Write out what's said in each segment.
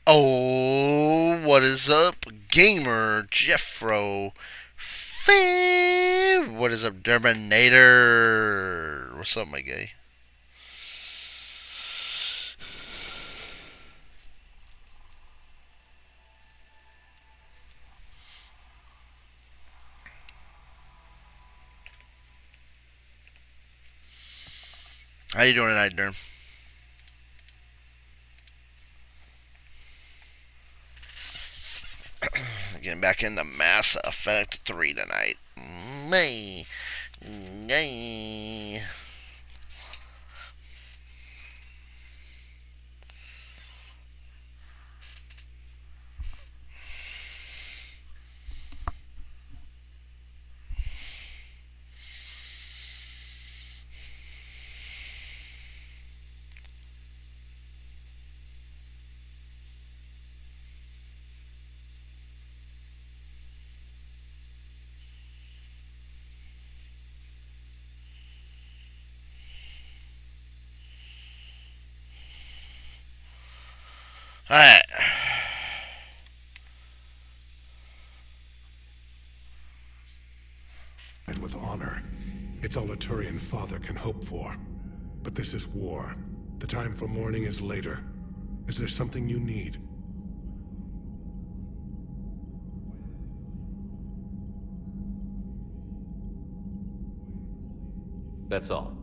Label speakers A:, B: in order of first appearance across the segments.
A: Oh, what is up, gamer Jeffro? What is up, Terminator? What's up, my guy? How you doing tonight, Derm? Getting back into Mass Effect 3 tonight. Me. Alright.
B: And with honor, it's all a Turian father can hope for. But this is war. The time for mourning is later. Is there something you need?
C: That's all.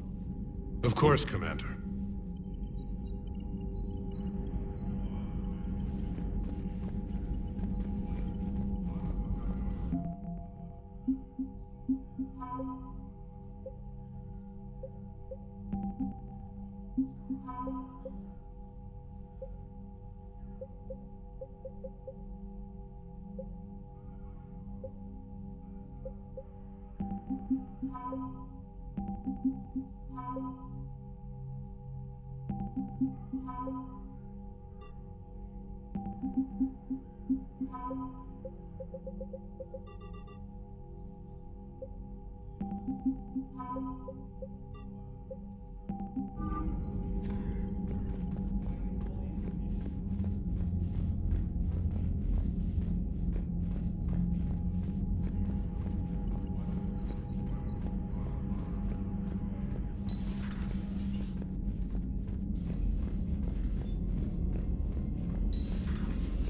B: Of course, Commander.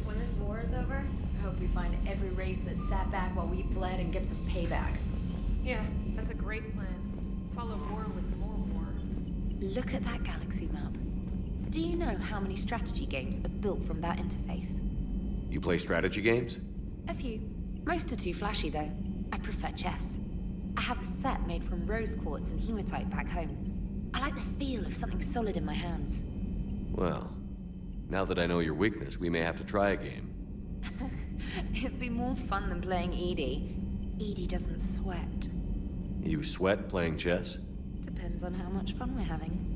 D: When this war is over, I hope we find every race that sat back while we bled and get some payback.
E: Yeah, that's a great plan. Follow war with more war.
F: Look at that galaxy map. Do you know how many strategy games are built from that interface?
C: You play strategy games?
F: A few. Most are too flashy, though. I prefer chess. I have a set made from rose quartz and hematite back home. I like the feel of something solid in my hands.
C: Well, now that I know your weakness, we may have to try a game.
F: It'd be more fun than playing Edie. Edie doesn't sweat.
C: You sweat playing chess?
F: Depends on how much fun we're having.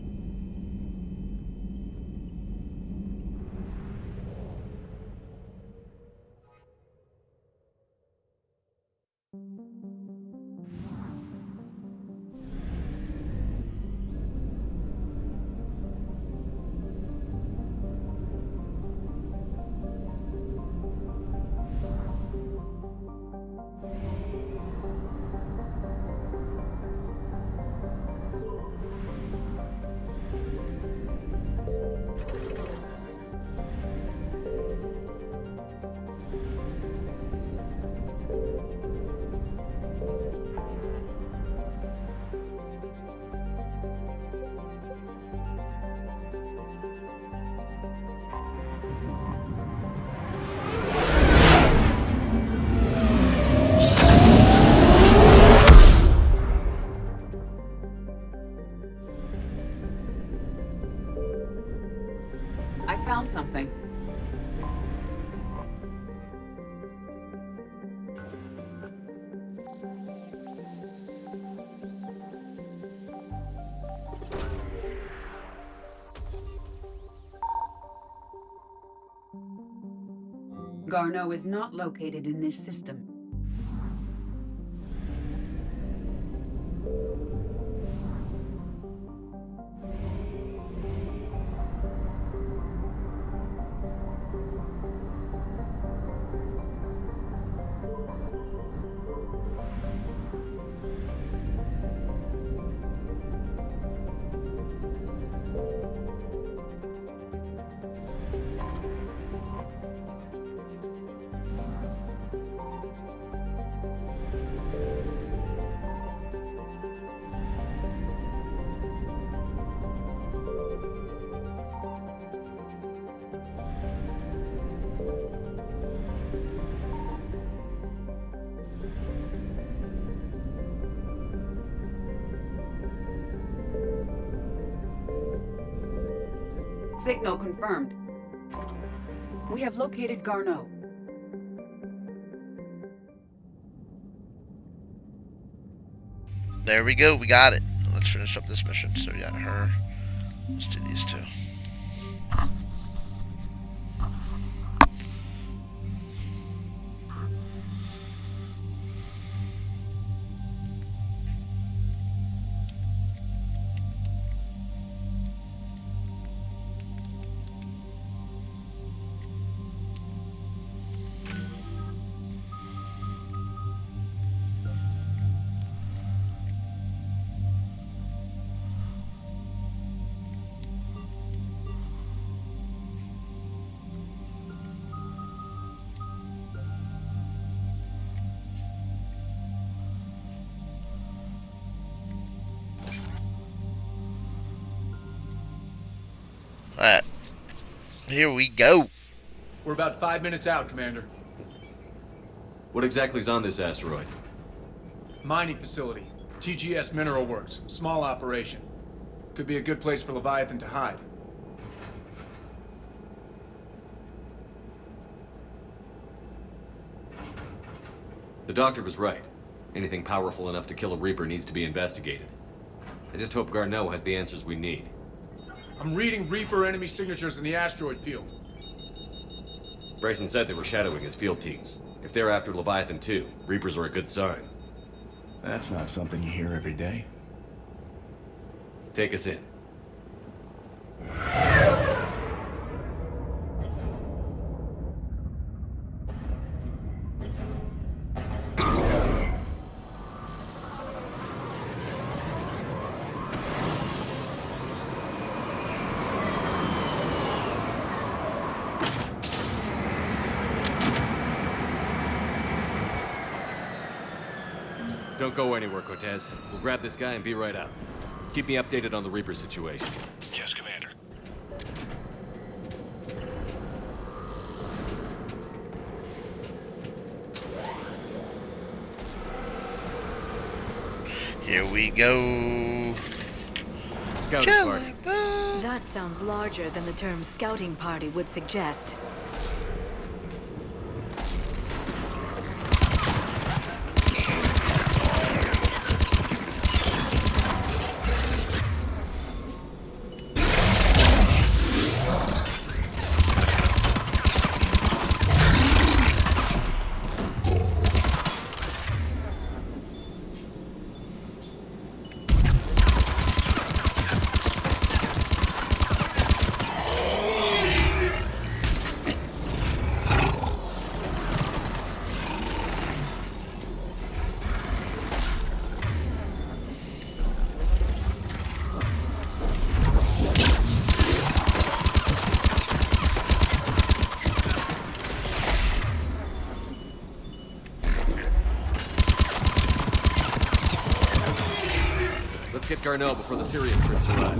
G: I found something. Garneau is not located in this system. Signal confirmed. We have located Garneau.
A: There we go. We got it. Let's finish up this mission. So we got her. Let's do these two. Alright. Here we go.
H: We're about 5 minutes out, Commander.
C: What exactly is on this asteroid?
H: Mining facility. TGS Mineral Works. Small operation. Could be a good place for Leviathan to hide.
C: The doctor was right. Anything powerful enough to kill a Reaper needs to be investigated. I just hope Garneau has the answers we need.
H: I'm reading Reaper enemy signatures in the asteroid field.
C: Bryson said they were shadowing his field teams. If they're after Leviathan too, Reapers are a good sign.
I: That's not something you hear every day.
C: Take us in. Don't go anywhere, Cortez. We'll grab this guy and be right out. Keep me updated on the Reaper situation.
I: Yes, Commander.
A: Here we go.
C: Scouting party.
D: That sounds larger than the term scouting party would suggest.
C: Let's get Garneau before the Syrian troops arrive.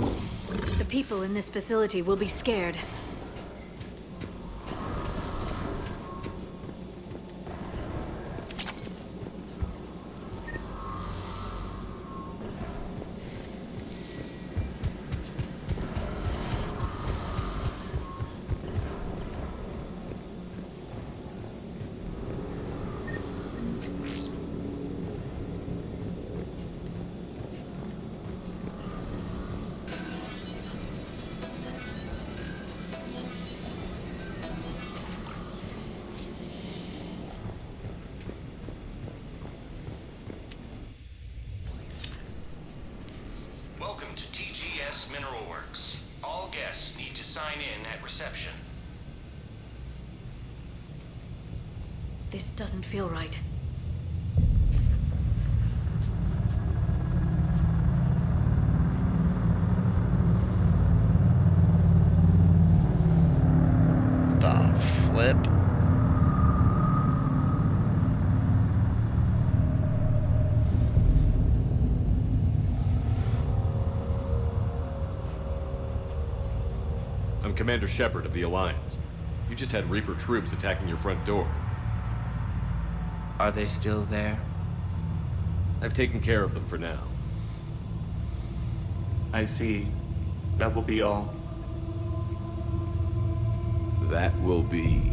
D: The people in this facility will be scared.
J: Welcome to TGS Mineral Works. All guests need to sign in at reception.
D: This doesn't feel right.
A: The flip.
C: I'm Commander Shepard of the Alliance. You just had Reaper troops attacking your front door.
K: Are they still there?
C: I've taken care of them for now.
K: I see. That will be all.
C: That will be...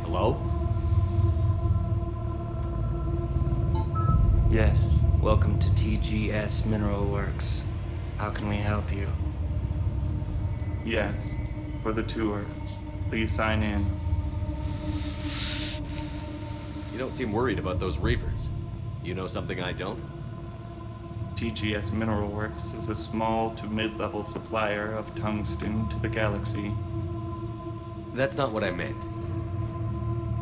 C: Hello?
K: Yes, welcome to TGS Mineral Works. How can we help you?
L: Yes, for the tour. Please sign in.
C: You don't seem worried about those Reapers. You know something I don't?
L: TGS Mineral Works is a small to mid-level supplier of tungsten to the galaxy.
C: That's not what I meant.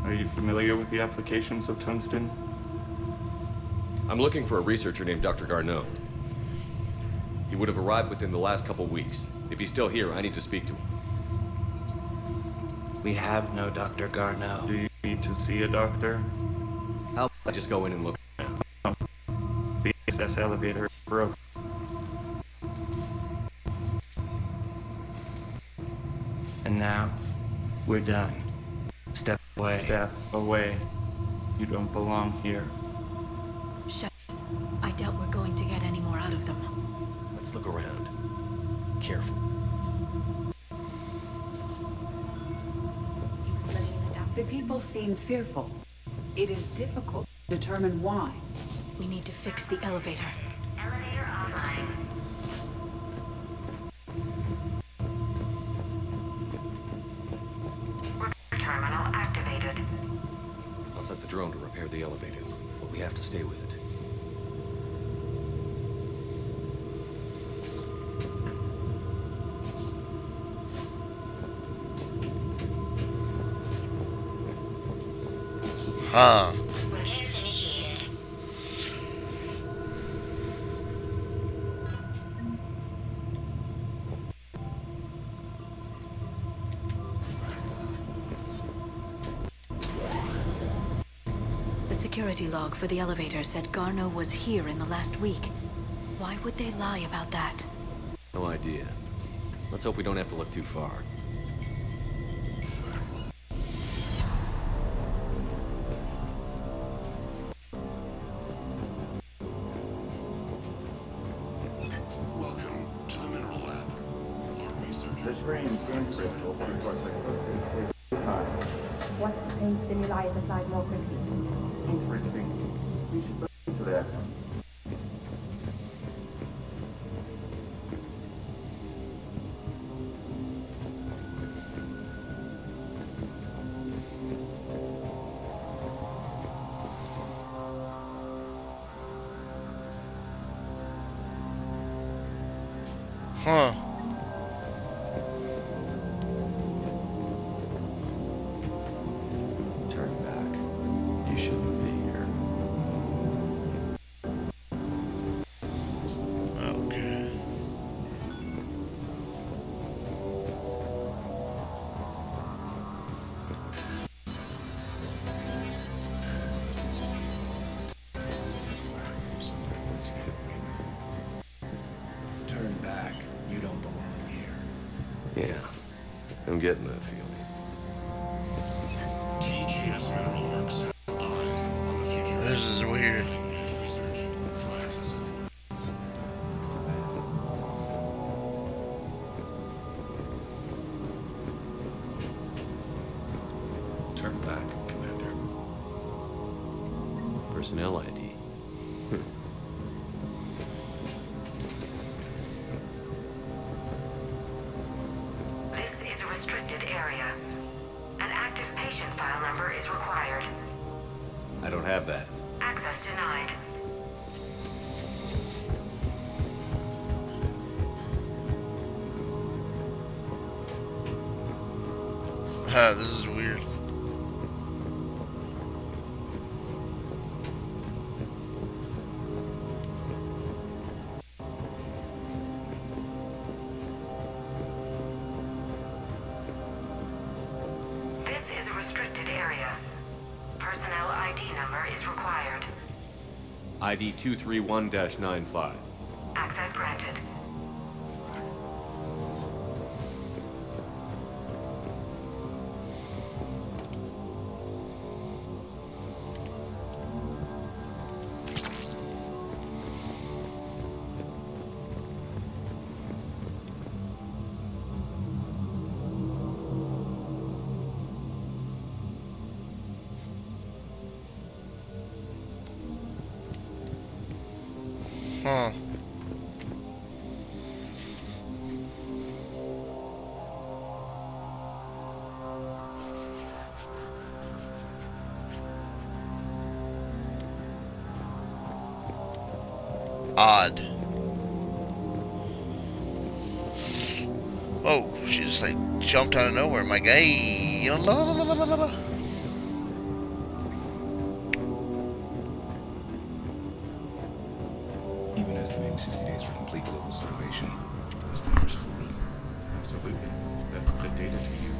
L: Are you familiar with the applications of tungsten?
C: I'm looking for a researcher named Dr. Garneau. He would have arrived within the last couple weeks. If he's still here, I need to speak to him.
K: We have no Dr. Garneau.
L: Do you need to see a doctor?
C: How about I just go in and look?
L: The access elevator broke.
K: And now, we're done. Step away.
L: Step away. You don't belong here.
D: Shut. I doubt we're going to get any more out of them.
C: Let's look around. Careful.
G: The people seem fearful. It is difficult to determine why.
D: We need to fix the elevator.
F: Elevator online. Terminal activated.
C: I'll set the drone to repair the elevator, but we have to stay with it.
A: Huh.
F: Repairs initiated.
D: The security log for the elevator said Garneau was here in the last week. Why would they lie about that?
C: No idea. Let's hope we don't have to look too far.
B: Welcome to the Mineral Lab. Our research.
I: The screen's crystal.
F: What pain stimuli is applied more quickly?
I: Interesting. We should look into that.
A: Huh.
I: Turn back. You shouldn't be here.
A: Okay.
I: Turn back. You don't belong here.
C: Yeah, I'm getting that feeling.
B: TGS Mineral Works. On the future.
A: This is weird.
B: Turn back, Commander.
C: Personnel ID.
F: This is a restricted area. An active patient file number is required.
C: I don't have that.
F: Access denied.
A: This is weird.
F: This is a restricted area. Personnel ID number is required.
C: ID 231-95.
F: Access granted.
A: Huh. Odd. Oh, she just like jumped out of nowhere. My guy. La, la, la, la, la, la.
M: Even estimating 60 days for complete global salvation. That's the merciful run.
L: Absolutely. That's the data to use.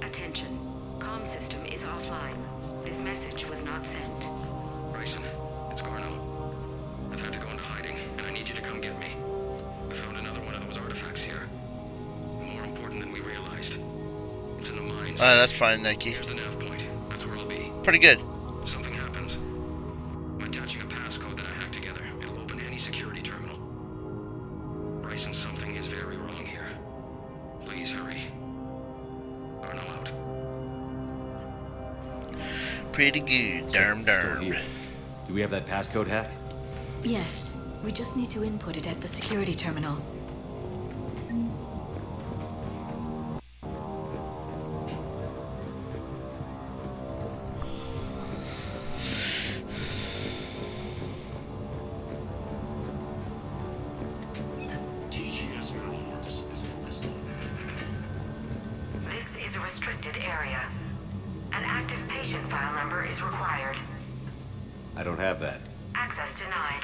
N: Attention. Comm system is offline. This message was not sent.
J: Bryson, it's Garno. I've had to go into hiding, and I need you to come get me. I found another one of those artifacts here. More important than we realized. It's in the mines.
A: That's fine, Nike.
J: Here's the nav point. That's where I'll be.
A: Pretty good.
J: If something happens, I'm attaching a passcode that I hacked together. It'll open any security terminal. Bryson, something is very wrong here. Please hurry. Garno out.
A: Pretty good. Darn.
C: Still here. Do we have that passcode hack?
D: Yes, we just need to input it at the security terminal.
J: TGS Mineral Works is enlisted.
N: This is a restricted area. An active patient file number is required.
C: I don't have that.
N: Access denied.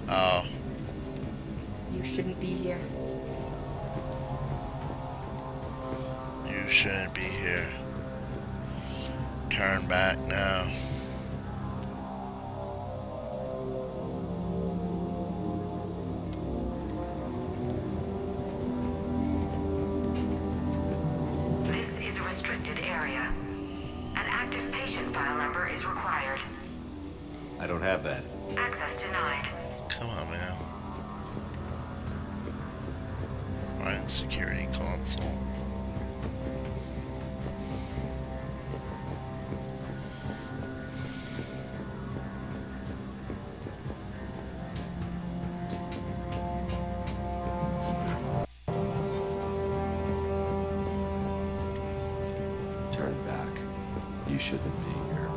A: Oh.
O: You shouldn't be here.
A: You shouldn't be here. Turn back now.
N: This is a restricted area. An active patient file number is required.
C: I don't have that.
N: Access denied.
A: Come on, man. Find security console.
I: Turn back. You shouldn't be here.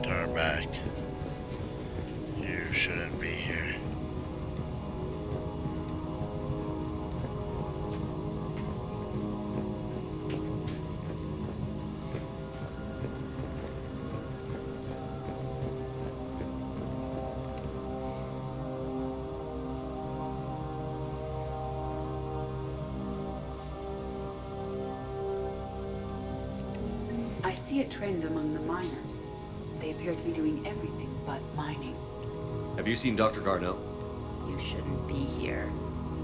A: Turn back. You shouldn't be here.
G: I see a trend among the miners. They appear to be doing everything but mining.
C: Have you seen Dr. Garneau?
O: You shouldn't be here.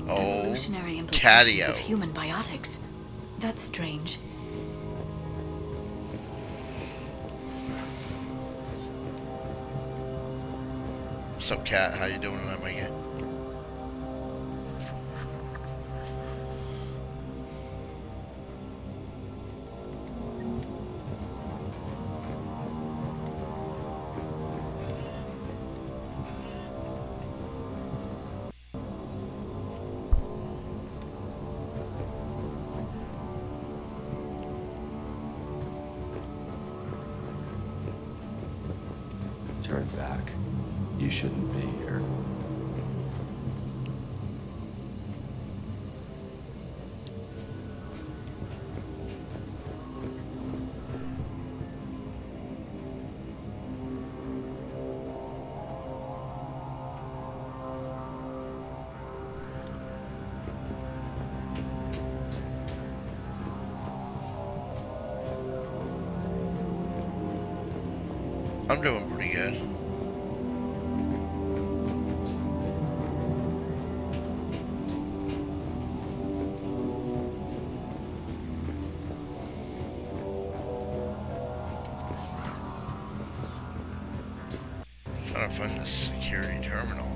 A: Oh,
D: Evolutionary implications
A: catio.
D: of human biotics. That's strange.
A: What's up, Cat? How you doing tonight, my guy?
I: Turn back. You shouldn't be here.
A: I'm doing pretty good. Trying to find the security terminal.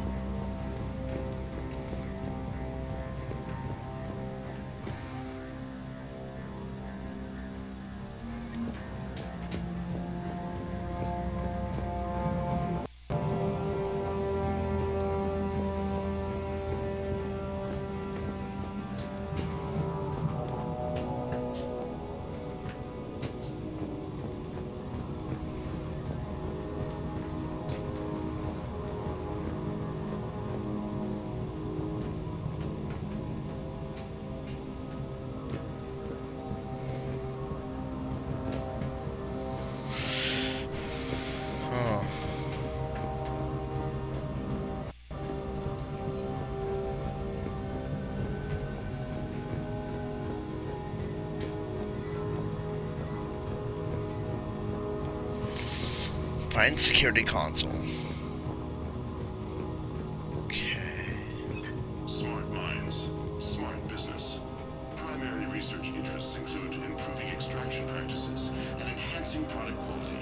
A: Find security console. Okay.
P: Smart minds, smart business. Primary research interests include improving extraction practices and enhancing product quality.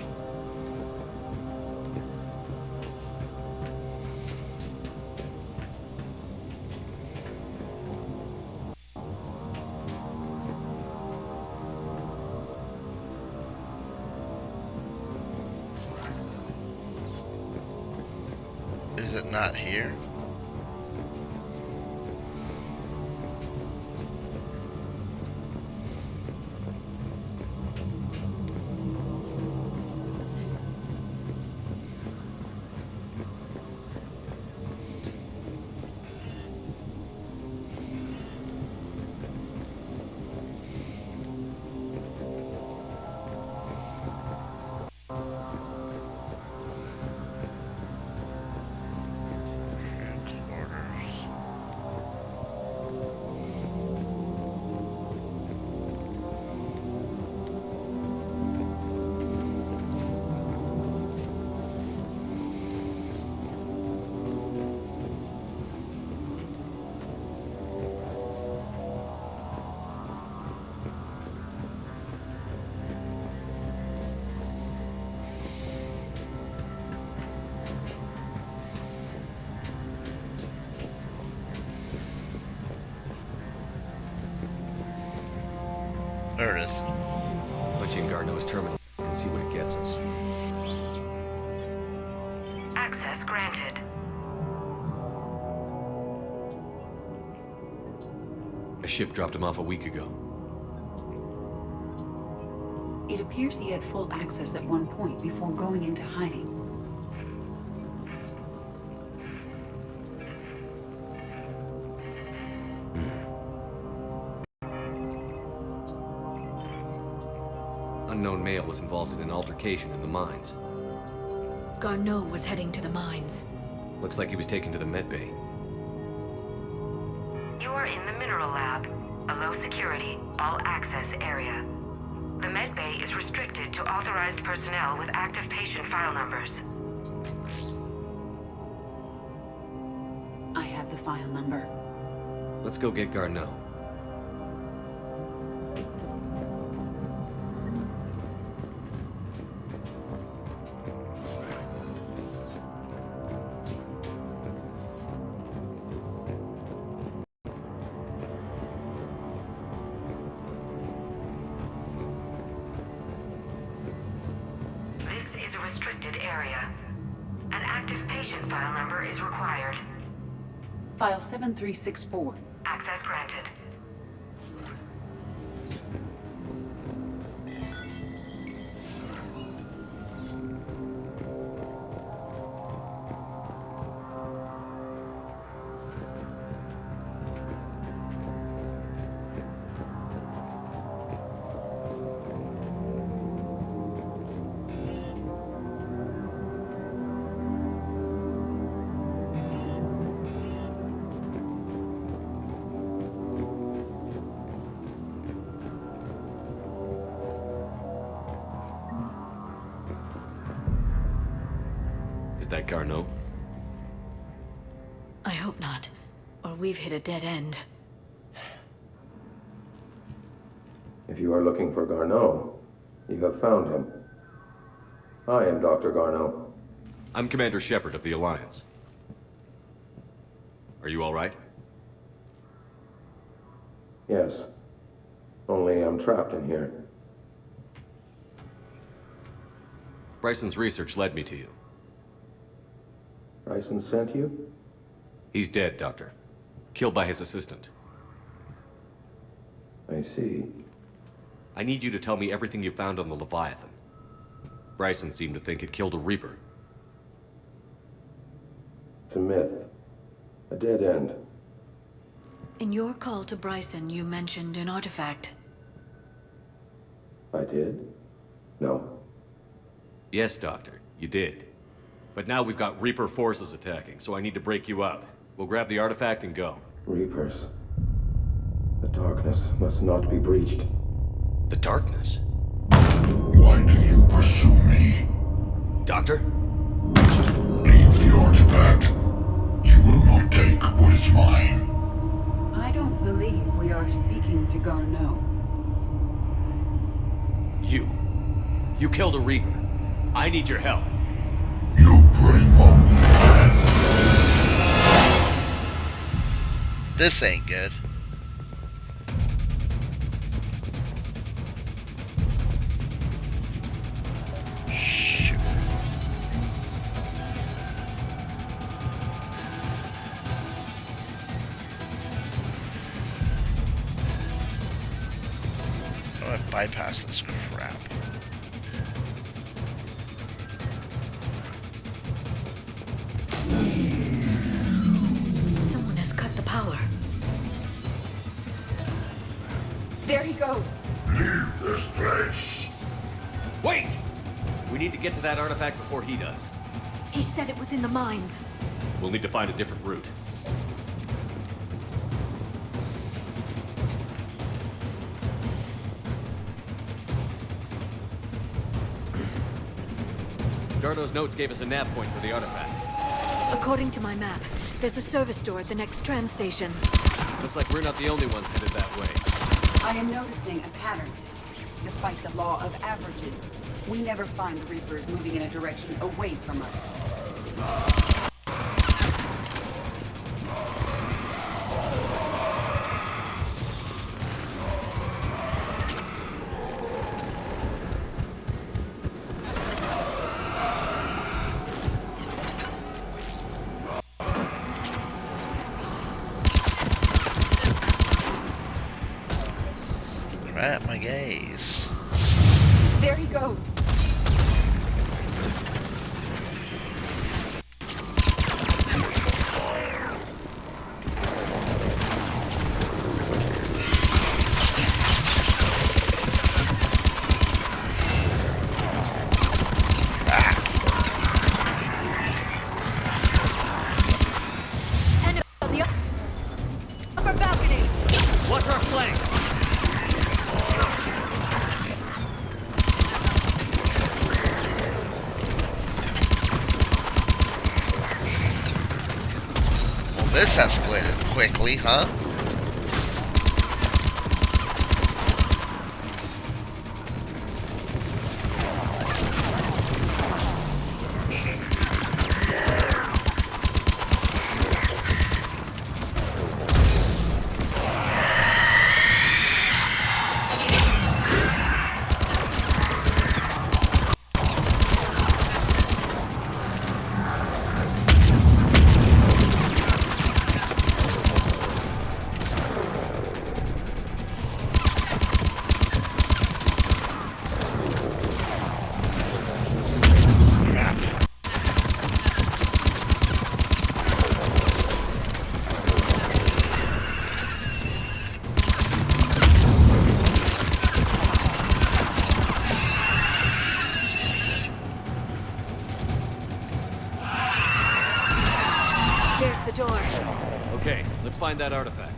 A: Is it not here? There it is.
C: Let's in Garneau's terminal and see what it gets us.
N: Access granted.
C: A ship dropped him off a week ago.
G: It appears he had full access at one point before going into hiding.
C: Unknown male was involved in an altercation in the mines.
D: Garneau was heading to the mines.
C: Looks like he was taken to the med bay.
N: You are in the mineral lab, a low security, all access area. The med bay is restricted to authorized personnel with active patient file numbers.
G: I have the file number.
C: Let's go get Garneau.
N: This is a restricted area. An active patient file number is required.
G: File 7364.
N: Access granted.
C: that Garneau?
D: I hope not, or we've hit a dead end.
I: If you are looking for Garneau, you have found him. I am Dr. Garneau.
C: I'm Commander Shepard of the Alliance. Are you all right?
I: Yes. Only I'm trapped in here.
C: Bryson's research led me to you.
I: Bryson sent you?
C: He's dead, Doctor. Killed by his assistant.
I: I see.
C: I need you to tell me everything you found on the Leviathan. Bryson seemed to think it killed a Reaper.
I: It's a myth. A dead end.
D: In your call to Bryson, you mentioned an artifact.
I: I did? No.
C: Yes, Doctor, you did. But now we've got Reaper forces attacking, so I need to break you up. We'll grab the artifact and go.
I: Reapers. The darkness must not be breached.
C: The darkness?
P: Why do you pursue me?
C: Doctor?
P: Leave the artifact. You will not take what is mine.
G: I don't believe we are speaking to Garneau.
C: You killed a Reaper. I need your help.
P: You bring only death.
A: This ain't good. Shoot. I'm gonna bypass this crap.
D: Someone has cut the power.
G: There he goes.
P: Leave this place.
C: Wait! We need to get to that artifact before he does.
D: He said it was in the mines.
C: We'll need to find a different route. Garneau's notes gave us a nav point for the artifact.
D: According to my map, there's a service door at the next tram station.
C: Looks like we're not the only ones headed that way.
G: I am noticing a pattern. Despite the law of averages, we never find the Reapers moving in a direction away from us.
A: Crap, my gaze.
G: There he goes.
D: Enemy on the upper balcony.
C: Watch our flank!
A: This escalated quickly, huh?
D: There's the door.
C: Okay, let's find that artifact.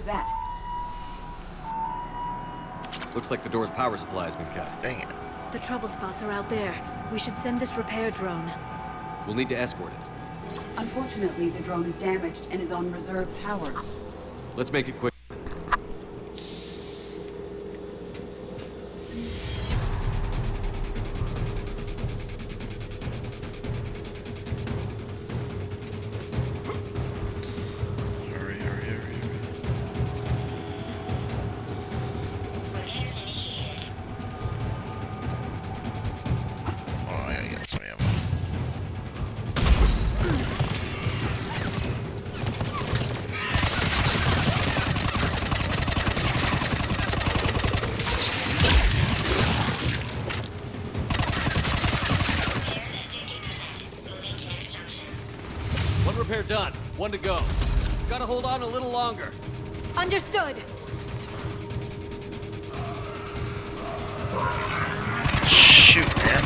G: was that?
C: Looks like the door's power supply has been cut.
A: Dang it.
D: The trouble spots are out there. We should send this repair drone.
C: We'll need to escort it.
G: Unfortunately, the drone is damaged and is on reserve power.
C: Let's make it quick.
A: Hurry, hurry, hurry. Oh, I gotta get some ammo.
C: One repair done. One to go. Gotta hold on a little longer.
D: Understood.
A: Shoot, man.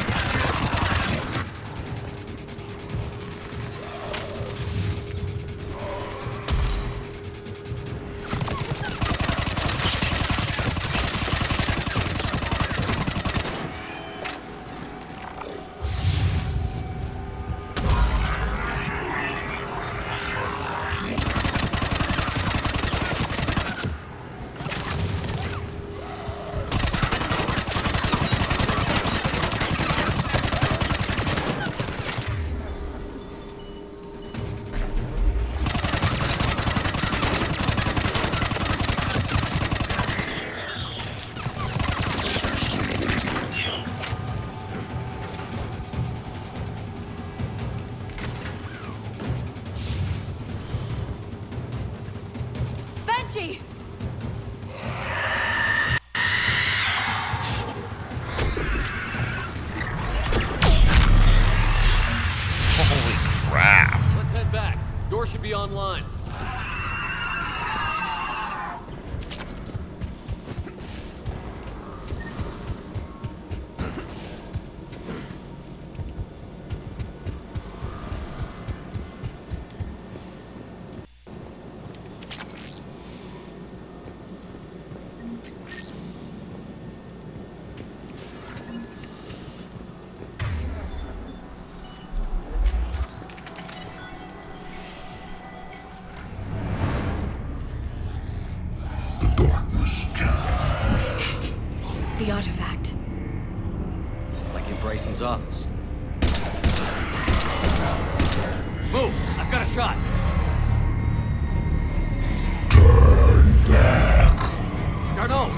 D: Banshee!
A: Holy crap.
C: Let's head back. Door should be online.
D: The artifact.
C: Like in Bryson's office. Move! I've got a shot!
B: Turn back.
C: Garneau!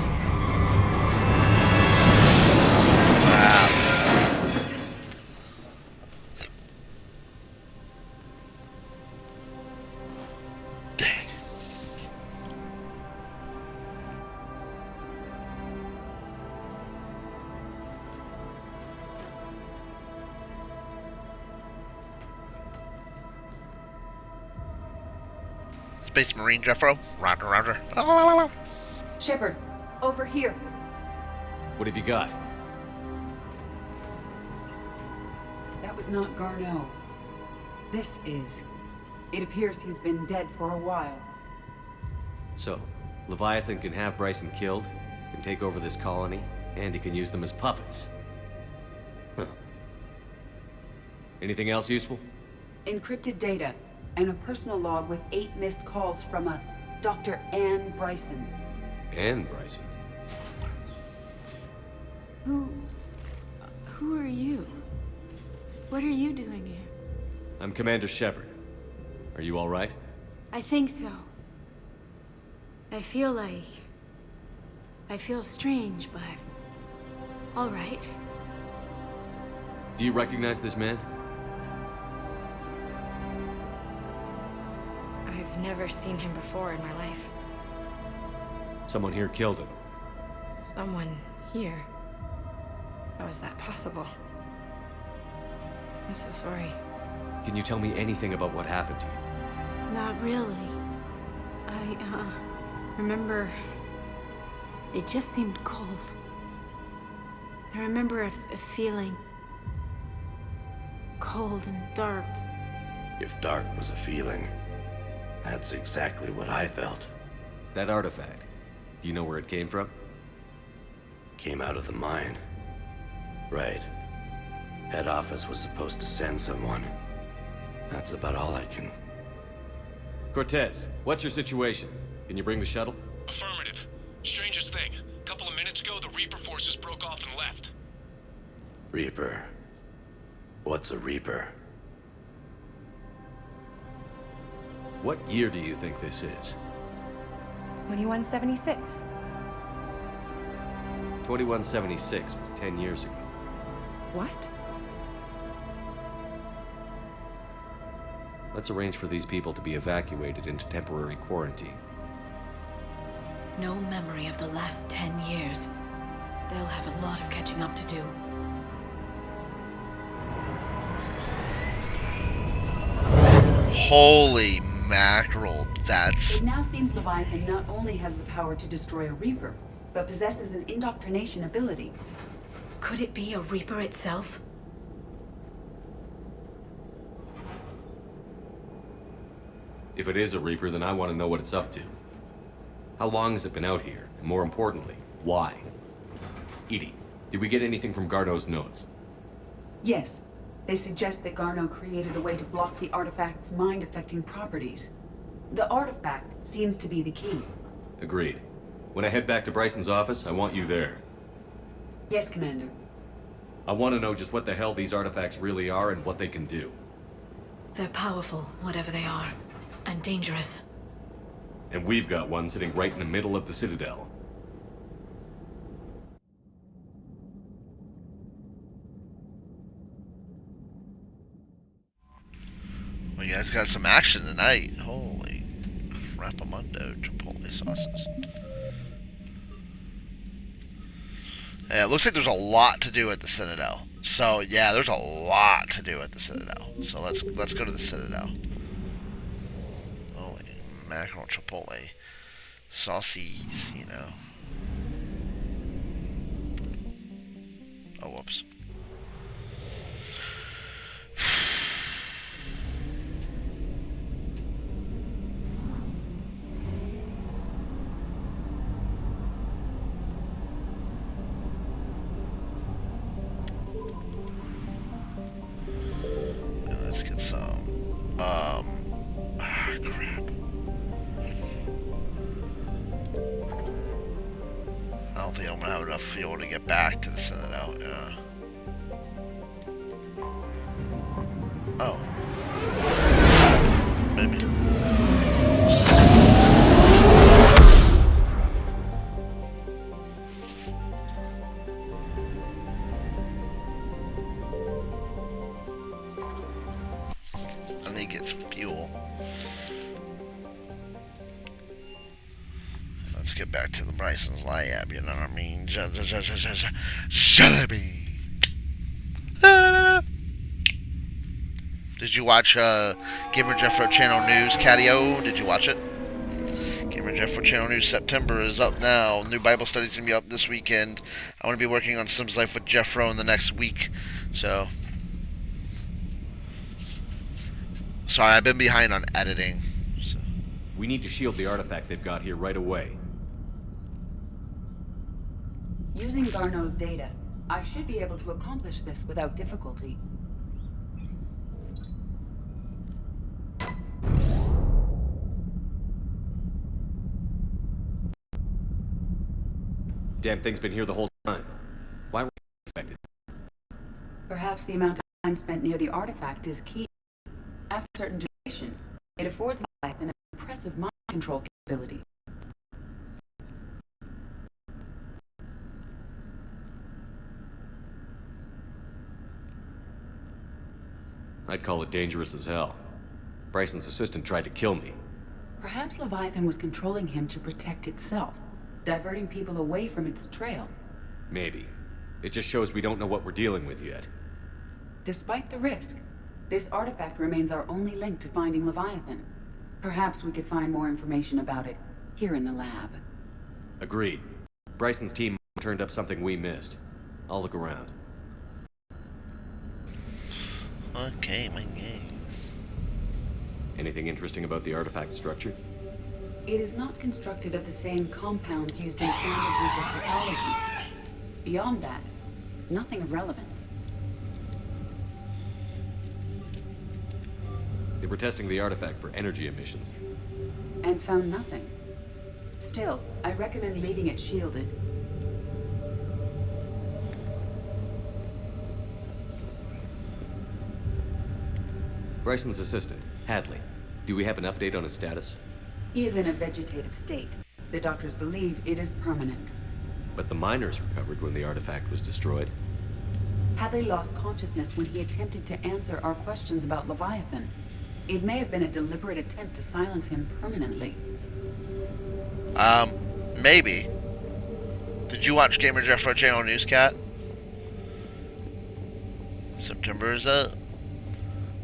A: Dang it. Space Marine Jeffro. Roger, roger. Oh.
G: Shepard, over here.
C: What have you got?
G: That was not Garneau. This is. It appears he's been dead for a while.
C: So, Leviathan can have Bryson killed, can take over this colony, and he can use them as puppets. Huh. Anything else useful?
G: Encrypted data, and a personal log with 8 missed calls from a Dr. Ann Bryson.
C: And Bryson.
O: Who are you? What are you doing here?
C: I'm Commander Shepard. Are you all right?
O: I think so. I feel strange, but all right.
C: Do you recognize this man?
O: I've never seen him before in my life.
C: Someone here killed him.
O: Someone here? How is that possible? I'm so sorry.
C: Can you tell me anything about what happened to you?
O: Not really. I remember... It just seemed cold. I remember a feeling... cold and dark.
Q: If dark was a feeling, that's exactly what I felt.
C: That artifact, do you know where it came from?
Q: Came out of the mine. Right. Head office was supposed to send someone. That's about all I can...
C: Cortez, what's your situation? Can you bring the shuttle?
R: Affirmative. Strangest thing. A couple of minutes ago, the Reaper forces broke off and left.
Q: Reaper. What's a Reaper?
C: What year do you think this is?
F: 2176.
C: 2176 was 10 years ago.
F: What?
C: Let's arrange for these people to be evacuated into temporary quarantine.
D: No memory of the last 10 years. They'll have a lot of catching up to do.
A: Holy mackerel, that's...
G: It now seems Leviathan not only has the power to destroy a Reaper, but possesses an indoctrination ability.
D: Could it be a Reaper itself?
C: If it is a Reaper, then I want to know what it's up to. How long has it been out here? And more importantly, why? Edie, did we get anything from Garneau's notes?
G: Yes. They suggest that Garneau created a way to block the artifact's mind-affecting properties. The artifact seems to be the key.
C: Agreed. When I head back to Bryson's office, I want you there.
G: Yes, Commander.
C: I want to know just what the hell these artifacts really are and what they can do.
D: They're powerful, whatever they are. And dangerous.
C: And we've got one sitting right in the middle of the Citadel.
A: Well, you guys got some action tonight. Holy crapamundo, chipotle sauces. Yeah, it looks like there's a lot to do at the Citadel. So yeah, there's a lot to do at the Citadel. So let's go to the Citadel. Holy mackerel, chipotle saucies, you know. Oh, whoops. Let's get some, crap. I don't think I'm gonna have enough fuel to get back to the Citadel, yeah. Oh. Maybe. I need to get some fuel. Let's get back to the Bryson's lab, you know what I mean? Jalebi! Did you watch Gamer Jeffro Channel News, Catio? Did you watch it? Gamer Jeffro Channel News September is up now. New Bible study's going to be up this weekend. I want to be working on Sims Life with Jeffro in the next week. So... Sorry, I've been behind on editing. So.
C: We need to shield the artifact they've got here right away.
G: Using Garneau's data, I should be able to accomplish this without difficulty.
C: Damn thing's been here the whole time. Why were we affected?
G: Perhaps the amount of time spent near the artifact is key. After a certain duration, it affords life an impressive mind control capability.
C: I'd call it dangerous as hell. Bryson's assistant tried to kill me.
G: Perhaps Leviathan was controlling him to protect itself, diverting people away from its trail.
C: Maybe. It just shows we don't know what we're dealing with yet.
G: Despite the risk, this artifact remains our only link to finding Leviathan. Perhaps we could find more information about it here in the lab.
C: Agreed. Bryson's team turned up something we missed. I'll look around.
A: Okay, my gaze.
C: Anything interesting about the artifact structure?
G: It is not constructed of the same compounds used in standard Reaper technology. Beyond that, nothing of relevance.
C: They were testing the artifact for energy emissions.
G: And found nothing. Still, I recommend leaving it shielded.
C: Bryson's assistant, Hadley. Do we have an update on his status?
G: He is in a vegetative state. The doctors believe it is permanent.
C: But the miners recovered when the artifact was destroyed.
G: Hadley lost consciousness when he attempted to answer our questions about Leviathan. It may have been a deliberate attempt to silence him permanently.
A: Maybe. Did you watch Gamer Jeffro Channel News, Cat? September is up.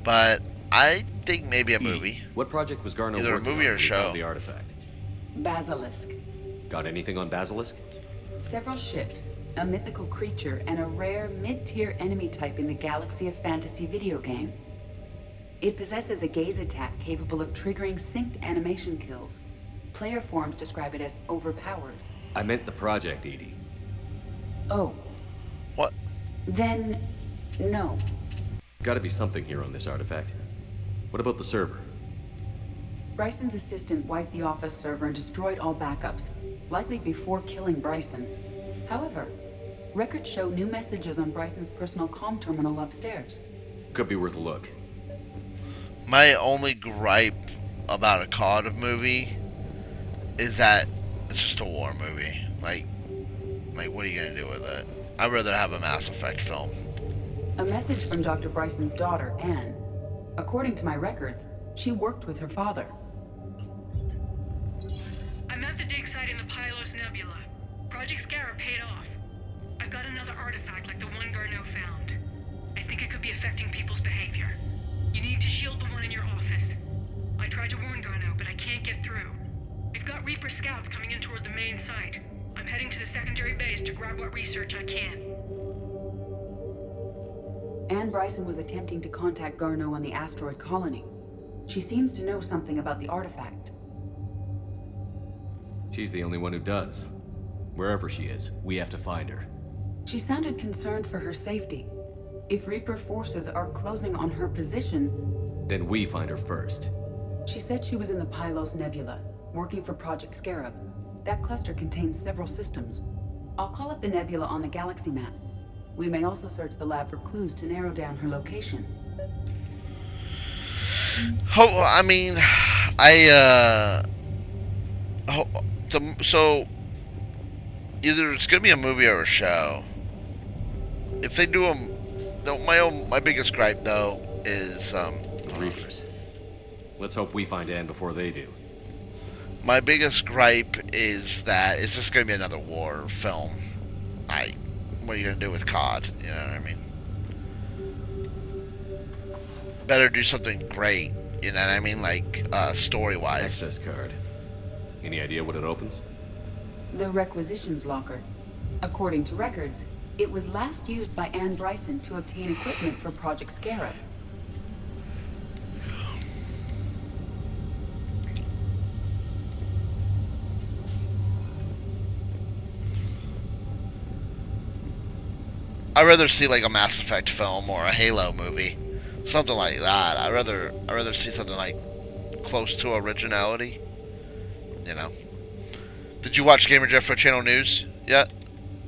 A: But I think maybe a movie.
C: What project was Garno
A: Either a
C: working
A: movie
C: on
A: or a
C: when he found
A: show.
C: the artifact?
G: Basilisk.
C: Got anything on Basilisk?
G: Several ships, a mythical creature, and a rare mid-tier enemy type in the Galaxy of Fantasy video game. It possesses a gaze attack capable of triggering synced animation kills. Player forums describe it as overpowered.
C: I meant the project, Edie.
G: Oh.
A: What?
G: Then, no.
C: Gotta be something here on this artifact. What about the server?
G: Bryson's assistant wiped the office server and destroyed all backups, likely before killing Bryson. However, records show new messages on Bryson's personal comm terminal upstairs.
C: Could be worth a look.
A: My only gripe about a COD movie is that it's just a war movie. Like what are you gonna do with it? I'd rather have a Mass Effect film.
G: A message from Dr. Bryson's daughter, Anne. According to my records, she worked with her father.
N: I'm at the dig site in the Pylos Nebula. Project Scarab paid off. I've got another artifact like the one Garneau found. I think it could be affecting people's behavior. You need to shield the one in your office. I tried to warn Garneau, but I can't get through. We've got Reaper scouts coming in toward the main site. I'm heading to the secondary base to grab what research I can.
G: Anne Bryson was attempting to contact Garneau on the asteroid colony. She seems to know something about the artifact.
C: She's the only one who does. Wherever she is, we have to find her.
G: She sounded concerned for her safety. If Reaper forces are closing on her position...
C: Then we find her first.
G: She said she was in the Pylos Nebula, working for Project Scarab. That cluster contains several systems. I'll call up the nebula on the galaxy map. We may also search the lab for clues to narrow down her location.
A: I mean, so either it's gonna be a movie or a show. If they do them, my biggest gripe though is
C: the Reapers. Let's hope we find Anne before they do.
A: My biggest gripe is that it's just gonna be another war film. What are you gonna do with COD? You know what I mean? Better do something great. You know what I mean? Like story-wise.
C: Access card. Any idea what it opens?
G: The requisitions locker. According to records, it was last used by Anne Bryson to obtain equipment for Project Scarab.
A: I'd rather see like a Mass Effect film or a Halo movie, something like that. I'd rather see something like close to originality. You know. Did you watch Gamer Jeffro Channel News yet?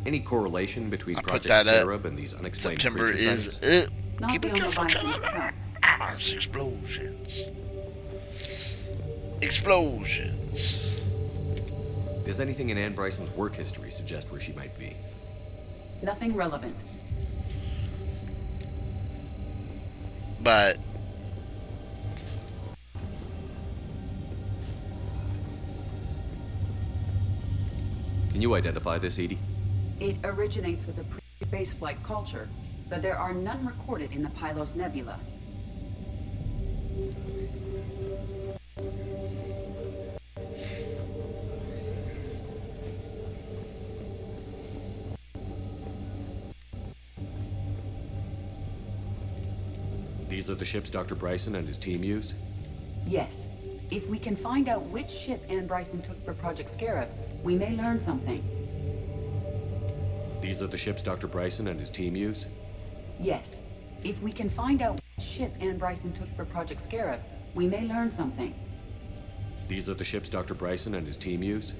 C: Any correlation between Project Scarab and these unexplained
A: September
C: creature
A: is
C: sightings?
A: it.
G: Not
A: Gamer
G: beyond
A: Jeffro
G: the
A: Channel.
G: itself.
A: Explosions. Explosions.
C: Does anything in Anne Bryson's work history suggest where she might be?
G: Nothing relevant.
A: But
C: can you identify this, Edie?
G: It originates with a pre-spaceflight culture, but there are none recorded in the Pylos Nebula.
C: These are the ships Dr. Bryson and his team used?
G: Yes. If we can find out which ship Anne Bryson took for Project Scarab, we may learn something.
C: These are the ships Dr. Bryson and his team used?
G: Yes. If we can find out which ship Anne Bryson took for Project Scarab, we may learn something.
C: These are the ships Dr. Bryson and his team used?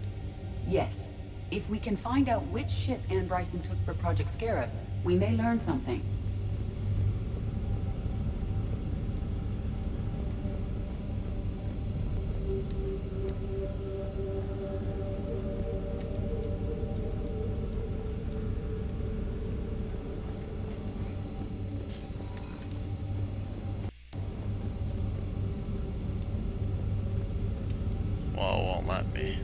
G: Yes. If we can find out which ship Anne Bryson took for Project Scarab, we may learn something.
A: Well, it won't let me.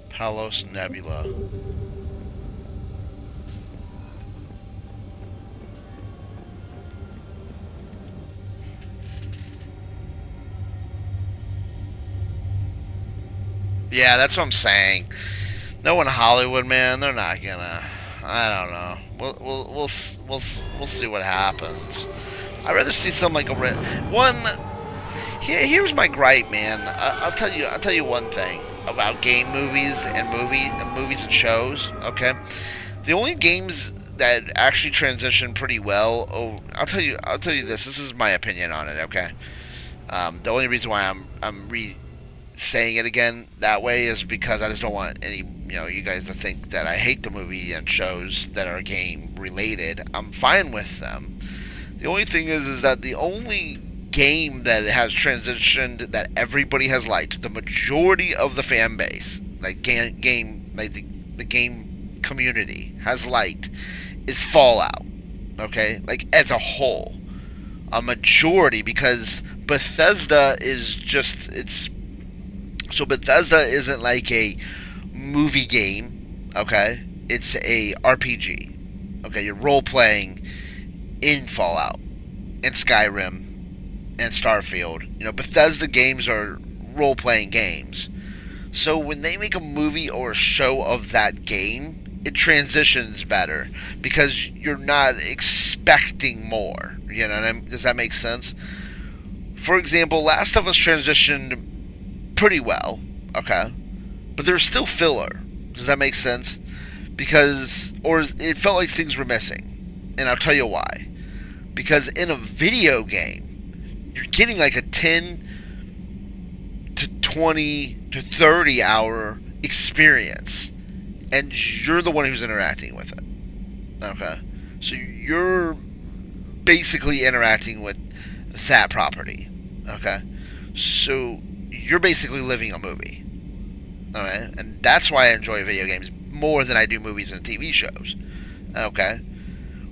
A: Palos Nebula. Yeah, that's what I'm saying. No one in Hollywood, man, they're not gonna. I don't know. We'll see what happens. I'd rather see something like a one. Here's my gripe, man. I'll tell you one thing about game movies and movies and shows. Okay, the only games that actually transition pretty well. Oh, I'll tell you this. This is my opinion on it. Okay. The only reason why I'm saying it again that way is because I just don't want you guys to think that I hate the movie and shows that are game related. I'm fine with them. The only thing is that the only game that has transitioned that everybody has liked, the majority of the fan base, like the game community has liked, is Fallout. Okay, like as a whole, a majority, because Bethesda is just so Bethesda isn't like a movie game, okay? It's a RPG. Okay, you're role playing in Fallout, and Skyrim, and Starfield. Bethesda games are role playing games. So when they make a movie or a show of that game, it transitions better because you're not expecting more. You know what I mean? Does that make sense? For example, Last of Us transitioned pretty well, okay, but there's still filler. Does that make sense? Or it felt like things were missing, and I'll tell you why. Because in a video game, you're getting like a 10 to 20 to 30 hour experience, and you're the one who's interacting with it. Okay, so you're basically interacting with that property. Okay, so you're basically living a movie. Alright? And that's why I enjoy video games more than I do movies and TV shows. Okay?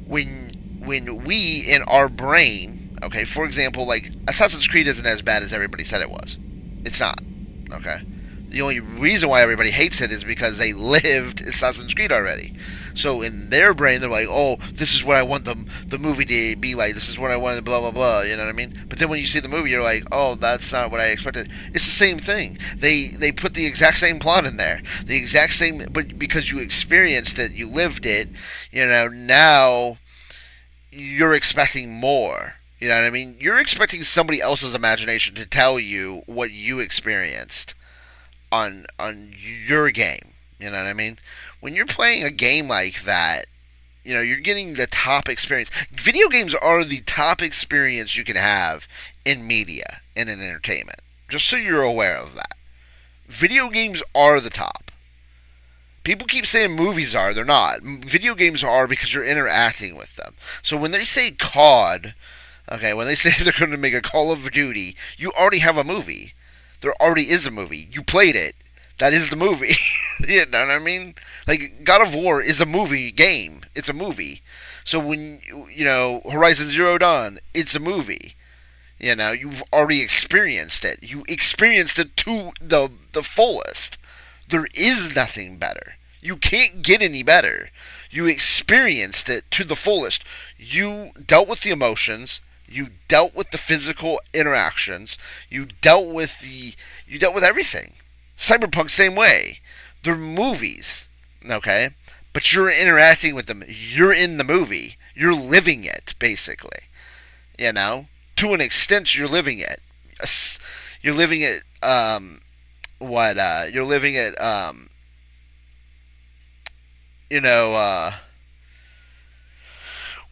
A: When we, in our brain, okay, for example, like, Assassin's Creed isn't as bad as everybody said it was. It's not. Okay? The only reason why everybody hates it is because they lived Assassin's Creed already. So in their brain, they're like, oh, this is what I want the movie to be like. This is what I want, blah, blah, blah. You know what I mean? But then when you see the movie, you're like, oh, that's not what I expected. It's the same thing. They put the exact same plot in there. The exact same, but because you experienced it, you lived it, now you're expecting more. You know what I mean? You're expecting somebody else's imagination to tell you what you experienced on your game. You know what I mean? When you're playing a game like that, you're getting the top experience. Video games are the top experience you can have in media and in entertainment. Just so you're aware of that. Video games are the top. People keep saying movies are. They're not. Video games are because you're interacting with them. So when they say COD, okay, when they say they're going to make a Call of Duty, you already have a movie. There already is a movie. You played it. That is the movie. You know what I mean? Like, God of War is a movie game. It's a movie. So when, Horizon Zero Dawn, it's a movie. You've already experienced it. You experienced it to the fullest. There is nothing better. You can't get any better. You experienced it to the fullest. You dealt with the emotions. You dealt with the physical interactions. You dealt with everything. Cyberpunk, same way. They're movies, okay? but you're interacting with them. You're in the movie. You're living it, basically. You know, to an extent, you're living it. You're living it. You're living it. You know.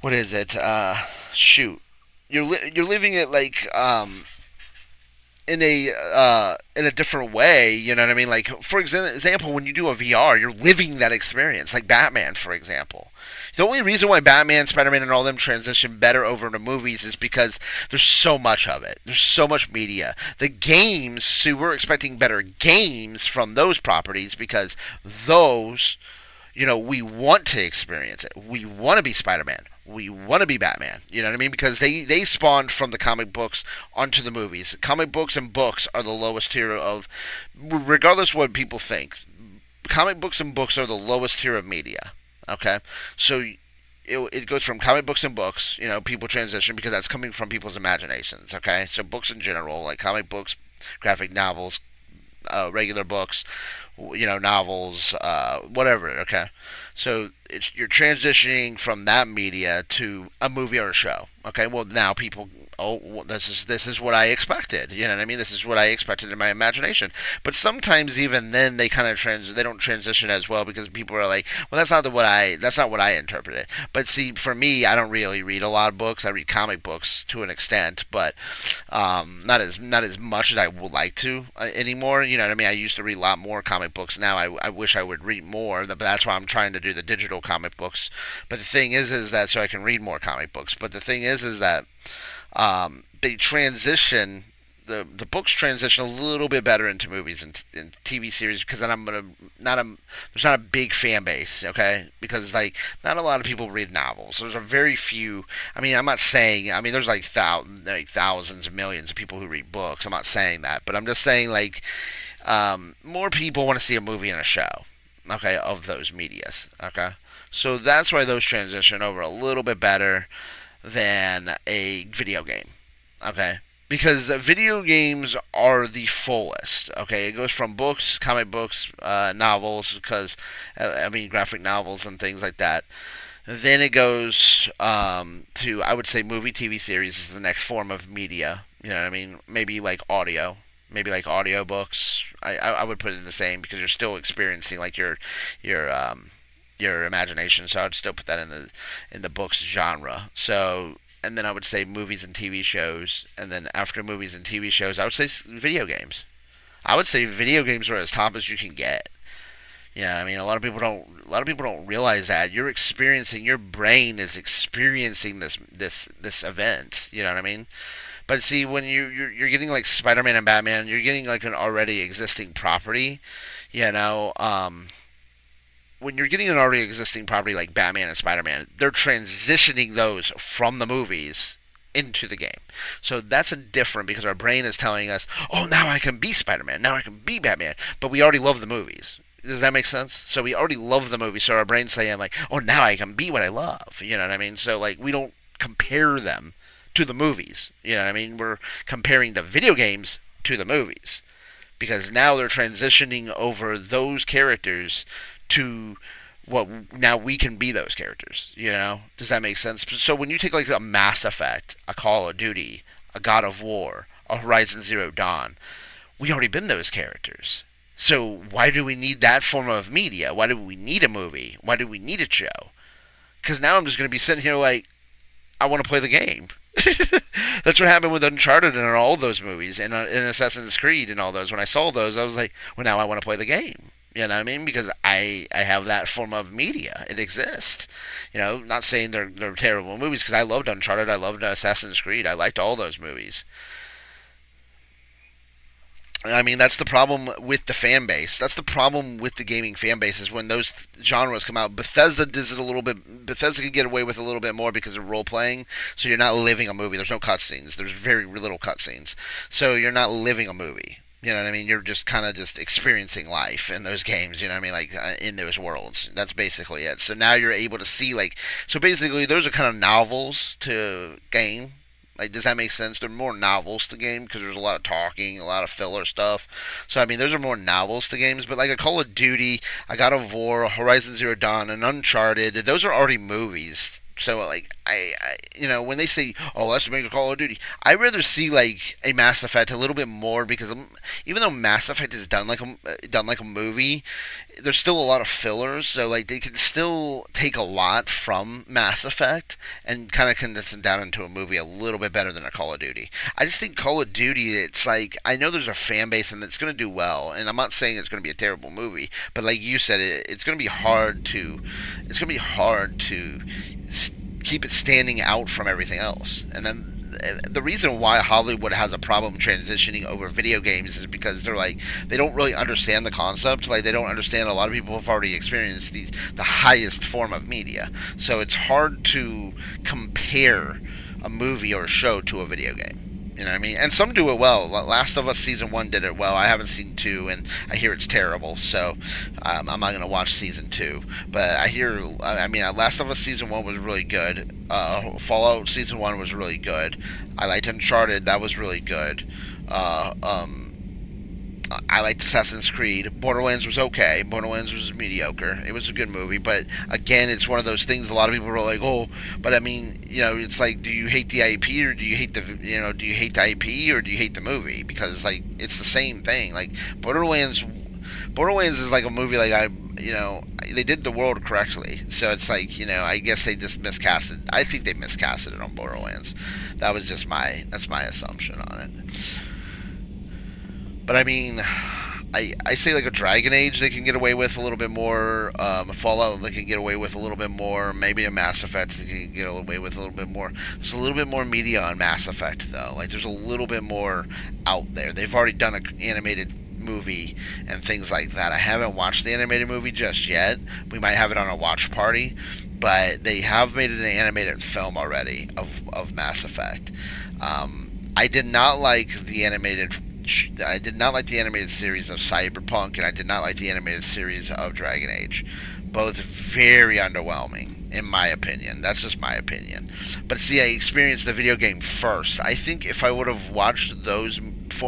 A: What is it? Shoot. You're living it like in a different way, you know what I mean? Like, for example, when you do a VR, you're living that experience. Like Batman, for example. The only reason why Batman, Spider-Man, and all them transition better over into movies is because there's so much of it. There's so much media. The games, see, we're expecting better games from those properties because those, you know, we want to experience it. We want to be Spider-Man. We want to be Batman. You know what I mean? Because they spawned from the comic books onto the movies. Comic books and books are the lowest tier of, regardless of what people think, comic books and books are the lowest tier of media. Okay? So it goes from comic books and books, you know, people transition because that's coming from people's imaginations. Okay? So books in general, like comic books, graphic novels, regular books, you know, novels, whatever. Okay, so you're transitioning from that media to a movie or a show. Okay, well now people, oh, well, this is what I expected. You know what I mean? This is what I expected in my imagination. But sometimes even then they kind of they don't transition as well because people are like, well, that's not what I interpreted. But see, for me, I don't really read a lot of books. I read comic books to an extent, but not as much as I would like to anymore. You know what I mean? I used to read a lot more comic books. Now I wish I would read more. But that's why I'm trying to do the digital comic books. But the thing is that so I can read more comic books. But the thing is that they transition. The books transition a little bit better into movies and TV series because then there's not a big fan base, okay? Because like not a lot of people read novels. There's a very few. I mean, I'm not saying. I mean, there's like thousands and millions of people who read books. I'm not saying that, but I'm just saying like more people want to see a movie and a show, okay, of those medias, okay. So that's why those transition over a little bit better than a video game, okay? Because video games are the fullest, okay? It goes from books, comic books, novels, because, I mean, graphic novels and things like that. Then it goes to, I would say, movie, TV series is the next form of media. You know what I mean? Maybe like audio. Maybe like audiobooks. I would put it in the same because you're still experiencing like your imagination. So I'd still put that in the books genre. So and then I would say movies and TV shows, and then after movies and TV shows, I would say video games. I would say video games are as top as you can get. You know what I mean? A lot of people don't realize that your brain is experiencing this event. You know what I mean? But see, when you're getting like Spider-Man and Batman, you're getting like an already existing property. You know, when you're getting an already existing property like Batman and Spider-Man, they're transitioning those from the movies into the game. So that's a different because our brain is telling us, oh, now I can be Spider-Man, now I can be Batman, but we already love the movies. Does that make sense? So we already love the movie, so our brain's saying like, oh, now I can be what I love. You know what I mean? So like we don't compare them to the movies. You know what I mean? We're comparing the video games to the movies because now they're transitioning over those characters to what now we can be those characters. You know? Does that make sense? So when you take like a Mass Effect, a Call of Duty, a God of War, a Horizon Zero Dawn, we already been those characters. So why do we need that form of media? Why do we need a movie? Why do we need a show? Because now I'm just going to be sitting here like, I want to play the game. That's what happened with Uncharted and all those movies and Assassin's Creed and all those. When I saw those, I was like, well, now I want to play the game. You know what I mean? Because I have that form of media. It exists. You know, not saying they're terrible movies because I loved Uncharted. I loved Assassin's Creed. I liked all those movies. I mean, that's the problem with the fan base. That's the problem with the gaming fan base is when those genres come out. Bethesda does it a little bit. Bethesda can get away with a little bit more because of role playing. So you're not living a movie. There's no cutscenes. There's very little cutscenes. So you're not living a movie. You know what I mean? You're just kind of just experiencing life in those games. You know what I mean? Like in those worlds. That's basically it. So now you're able to see like. So basically, those are kind of novels to game. Like, does that make sense? They're more novels to game because there's a lot of talking, a lot of filler stuff. So I mean, those are more novels to games. But like a Call of Duty, a God of War, a Horizon Zero Dawn, and Uncharted, those are already movies. So like when they say, "Oh, let's make a Call of Duty," I rather see like a Mass Effect a little bit more because even though Mass Effect is done like a movie, there's still a lot of fillers. So like they can still take a lot from Mass Effect and kind of condense it down into a movie a little bit better than a Call of Duty. I just think Call of Duty, it's like I know there's a fan base and it's going to do well, and I'm not saying it's going to be a terrible movie, but like you said, it's going to be hard to keep it standing out from everything else. And then the reason why Hollywood has a problem transitioning over video games is because they don't really understand the concept. Like they don't understand, a lot of people have already experienced the highest form of media. So it's hard to compare a movie or a show to a video game. You know what I mean? And some do it well. Last of Us Season 1 did it well. I haven't seen 2, and I hear it's terrible. So I'm not going to watch Season 2. But Last of Us Season 1 was really good. Fallout Season 1 was really good. I liked Uncharted. That was really good. I liked Assassin's Creed. Borderlands was okay. Borderlands was mediocre. It was a good movie, but again, it's one of those things. A lot of people are like, "Oh," but I mean, it's like, do you hate the IP or do you hate do you hate the IP or do you hate the movie? Because like it's the same thing. Like Borderlands is like a movie they did the world correctly. So it's like, I guess they just miscasted. I think they miscasted it on Borderlands. That's my assumption on it. But I mean, I say like a Dragon Age they can get away with a little bit more. A Fallout they can get away with a little bit more. Maybe a Mass Effect they can get away with a little bit more. There's a little bit more media on Mass Effect though. Like there's a little bit more out there. They've already done an animated movie and things like that. I haven't watched the animated movie just yet. We might have it on a watch party. But they have made it an animated film already of Mass Effect. I did not like the animated series of Cyberpunk, and I did not like the animated series of Dragon Age. Both very underwhelming, in my opinion. That's just my opinion. But see, I experienced the video game first. I think if I would have watched those if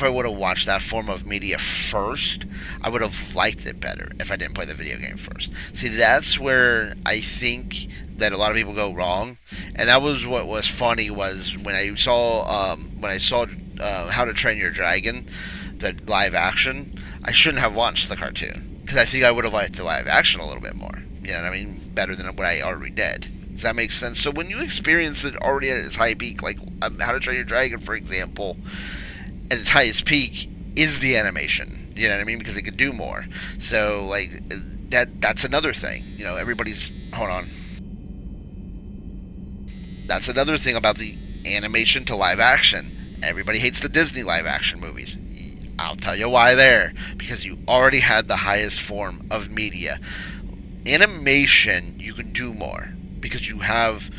A: I would have watched that form of media first, I would have liked it better if I didn't play the video game first. See, that's where I think that a lot of people go wrong, and that was what was funny was when I saw How to Train Your Dragon, the live action. I shouldn't have watched the cartoon because I think I would have liked the live action a little bit more. You know what I mean? Better than what I already did. Does that make sense? So when you experience it already at its high peak, like How to Train Your Dragon, for example, at its highest peak is the animation. You know what I mean? Because it could do more. So like that's another thing. Everybody's hold on. That's another thing about the animation to live action. Everybody hates the Disney live action movies. I'll tell you why there. Because you already had the highest form of media. Animation, you can do more. Because you have,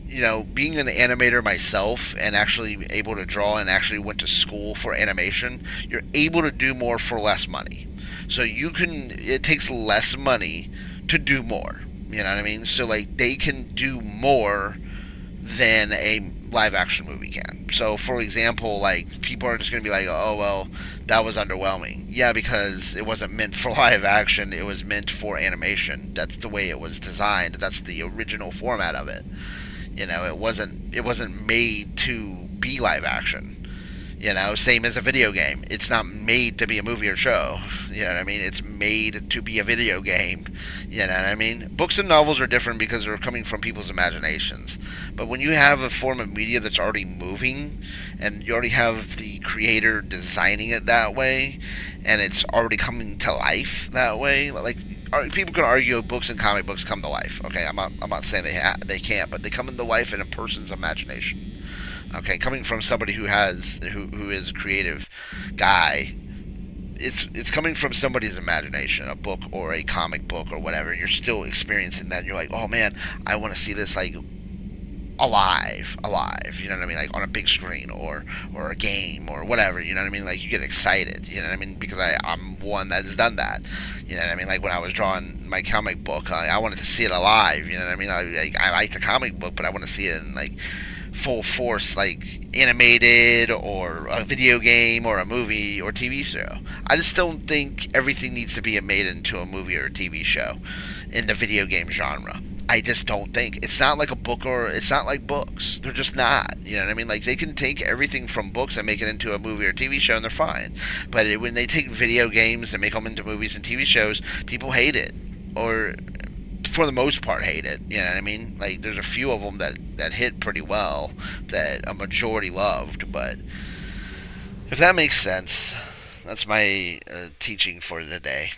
A: being an animator myself and actually able to draw and actually went to school for animation, you're able to do more for less money. So it takes less money to do more. You know what I mean? So like they can do more than a live action movie can. So for example, like people are just going to be like, "Oh well, that was underwhelming." Yeah, because it wasn't meant for live action, it was meant for animation. That's the way it was designed. That's the original format of it. It wasn't made to be live action. Same as a video game. It's not made to be a movie or show. You know what I mean? It's made to be a video game. You know what I mean? Books and novels are different because they're coming from people's imaginations. But when you have a form of media that's already moving, and you already have the creator designing it that way, and it's already coming to life that way, like people can argue books and comic books come to life. Okay, I'm not saying they can't, but they come into life in a person's imagination. Okay, coming from somebody who is a creative guy, it's coming from somebody's imagination, a book or a comic book or whatever. You're still experiencing that. And you're like, oh man, I want to see this like alive, you know what I mean, like on a big screen or a game or whatever, you know what I mean, like you get excited, you know what I mean, because I'm one that has done that, you know what I mean, like when I was drawing my comic book, I wanted to see it alive, you know what I mean, I like the comic book, but I want to see it in like full force, like animated or a video game or a movie or TV show. I just don't think everything needs to be made into a movie or a TV show in the video game genre. I just don't think. It's not like a book, or it's not like books. They're just not. You know what I mean? Like, they can take everything from books and make it into a movie or TV show, and they're fine. But when they take video games and make them into movies and TV shows, people hate it. Or, for the most part, hate it. You know what I mean? Like, there's a few of them that hit pretty well, that a majority loved. But, if that makes sense, that's my teaching for the day.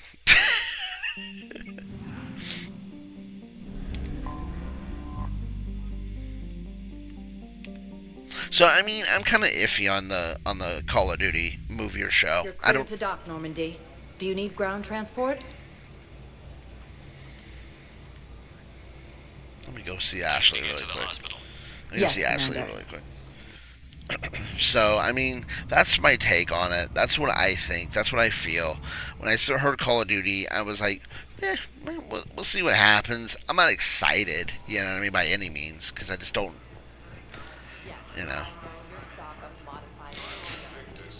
A: So I mean, I'm kind of iffy on the Call of Duty movie or show.
S: You're cleared to dock, Normandy. Do you need ground transport?
A: Let me go see Ashley really quick. Let me go
S: Yes,
A: see Ashley
S: Commander.
A: really quick. So I mean, that's my take on it. That's what I think. That's what I feel. When I heard Call of Duty, I was like, we'll see what happens. I'm not excited, you know what I mean, by any means, because I just don't. You know.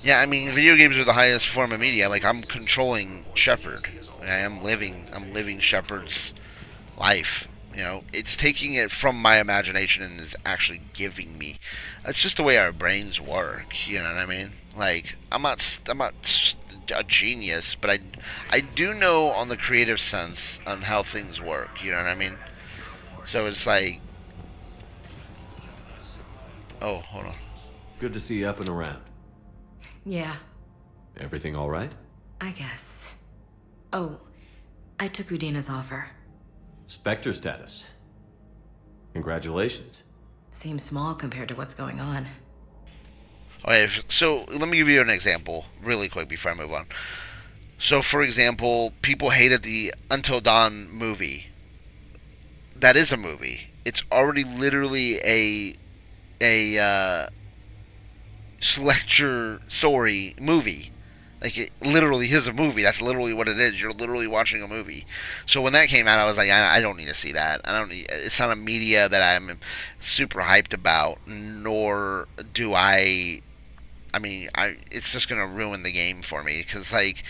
A: Yeah, I mean, video games are the highest form of media. Like, I'm controlling Shepard. I'm living Shepard's life. You know, it's taking it from my imagination and is actually giving me. It's just the way our brains work. You know what I mean? Like, I'm not a genius, but I do know on the creative sense on how things work. You know what I mean? So it's like. Oh, hold on.
C: Good to see you up and around.
O: Yeah,
C: Everything all right?
O: I guess. Oh, I took Udina's offer.
C: Spectre status. Congratulations.
O: Seems small compared to what's going on.
A: Okay, so let me give you an example really quick before I move on. So, for example, people hated the Until Dawn movie. That is a movie. It's already literally a lecture story movie. Like, it literally is a movie. That's literally what it is. You're literally watching a movie. So when that came out, I was like, I don't need to see that. It's not a media that I'm super hyped about, nor do I mean, it's just going to ruin the game for me. Because, like,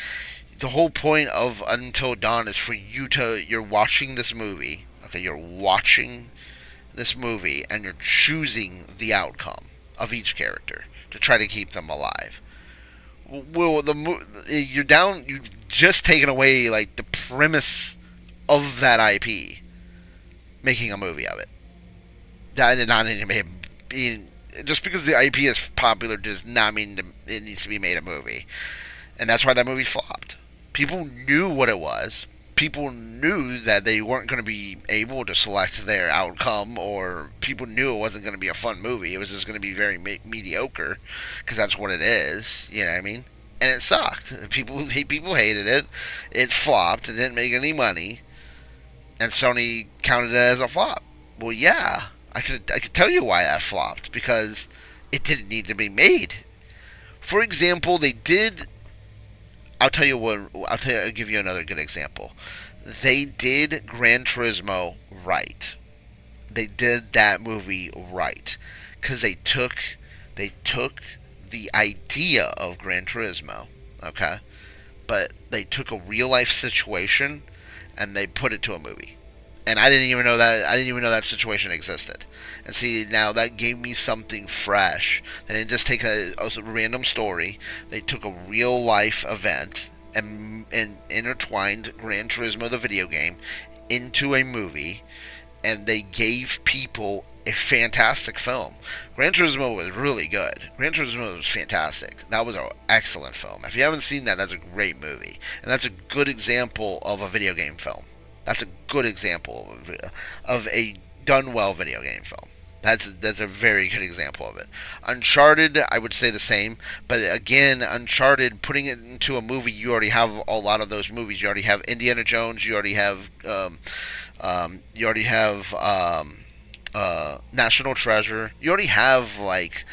A: the whole point of Until Dawn is for you're watching this movie. Okay, you're watching this movie, and you're choosing the outcome of each character to try to keep them alive. Well, you've just taken away, like, the premise of that IP, making a movie of it. That did not need to be, just because the IP is popular does not mean it needs to be made a movie. And that's why that movie flopped. People knew what it was. People knew that they weren't going to be able to select their outcome, or people knew it wasn't going to be a fun movie. It was just going to be very mediocre, because that's what it is. You know what I mean? And it sucked. People hated it. It flopped. It didn't make any money, and Sony counted it as a flop. Well, yeah, I could tell you why that flopped, because it didn't need to be made. For example, they did. I'll give you another good example. They did Gran Turismo right. They did that movie right, because they took the idea of Gran Turismo, okay, but they took a real life situation and they put it to a movie. And I didn't even know that situation existed. And see, now that gave me something fresh. They didn't just take a random story. They took a real life event and intertwined Gran Turismo, the video game, into a movie, and they gave people a fantastic film. Gran Turismo was really good. Gran Turismo was fantastic. That was an excellent film. If you haven't seen that, that's a great movie. And that's a good example of a video game film. That's a good example of a done well video game film. That's a very good example of it. Uncharted, I would say the same, but again, Uncharted, putting it into a movie, you already have a lot of those movies. You already have Indiana Jones. You already have National Treasure. You already have like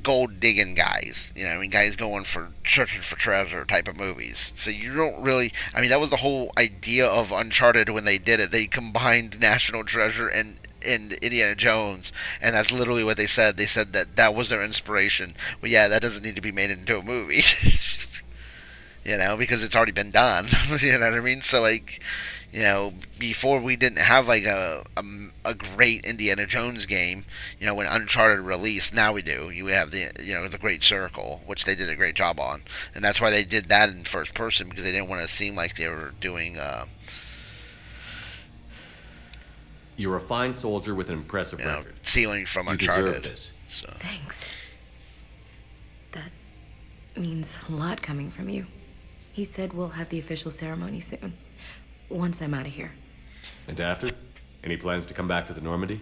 A: gold digging guys. You know, I mean, guys going for searching for treasure type of movies. So you don't really. I mean, that was the whole idea of Uncharted when they did it. They combined National Treasure and Indiana Jones, and that's literally what they said. They said that that was their inspiration. Well, yeah, that doesn't need to be made into a movie. You know, because it's already been done. You know what I mean? So like, you know, before we didn't have like a great Indiana Jones game. You know, when Uncharted released, now we do. You have the Great Circle, which they did a great job on, and that's why they did that in first person because they didn't want to seem like they were doing.
C: You're a fine soldier with an impressive record.
A: Stealing from
C: you
A: Uncharted.
C: deserve this.
A: So.
O: Thanks. That means a lot coming from you. He said we'll have the official ceremony soon. Once I'm out of here.
C: And after? Any plans to come back to the Normandy?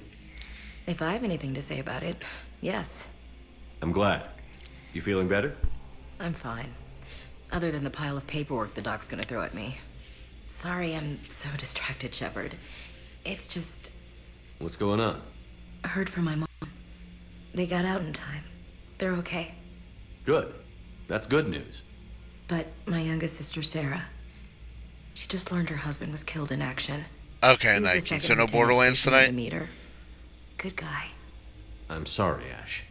O: If I have anything to say about it, yes.
C: I'm glad. You feeling better?
O: I'm fine. Other than the pile of paperwork the doc's gonna throw at me. Sorry I'm so distracted, Shepard. It's just...
C: What's going on?
O: I heard from my mom. They got out in time. They're okay.
C: Good. That's good news.
O: But my youngest sister, Sarah, she just learned her husband was killed in action.
A: Okay,
O: He was the
A: Nike.
O: second
A: So no
O: lieutenant
A: Borderlands
O: stationed
A: tonight?
O: to meet her. Good guy.
C: I'm sorry, Ash.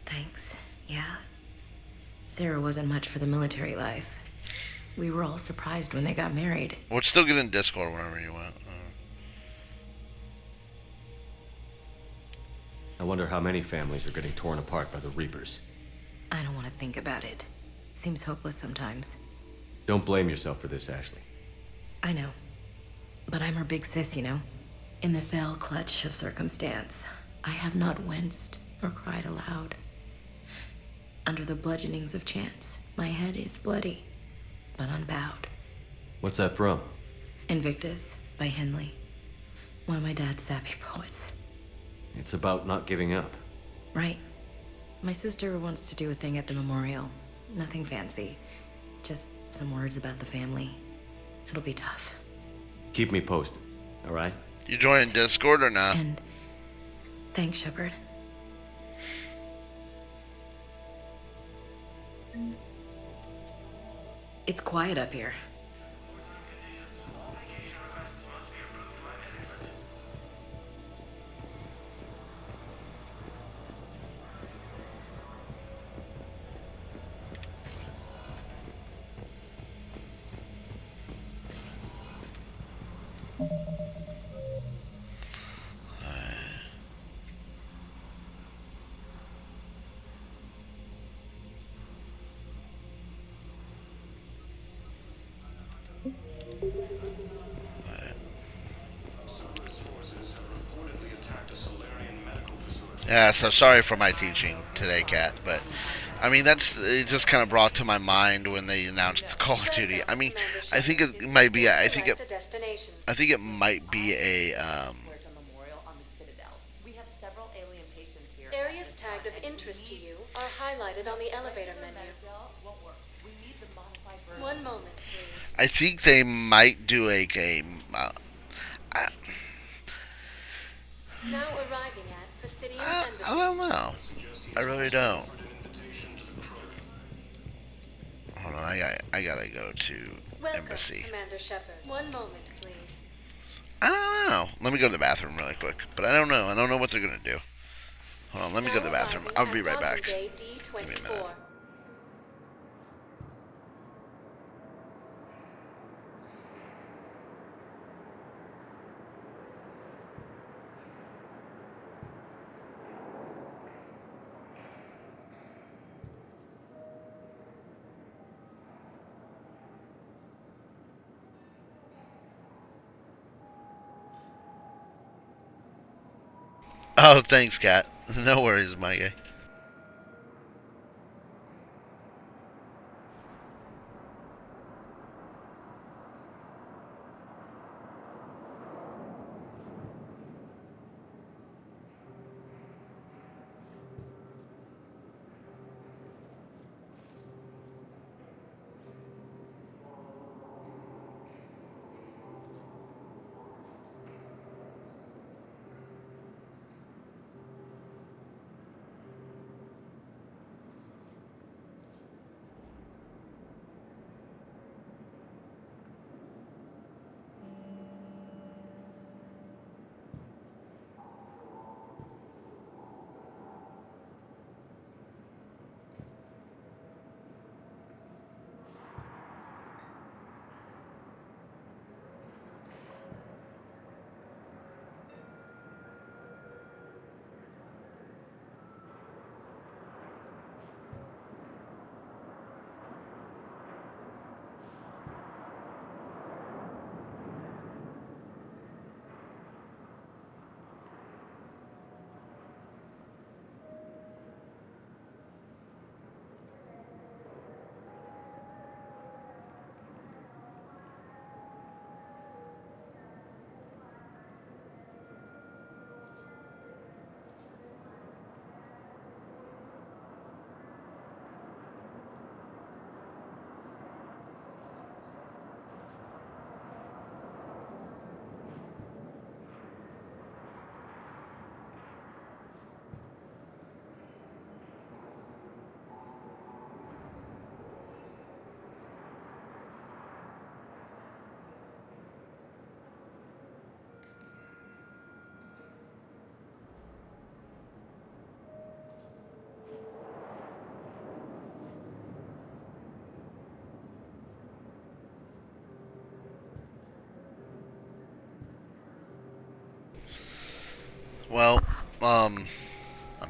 O: Thanks. Yeah. Sarah wasn't much for the military life. We were all surprised when they got married.
A: Well, still get in Discord whenever you want.
C: I wonder how many families are getting torn apart by the Reapers.
O: I don't want to think about it. Seems hopeless sometimes.
C: Don't blame yourself for this, Ashley.
O: I know. But I'm her big sis, you know? In the fell clutch of circumstance, I have not winced or cried aloud. Under the bludgeonings of chance, my head is bloody, but unbowed.
C: What's that from?
O: Invictus by Henley. One of my dad's sappy poets.
C: It's about not giving up.
O: Right. My sister wants to do a thing at the memorial. Nothing fancy. Just some words about the family. It'll be tough.
C: Keep me posted, all right?
A: You joining Discord or not?
O: And thanks, Shepard. It's quiet up here.
A: Yeah, so sorry for my teaching today, Kat, but I mean it just kind of brought to my mind when they announced the Call of Duty. I mean, I think it might be I think it might be a
T: Areas tagged of interest to you are highlighted on the elevator menu. One moment, please.
A: I think they might do a game.
T: Now arriving at Presidium Embassy.
A: I don't know. I really don't. Hold on, I gotta go to
T: Welcome,
A: Embassy.
T: Commander Shepard. One moment, please.
A: I don't know. Let me go to the bathroom really quick. But I don't know. I don't know what they're gonna do. Hold on, let me go to the bathroom. I'll be right back.
T: Day
A: Give me a minute.
T: D24.
A: Oh, thanks, Kat. No worries, my guy. Well, I'm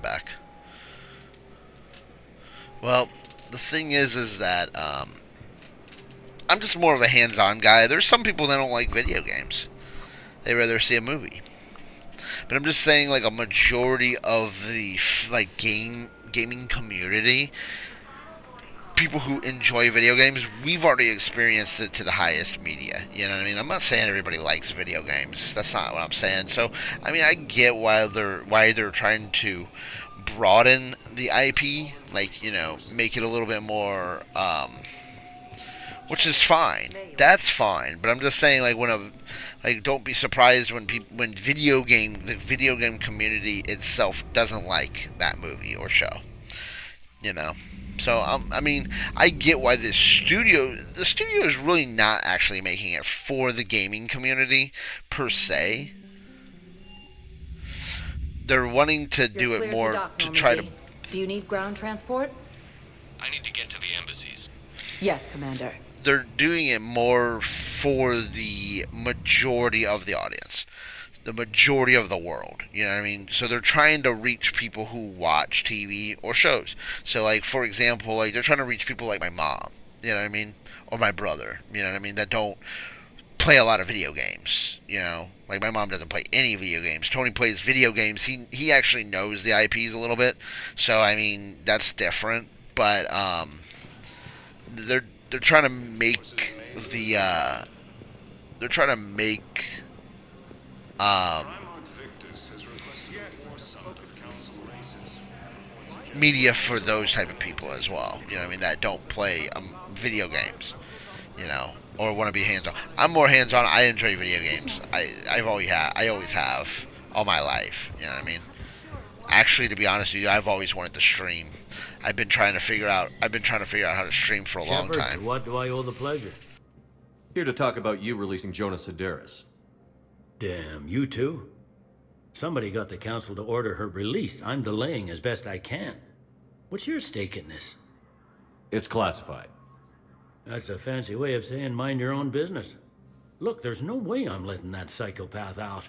A: back. Well, the thing is that I'm just more of a hands-on guy. There's some people that don't like video games. They rather see a movie. But I'm just saying, like, a majority of the like gaming community, people who enjoy video games, we've already experienced it to the highest media. You know what I mean? I'm not saying everybody likes video games. That's not what I'm saying. So, I mean, I get why they're trying to broaden the IP, like, you know, make it a little bit more, which is fine. That's fine. But I'm just saying, like, don't be surprised when when the video game community itself doesn't like that movie or show. You know. So I mean, I get why the studio is really not actually making it for the gaming community per se. They're wanting to do it more to try to.
S: Do you need ground transport?
R: I need to get to the embassies.
S: Yes, Commander.
A: They're doing it more for the majority of the audience, the majority of the world. You know what I mean? So they're trying to reach people who watch TV or shows. So, like, for example, like, they're trying to reach people like my mom. You know what I mean? Or my brother. You know what I mean? That don't play a lot of video games. You know, like, my mom doesn't play any video games. Tony plays video games. He actually knows the IPs a little bit. So, I mean, that's different. But they're trying to make media for those type of people as well. You know what I mean? That don't play video games, you know, or want to be hands-on. I'm more hands-on. I enjoy video games. I always have all my life. You know what I mean? Actually, to be honest with you, I've always wanted to stream. I've been trying to figure out how to stream for a long time.
U: To what do I owe the pleasure?
C: Here to talk about you releasing Jonas Sedaris.
U: Damn, you too? Somebody got the council to order her release. I'm delaying as best I can. What's your stake in this?
C: It's classified.
U: That's a fancy way of saying mind your own business. Look, there's no way I'm letting that psychopath out.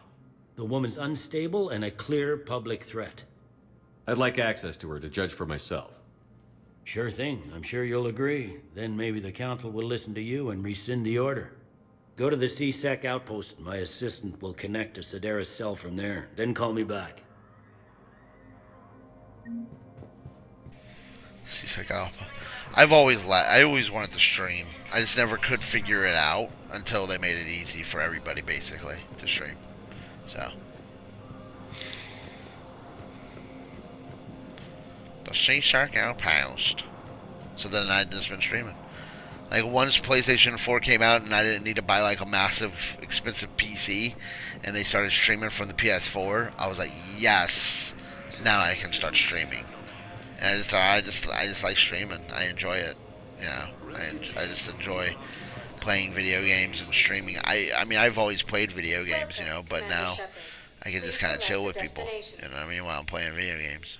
U: The woman's unstable and a clear public threat.
C: I'd like access to her to judge for myself.
U: Sure thing. I'm sure you'll agree. Then maybe the council will listen to you and rescind the order. Go to the C-Sec outpost. My assistant will connect to Sedaris' cell from there. Then call me back.
A: C-Sec Alpha. I always wanted to stream. I just never could figure it out until they made it easy for everybody, basically, to stream. So. The C-Sec Outpost. So then I'd just been streaming. Like, once PlayStation 4 came out and I didn't need to buy, like, a massive, expensive PC, and they started streaming from the PS4, I was like, yes, now I can start streaming. And I just like streaming. I enjoy it. You know, I just enjoy playing video games and streaming. I mean, I've always played video games, you know, but now I can just kind of chill with people, you know what I mean, while I'm playing video games.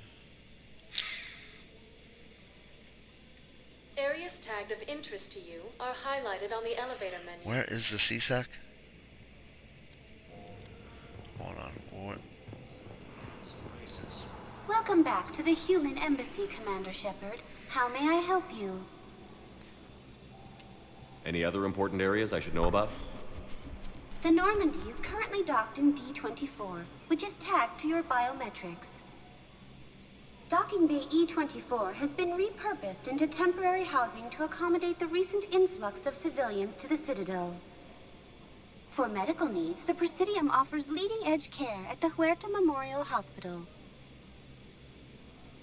T: Areas tagged of interest to you are highlighted on the elevator menu.
A: Where is the C-Sec? Hold on. What?
V: Welcome back to the human embassy, Commander Shepard. How may I help you?
C: Any other important areas I should know about?
V: The Normandy is currently docked in D-24, which is tagged to your biometrics. Docking Bay E-24 has been repurposed into temporary housing to accommodate the recent influx of civilians to the Citadel. For medical needs, the Presidium offers leading-edge care at the Huerta Memorial Hospital.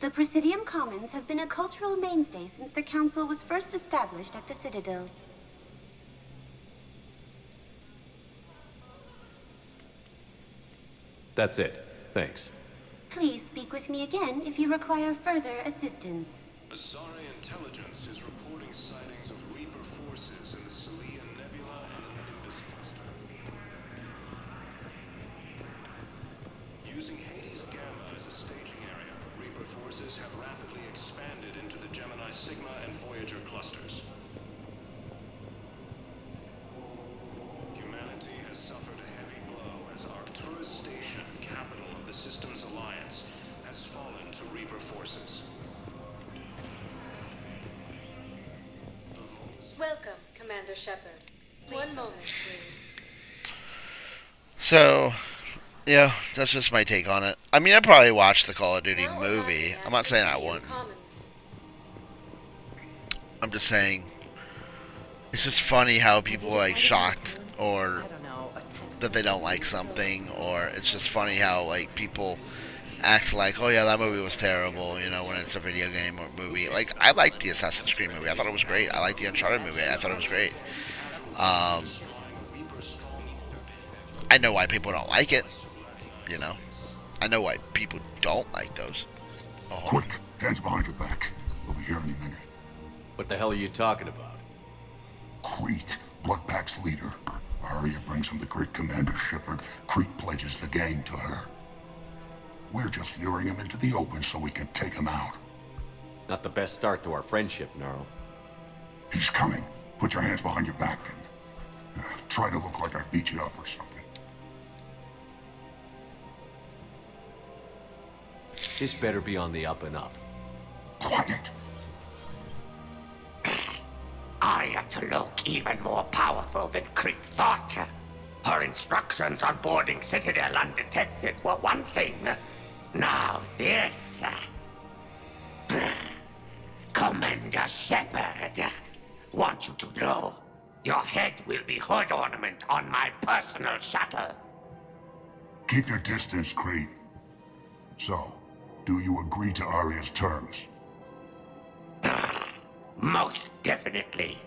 V: The Presidium Commons have been a cultural mainstay since the Council was first established at the Citadel.
C: That's it. Thanks.
V: Please speak with me again if you require further assistance.
P: Asari intelligence is reporting sightings of Reaper forces in the Celian Nebula and Nimbus cluster. Using Hades Gamma as a staging area, Reaper forces have rapidly expanded into the Gemini Sigma and Voyager clusters. Humanity has suffered a heavy blow as Arcturus Station, capital of the system, forces.
T: Welcome, Commander Shepard. One moment, please.
A: So, yeah, that's just my take on it. I mean, I probably watched the Call of Duty movie. I'm not saying I wouldn't. I'm just saying, it's just funny how people are like shocked or that they don't like something, or it's just funny how like people act like, oh yeah, that movie was terrible, you know, when it's a video game or movie. Like, I liked the Assassin's Creed movie. I thought it was great. I liked the Uncharted movie. I thought it was great. I know why people don't like it, you know. I know why people don't like those. Oh.
E: Quick, hands behind your back. We'll be here any minute.
C: What the hell are you talking about?
E: Crete, Bloodpack's leader. Arya brings him the great Commander Shepard. Crete pledges the gang to her. We're just luring him into the open so we can take him out.
C: Not the best start to our friendship, Gnarl.
E: He's coming. Put your hands behind your back and try to look like I beat you up or something.
C: This better be on the up and up.
E: Quiet.
H: Arya to look even more powerful than Crete thought. Her instructions on boarding Citadel undetected were one thing. Now this. Commander Shepard, want you to know, your head will be hood ornament on my personal shuttle.
E: Keep your distance, Crete. So, do you agree to Arya's terms?
H: Most definitely.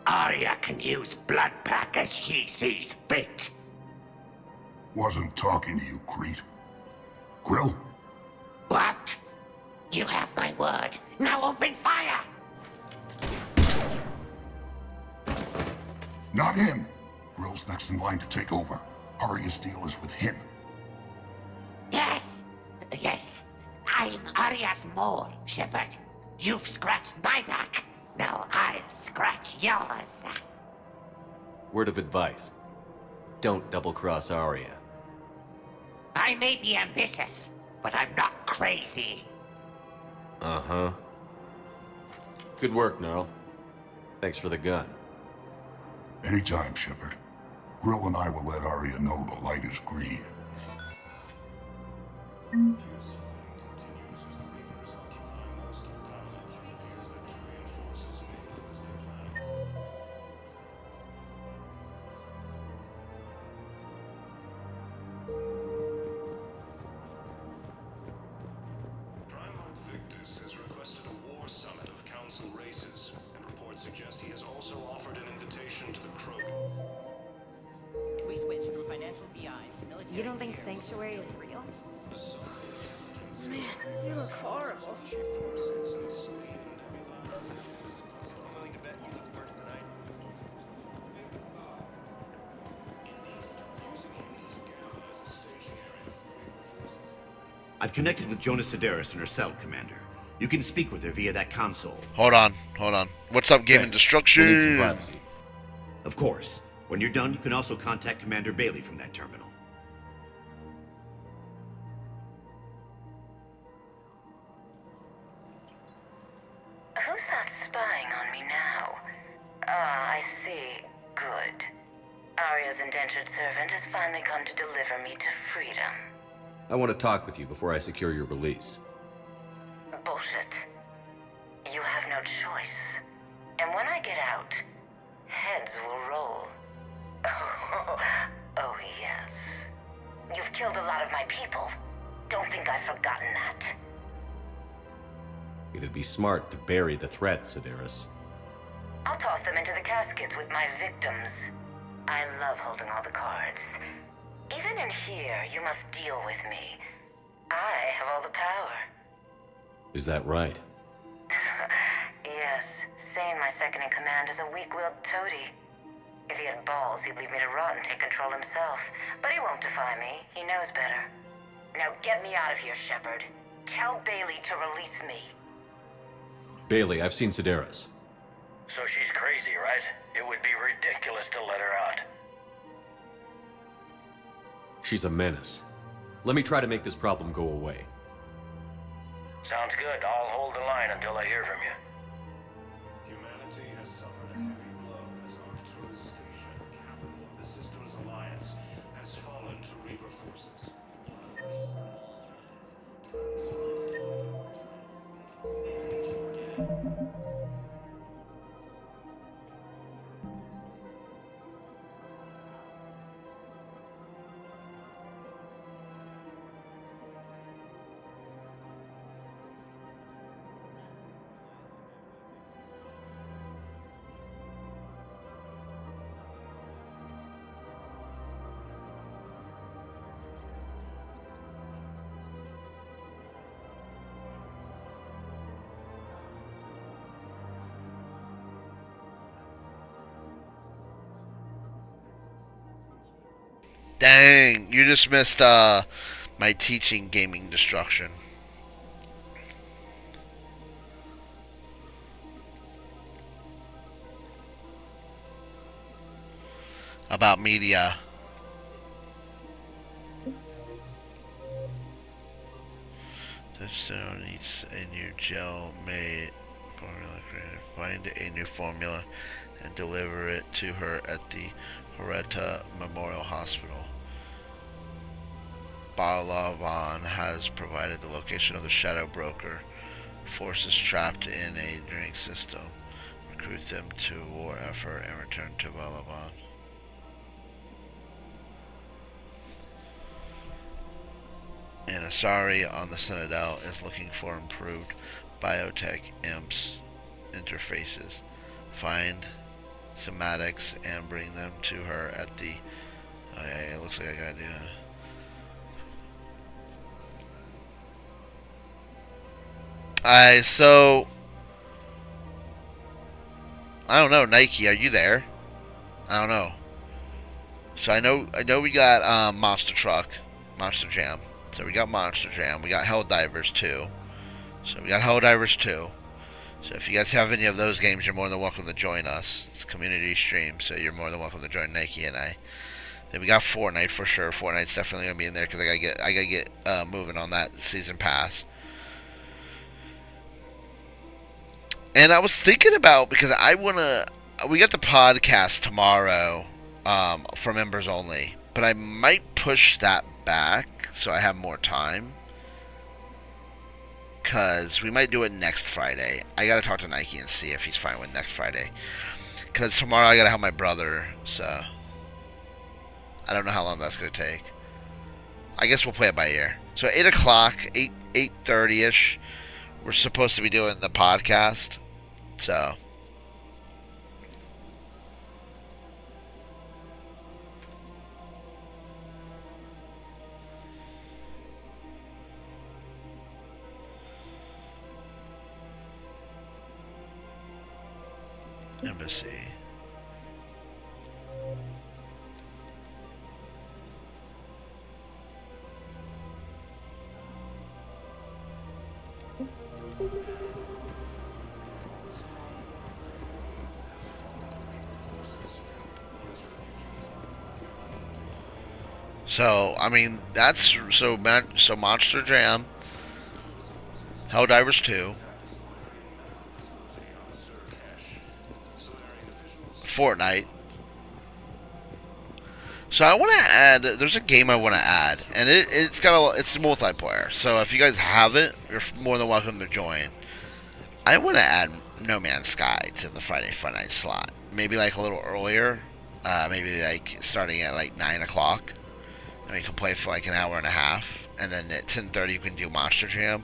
H: Arya can use Bloodpack as she sees fit.
E: Wasn't talking to you, Crete. Quill?
H: What? You have my word. Now open fire!
E: Not him. Grill's next in line to take over. Arya's deal is with him.
H: Yes. Yes. I'm Arya's mole, Shepard. You've scratched my back. Now I'll scratch yours.
C: Word of advice. Don't double-cross Arya.
H: I may be ambitious, but I'm not crazy.
C: Uh-huh. Good work, Gnarl. Thanks for the gun.
E: Anytime, Shepard. Grill and I will let Arya know the light is green.
F: You don't think Sanctuary is real? Man, you look horrible.
W: I've connected with Jonah Sedaris in her cell, Commander. You can speak with her via that console.
A: Hold on. What's up, Game and Destruction?
W: We'll need some privacy. Of course. When you're done, you can also contact Commander Bailey from that terminal.
X: Who's that spying on me now? Ah, I see. Good. Arya's indentured servant has finally come to deliver me to freedom.
C: I want to talk with you before I secure your release.
X: Bullshit. You have no choice. And when I get out, heads will roll. Oh, yes. You've killed a lot of my people. Don't think I've forgotten that.
C: It'd be smart to bury the threat, Sedaris.
X: I'll toss them into the caskets with my victims. I love holding all the cards. Even in here, you must deal with me. I have all the power.
C: Is that right?
X: Yes, Sane, my second-in-command, is a weak-willed toady. If he had balls, he'd leave me to rot and take control himself. But he won't defy me. He knows better. Now get me out of here, Shepard. Tell Bailey to release me.
C: Bailey, I've seen Sedaris.
Y: So she's crazy, right? It would be ridiculous to let her out.
C: She's a menace. Let me try to make this problem go away.
Y: Sounds good. I'll hold the line until I hear from you.
P: Humanity has suffered a heavy blow as Arcturus Station, capital of the System's alliance, has fallen to Reaper forces.
A: Dang, you just missed my teaching gaming destruction. About media. The stone needs a new gel made formula created. Find a new formula and deliver it to her at the Horeta Memorial Hospital. Balavan has provided the location of the Shadow Broker forces trapped in a drain system. Recruit them to a war effort and return to Balavan. And Asari on the Citadel is looking for improved biotech imps interfaces. Find somatics and bring them to her at the... Oh yeah, it looks like I gotta do that. So I don't know, Nike, are you there? I don't know. So I know we got Monster Jam. So we got Monster Jam. We got Helldivers 2. So we got Helldivers 2. So if you guys have any of those games, you're more than welcome to join us. It's a community stream, so you're more than welcome to join Nike and I. Then we got Fortnite for sure. Fortnite's definitely gonna be in there because I gotta get moving on that season pass. And I was thinking about, because we got the podcast tomorrow for members only, but I might push that back so I have more time, because we might do it next Friday. I gotta talk to Nike and see if he's fine with next Friday, because tomorrow I gotta help my brother, so I don't know how long that's gonna take. I guess we'll play it by ear. So 8 o'clock, 8:30ish, we're supposed to be doing the podcast, so Embassy. So, I mean, that's so Monster Jam, Helldivers 2, Fortnite. So I want to add. There's a game I want to add, and it's multiplayer. So if you guys have it, you're more than welcome to join. I want to add No Man's Sky to the Friday Fun Night slot. Maybe like a little earlier. Maybe like starting at like 9 o'clock. And we can play for like an hour and a half. And then at 10:30 you can do Monster Jam.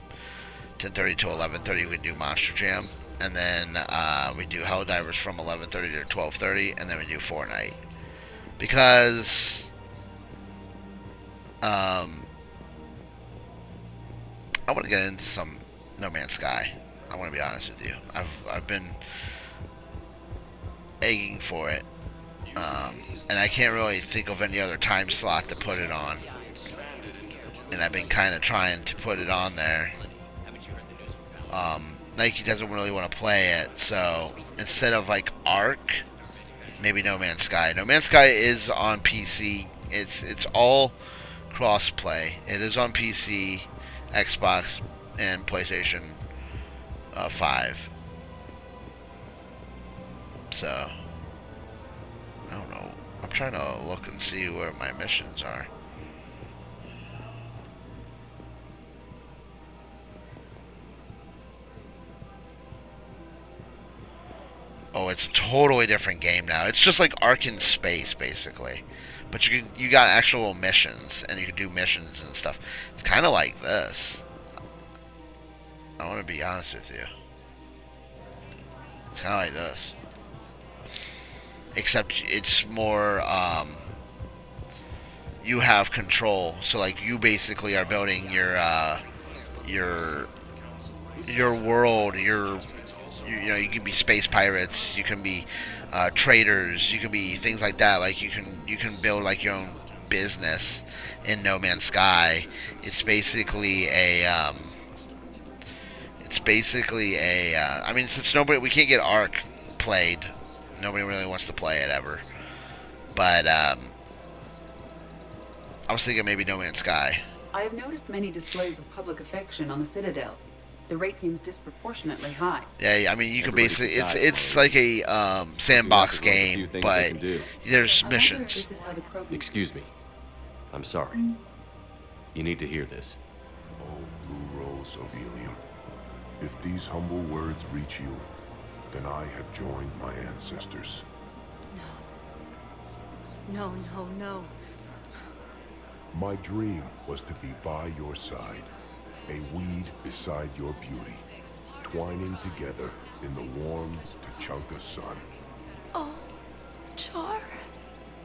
A: 10:30 to 11:30 we can do Monster Jam. And then we do Helldivers from 11:30 to 12:30. And then we do Fortnite. Because I want to get into some No Man's Sky. I want to be honest with you. I've been egging for it, and I can't really think of any other time slot to put it on. And I've been kind of trying to put it on there. Nike doesn't really want to play it, so instead of like Ark, maybe No Man's Sky. No Man's Sky is on PC. It's all cross-play. It is on PC, Xbox, and PlayStation 5. So, I don't know. I'm trying to look and see where my missions are. Oh, it's a totally different game now. It's just like Ark in space, basically. But you got actual missions, and you can do missions and stuff. It's kind of like this. I want to be honest with you. It's kind of like this. Except it's more, you have control. So, like, you basically are building your world, you know, you can be space pirates, you can be traders, you can be things like that. Like you can build like your own business in No Man's Sky. It's basically a I mean, since we can't get Ark played, nobody really wants to play it ever. But I was thinking maybe No Man's Sky.
G: I have noticed many displays of public affection on the Citadel. The rate seems disproportionately high.
A: Yeah, I mean, you can basically it's like a sandbox game, but there's missions.
C: Excuse me. I'm sorry. You need to hear this.
I: Oh, Blue Rose of Helium. If these humble words reach you, then I have joined my ancestors.
T: No, no, no.
I: My dream was to be by your side, a weed beside your beauty, twining together in the warm Tachanka sun.
T: Oh, Char.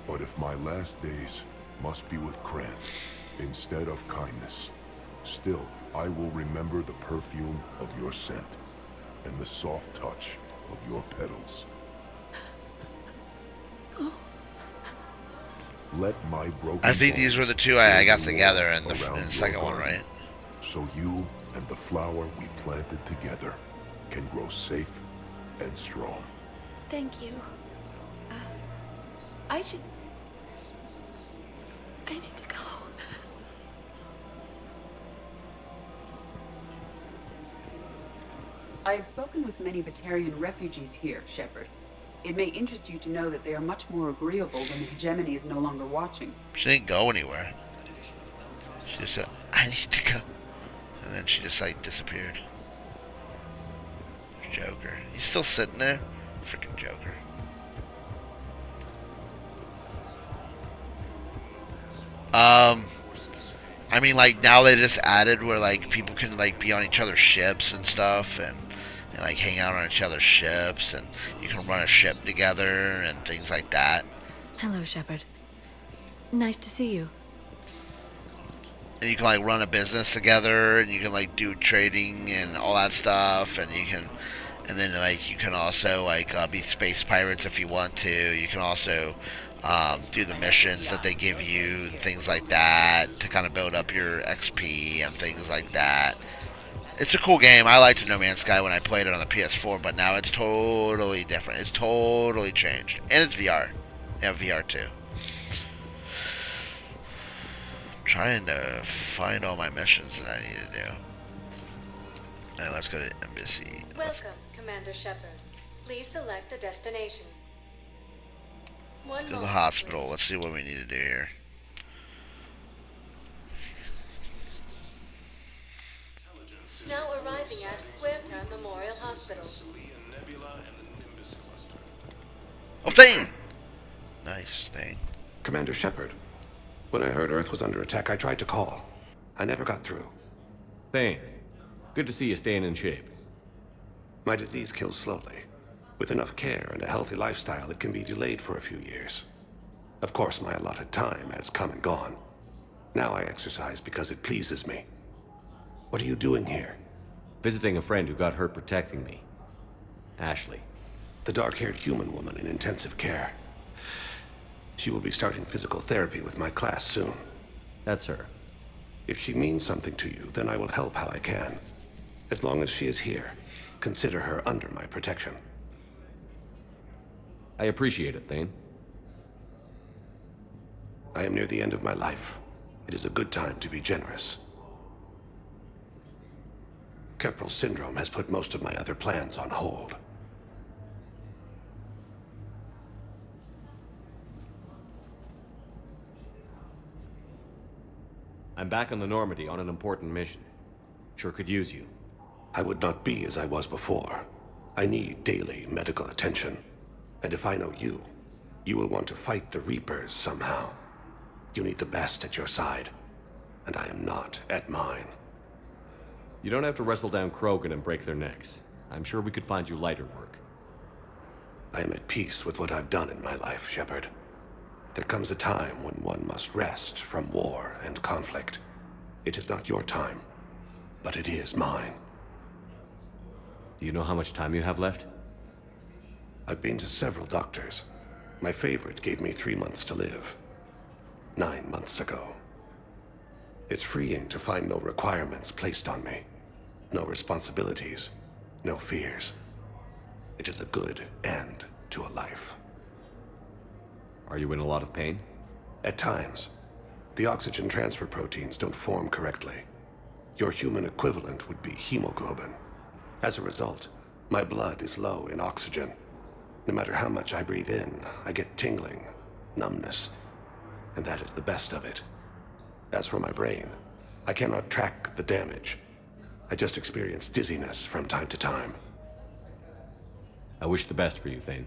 I: But if my last days must be with Krant instead of kindness, still I will remember the perfume of your scent and the soft touch of your petals. Let my broken
A: I think these were the two I got together in the second one,
I: garden,
A: right?
I: So you and the flower we planted together can grow safe and strong.
T: Thank you. I need to go.
G: I have spoken with many Batarian refugees here, Shepard. It may interest you to know that they are much more agreeable when the hegemony is no longer watching.
A: She didn't go anywhere. She just said, I need to go. And then she just, like, disappeared. Joker. He's still sitting there? Freaking Joker. I mean, like, now they just added where, like, people can, like, be on each other's ships and stuff, and like, hang out on each other's ships, and you can run a ship together, and things like that.
D: Hello, Shepard. Nice to see you.
A: And you can, like, run a business together, and you can, like, do trading and all that stuff, and you can, and then, like, you can also, like, be space pirates if you want to. You can also do the missions that they give you, and things like that, to kind of build up your XP and things like that. It's a cool game. I liked No Man's Sky when I played it on the PS4, but now it's totally different. It's totally changed. And it's VR. Yeah, VR too. I'm trying to find all my missions that I need to do. Alright, let's go to Embassy.
T: Welcome, Commander Shepard. Please select a destination.
A: Let's go to the hospital. Let's see what we need to do here.
T: Now arriving at Huerta Memorial Hospital.
A: Oh, Thane! Nice, Thane.
J: Commander Shepard. When I heard Earth was under attack, I tried to call. I never got through.
C: Thane, good to see you staying in shape.
J: My disease kills slowly. With enough care and a healthy lifestyle, it can be delayed for a few years. Of course, my allotted time has come and gone. Now I exercise because it pleases me. What are you doing here?
C: Visiting a friend who got hurt protecting me. Ashley.
J: The dark-haired human woman in intensive care. She will be starting physical therapy with my class soon.
C: That's her.
J: If she means something to you, then I will help how I can. As long as she is here, consider her under my protection.
C: I appreciate it, Thane.
J: I am near the end of my life. It is a good time to be generous. Keppel syndrome has put most of my other plans on hold.
C: I'm back on the Normandy on an important mission. Sure could use you.
J: I would not be as I was before. I need daily medical attention. And if I know you, you will want to fight the Reapers somehow. You need the best at your side, and I am not at mine.
C: You don't have to wrestle down Krogan and break their necks. I'm sure we could find you lighter work.
J: I am at peace with what I've done in my life, Shepard. There comes a time when one must rest from war and conflict. It is not your time, but it is mine.
C: Do you know how much time you have left?
J: I've been to several doctors. My favorite gave me 3 months to live. 9 months ago. It's freeing to find no requirements placed on me. No responsibilities. No fears. It is a good end to a life.
C: Are you in a lot of pain?
J: At times. The oxygen transfer proteins don't form correctly. Your human equivalent would be hemoglobin. As a result, my blood is low in oxygen. No matter how much I breathe in, I get tingling, numbness, and that is the best of it. As for my brain, I cannot track the damage. I just experience dizziness from time to time.
C: I wish the best for you, Thane.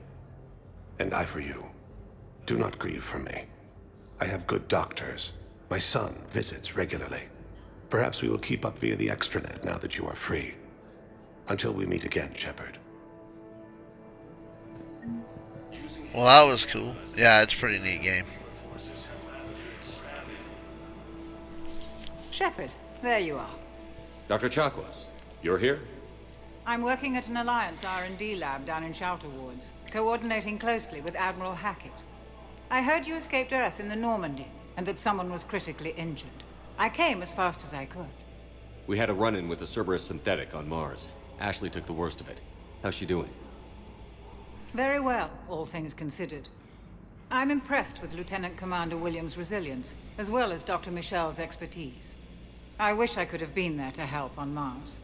J: And I for you. Do not grieve for me. I have good doctors. My son visits regularly. Perhaps we will keep up via the extranet now that you are free. Until we meet again, Shepard.
A: Well, that was cool. Yeah, it's a pretty neat game.
B: Shepard, there you are.
C: Dr. Chakwas, you're here?
B: I'm working at an Alliance R&D lab down in Shelter Wards, coordinating closely with Admiral Hackett. I heard you escaped Earth in the Normandy, and that someone was critically injured. I came as fast as I could.
C: We had a run-in with a Cerberus synthetic on Mars. Ashley took the worst of it. How's she doing?
B: Very well, all things considered. I'm impressed with Lieutenant Commander Williams' resilience, as well as Dr. Michel's expertise. I wish I could have been there to help on Mars.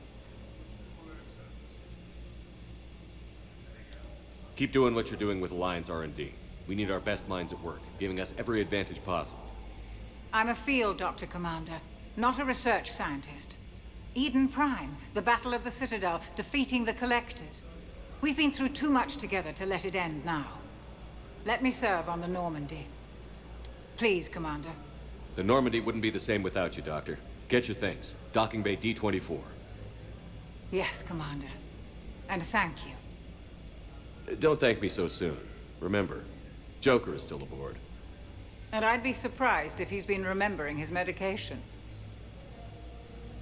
C: Keep doing what you're doing with Alliance R&D. We need our best minds at work, giving us every advantage possible.
B: I'm a field doctor, Commander, not a research scientist. Eden Prime, the Battle of the Citadel, defeating the Collectors. We've been through too much together to let it end now. Let me serve on the Normandy. Please, Commander.
C: The Normandy wouldn't be the same without you, Doctor. Get your things. Docking Bay D-24.
B: Yes, Commander. And thank you.
C: Don't thank me so soon. Remember, Joker is still aboard.
B: And I'd be surprised if he's been remembering his medication.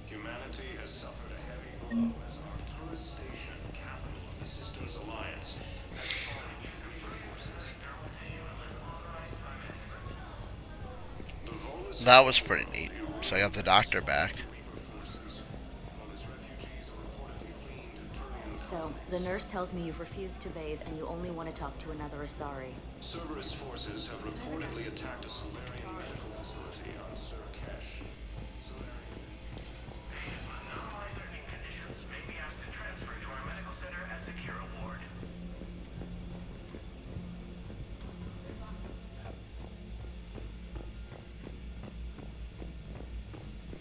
P: Humanity has suffered a heavy blow as Arcturus Station, capital of the system's alliance, has fallen to Reaper forces.
A: That was pretty neat. So I got the doctor back.
D: So, the nurse tells me you've refused to bathe and you only want to talk to another Asari.
P: Cerberus forces have reportedly attacked a Solarian medical facility on Surcash.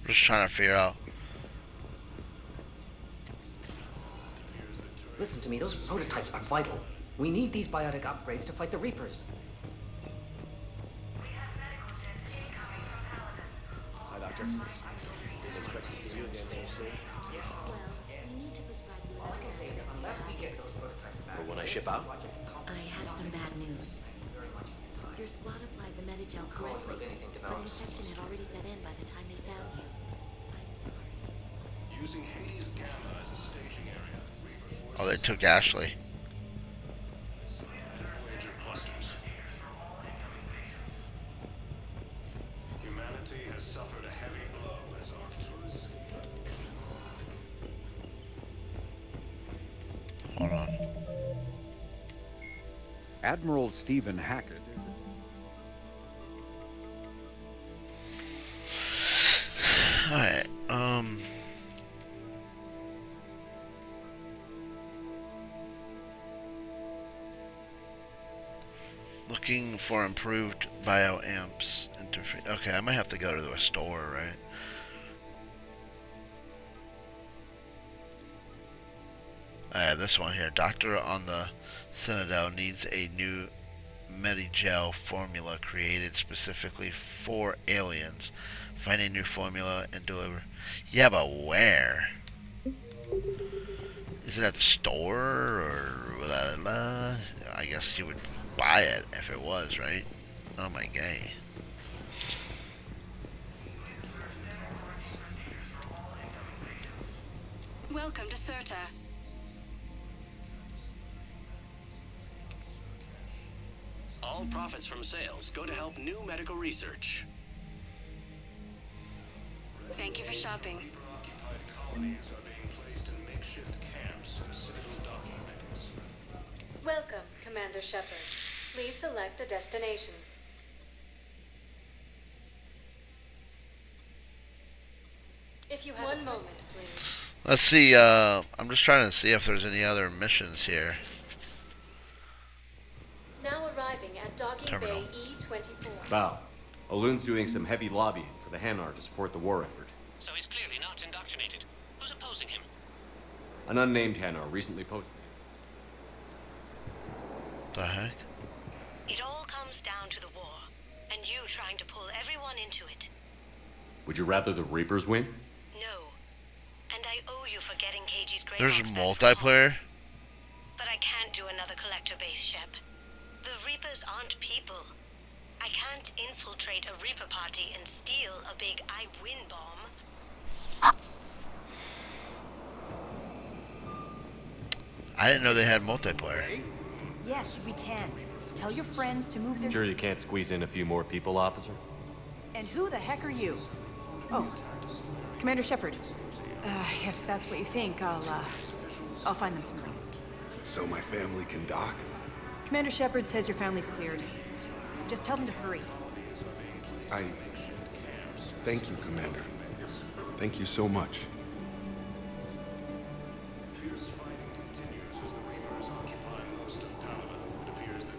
A: Just trying to figure out.
K: Listen to me, those prototypes are vital. We need these biotic upgrades to fight the Reapers.
L: Hi, Doctor. Didn't expect to see you again so soon. For when I ship out?
D: I have some bad news. Your squad applied the Medigel correctly, but infection had already set in by the time they found you.
P: Using Hades Gamma as a staging area.
A: Oh, they took Ashley.
P: Major clusters. Humanity has suffered a heavy blow as Arcturus.
A: Hold on.
M: Admiral Stephen Hackett.
A: Alright, Looking for improved bioamps interface. Okay, I might have to go to a store, right? This one here. Doctor on the Citadel needs a new Medigel formula created specifically for aliens. Find a new formula and deliver. Yeah, but where? Is it at the store or blah, blah, blah? I guess you would buy it if it was, right? Oh my god.
N: Welcome to Serta.
O: All profits from sales go to help new medical research.
N: Thank you for shopping.
P: Colonies are being placed in makeshift camps in civil docking bays.
T: Welcome, Commander Shepard. Please select a destination. If you have 1 moment, please.
A: Let's see, I'm just trying to see if there's any other missions here.
T: Now arriving at Docking
A: Terminal.
T: Bay E-24.
C: Bow. Olun's doing some heavy lobbying for the Hanar to support the war effort.
O: So he's clearly not indoctrinated. Who's opposing him?
C: An unnamed Hanar recently posted.
A: The heck?
X: It all comes down to the war, and you trying to pull everyone into it.
C: Would you rather the Reapers win?
X: No. And I owe you for getting KG's great.
A: There's multiplayer?
X: But I can't do another collector base, Shep. The Reapers aren't people. I can't infiltrate a Reaper party and steal a big I win bomb.
A: I didn't know they had multiplayer.
Q: Yes, we can. Tell your friends to move their...
C: Sure you can't squeeze in a few more people, officer?
Q: And who the heck are you? Oh, Commander Shepard. If that's what you think, I'll find them some room.
J: So my family can dock?
Q: Commander Shepard says your family's cleared. Just tell them to hurry.
J: Thank you, Commander. Thank you so much.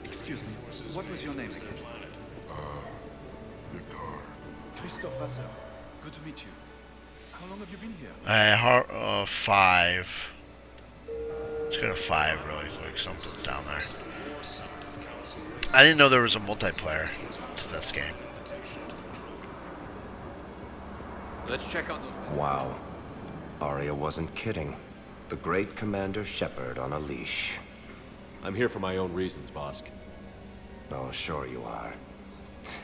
L: Excuse me, what was your name again?
E: Victor.
L: Christophe Vassar. Good to meet you. How long have you been here?
A: 5. Let's go to 5 really quick. Something's down there. I didn't know there was a multiplayer to this game.
C: Let's check on those.
R: Wow. Arya wasn't kidding. The great Commander Shepard on a leash.
C: I'm here for my own reasons, Vosk.
R: Oh, sure you are.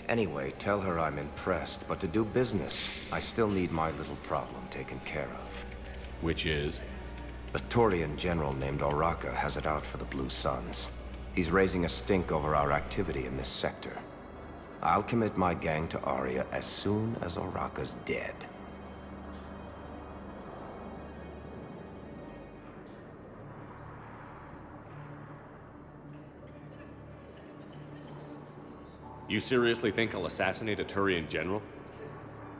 R: Anyway, tell her I'm impressed, but to do business, I still need my little problem taken care of.
C: Which is?
R: A Turian general named Oraka has it out for the Blue Suns. He's raising a stink over our activity in this sector. I'll commit my gang to Arya as soon as Oraka's dead.
C: You seriously think I'll assassinate a Turian general?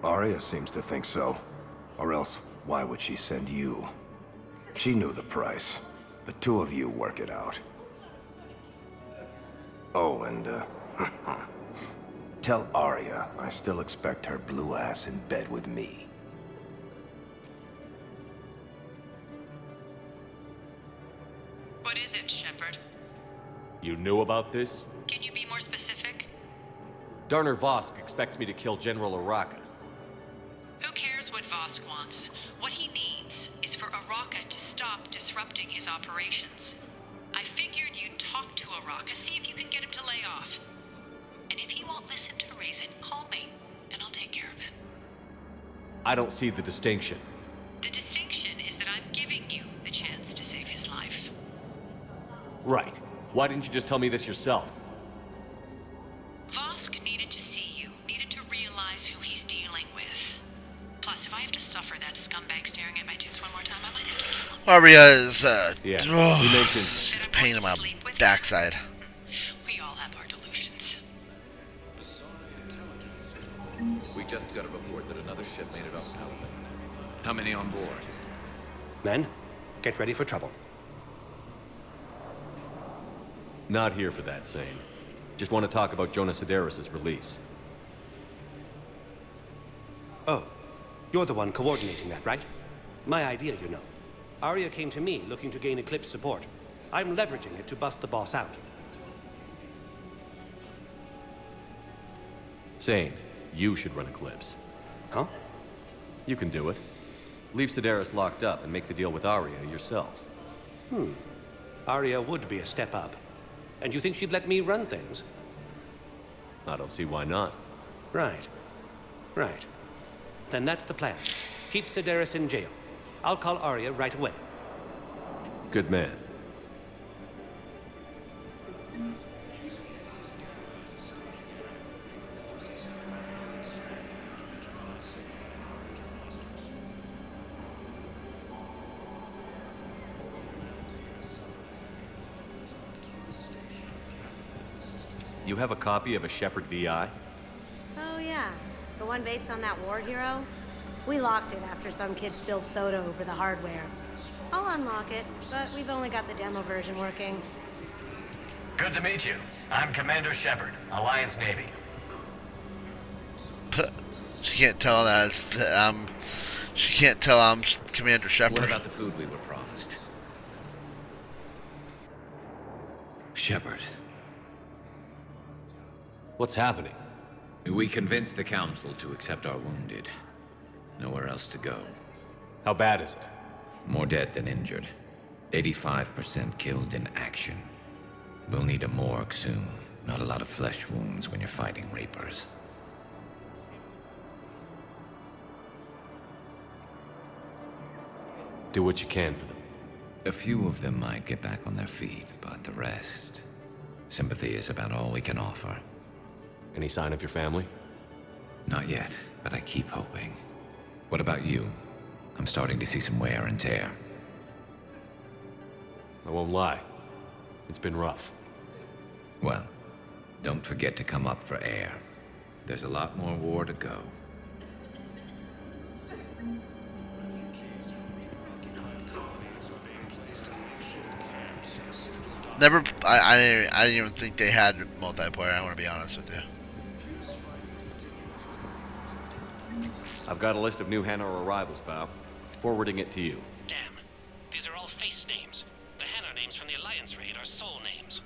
R: Arya seems to think so. Or else, why would she send you? She knew the price. The two of you work it out. Oh, and, tell Arya I still expect her blue ass in bed with me.
S: What is it, Shepard?
C: You knew about this?
S: Can you be more specific?
C: Darner Vosk expects me to kill General Oraka.
S: Who cares what Vosk wants? What he needs is for Oraka to stop disrupting his operations. I figured you'd talk to Oraka, see if you can get him to lay off. And if he won't listen to reason, call me, and I'll take care of it.
C: I don't see the distinction.
S: The distinction is that I'm giving you the chance to save his life.
C: Right. Why didn't you just tell me this yourself?
S: Vosk needed to see you, needed to realize who he's dealing with. Plus, if I have to suffer that scumbag staring at my tits one more time, I might have to kill him.
A: Arya is,
C: Yeah, he mentioned...
A: she's a pain in my backside.
S: We all have our delusions.
Z: We just got a report that another ship made it off Palawan. How many on board?
J: Men, get ready for trouble.
C: Not here for that, Sane. Just want to talk about Jonas Sedaris' release.
F: Oh, you're the one coordinating that, right? My idea, you know. Arya came to me looking to gain Eclipse support. I'm leveraging it to bust the boss out.
C: Sane, you should run Eclipse.
F: Huh?
C: You can do it. Leave Sedaris locked up and make the deal with Arya yourself.
F: Arya would be a step up. And you think she'd let me run things?
C: I don't see why not.
F: Right. Then that's the plan. Keep Sedaris in jail. I'll call Arya right away.
C: Good man. You have a copy of a Shepard VI?
H: Oh yeah, the one based on that war hero? We locked it after some kid spilled soda over the hardware. I'll unlock it, but we've only got the demo version working.
U: Good to meet you. I'm Commander Shepard, Alliance Navy.
A: She can't tell that she can't tell I'm Commander Shepard.
Z: What about the food we were promised? Shepard.
C: What's happening?
Z: We convinced the Council to accept our wounded. Nowhere else to go.
C: How bad is it?
Z: More dead than injured. 85% killed in action. We'll need a morgue soon. Not a lot of flesh wounds when you're fighting Reapers.
C: Do what you can for them.
Z: A few of them might get back on their feet, but the rest... Sympathy is about all we can offer.
C: Any sign of your family?
Z: Not yet, but I keep hoping. What about you? I'm starting to see some wear and tear.
C: I won't lie. It's been rough.
Z: Well, don't forget to come up for air. There's a lot more war to go.
A: I didn't even think they had multiplayer, I want to be honest with you.
C: I've got a list of new Hanar arrivals, pal. Forwarding it to you.
V: Damn. These are all face names. The Hanar names from the Alliance raid are soul names.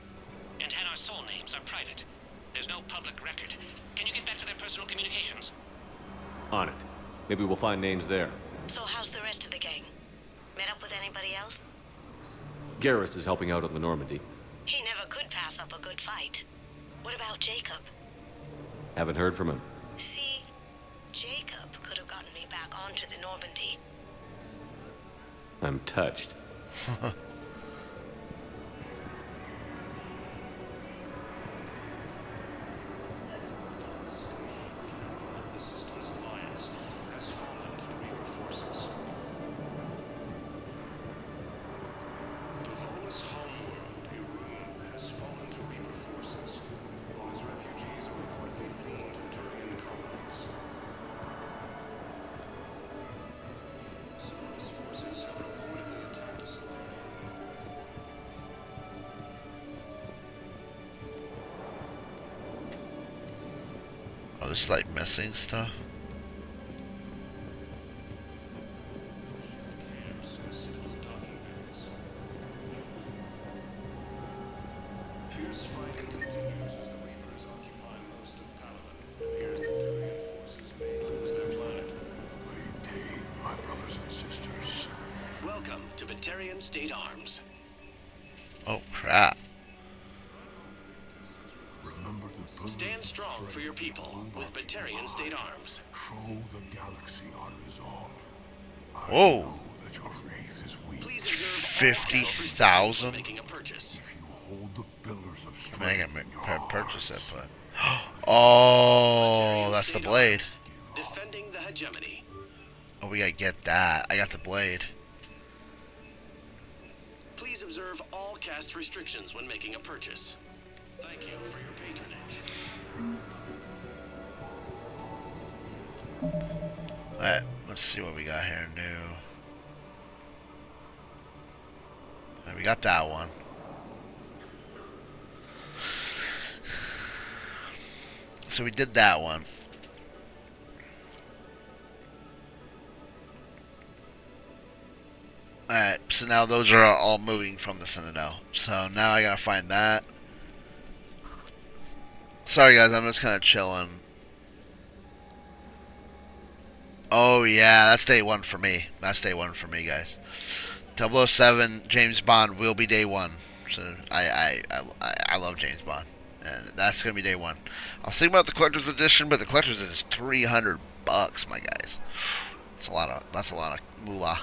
V: And Hanar soul names are private. There's no public record. Can you get back to their personal communications?
C: On it. Maybe we'll find names there.
H: So how's the rest of the gang? Met up with anybody else?
C: Garrus is helping out on the Normandy.
H: He never could pass up a good fight. What about Jacob?
C: Haven't heard from him.
H: See, Jacob could have gotten me back onto the Normandy.
C: I'm touched.
A: Oh, this is like missing stuff.
O: Welcome to Batarian State Arms.
A: Oh crap.
O: Stand strong for your people with Batarian State Arms.
E: Show the galaxy our resolve.
A: Whoa.
E: That your faith is weak.
A: 50,000.
O: Making a purchase.
E: If you hold the pillars of strength
A: I can purchase it, but oh, that's the blade.
O: Defending the hegemony.
A: Oh, we gotta get that. I got the blade.
O: Please observe all caste restrictions when making a purchase. Thank you for your patronage.
A: Alright, let's see what we got here new. Alright, we got that one. So we did that one. Alright, so now those are all moving from the Citadel. So now I gotta find that. Sorry guys, I'm just kind of chilling. Oh yeah, that's day one for me. That's day one for me, guys. 007 James Bond will be day one. So I love James Bond, and that's gonna be day one. I was thinking about the collector's edition, but the collector's edition is $300, my guys. That's a lot of moolah.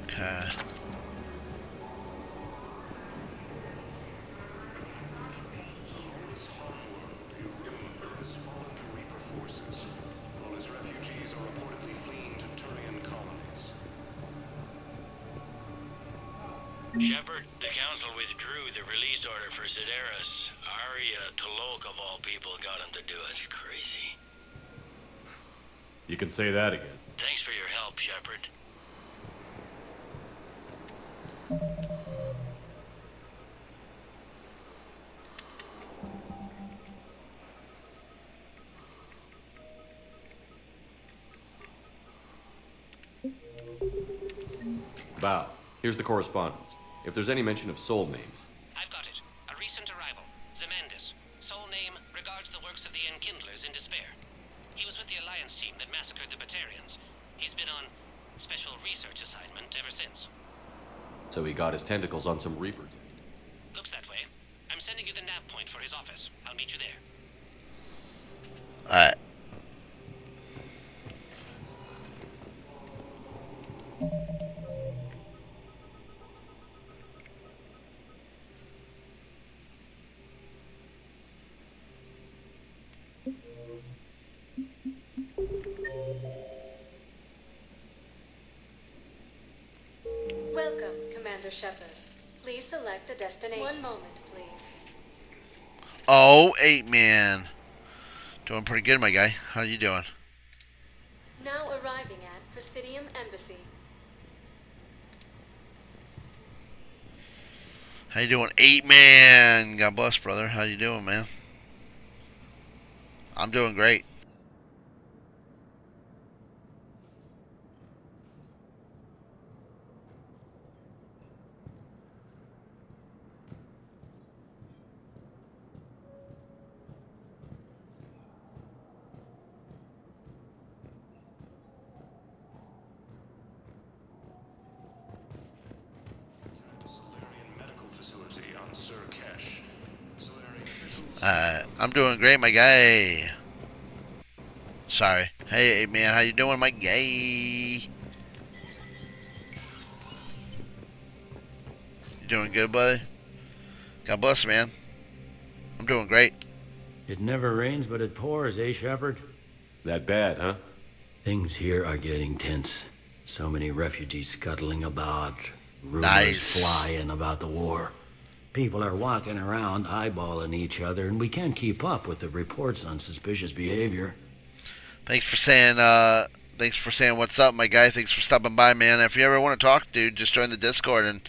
A: Okay.
B: Shepard, the Council withdrew the release order for Sedaris. Arya Tolok, of all people, got him to do it. Crazy.
C: You can say that again.
B: Thanks for your help, Shepard.
C: Bow, here's the correspondence. If there's any mention of soul names.
V: I've got it. A recent arrival. Zemandis. Sole name regards the works of the Enkindlers in despair. He was with the Alliance team that massacred the Batarians. He's been on special research assignment ever since.
C: So he got his tentacles on some Reapers.
V: Looks that way. I'm sending you the nav point for his office. I'll meet you there.
A: Alright.
T: Welcome, Commander Shepard. Please select a destination. One moment, please.
A: Oh, 8-man. Doing pretty good, my guy. How you doing?
T: Now arriving at Presidium Embassy.
A: How you doing, 8-man? God bless, brother. How you doing, man? I'm doing great. I'm doing great, my guy. Sorry. Hey, man, how you doing, my guy? You doing good, buddy? God bless, man. I'm doing great.
G: It never rains, but it pours, eh, Shepard?
C: That bad, huh?
G: Things here are getting tense. So many refugees scuttling about. Rumors
A: Nice.
G: flying about the war. People are walking around eyeballing each other, and we can't keep up with the reports on suspicious behavior.
A: Thanks for saying what's up, my guy. Thanks for stopping by, man. If you ever want to talk, dude, just join the Discord and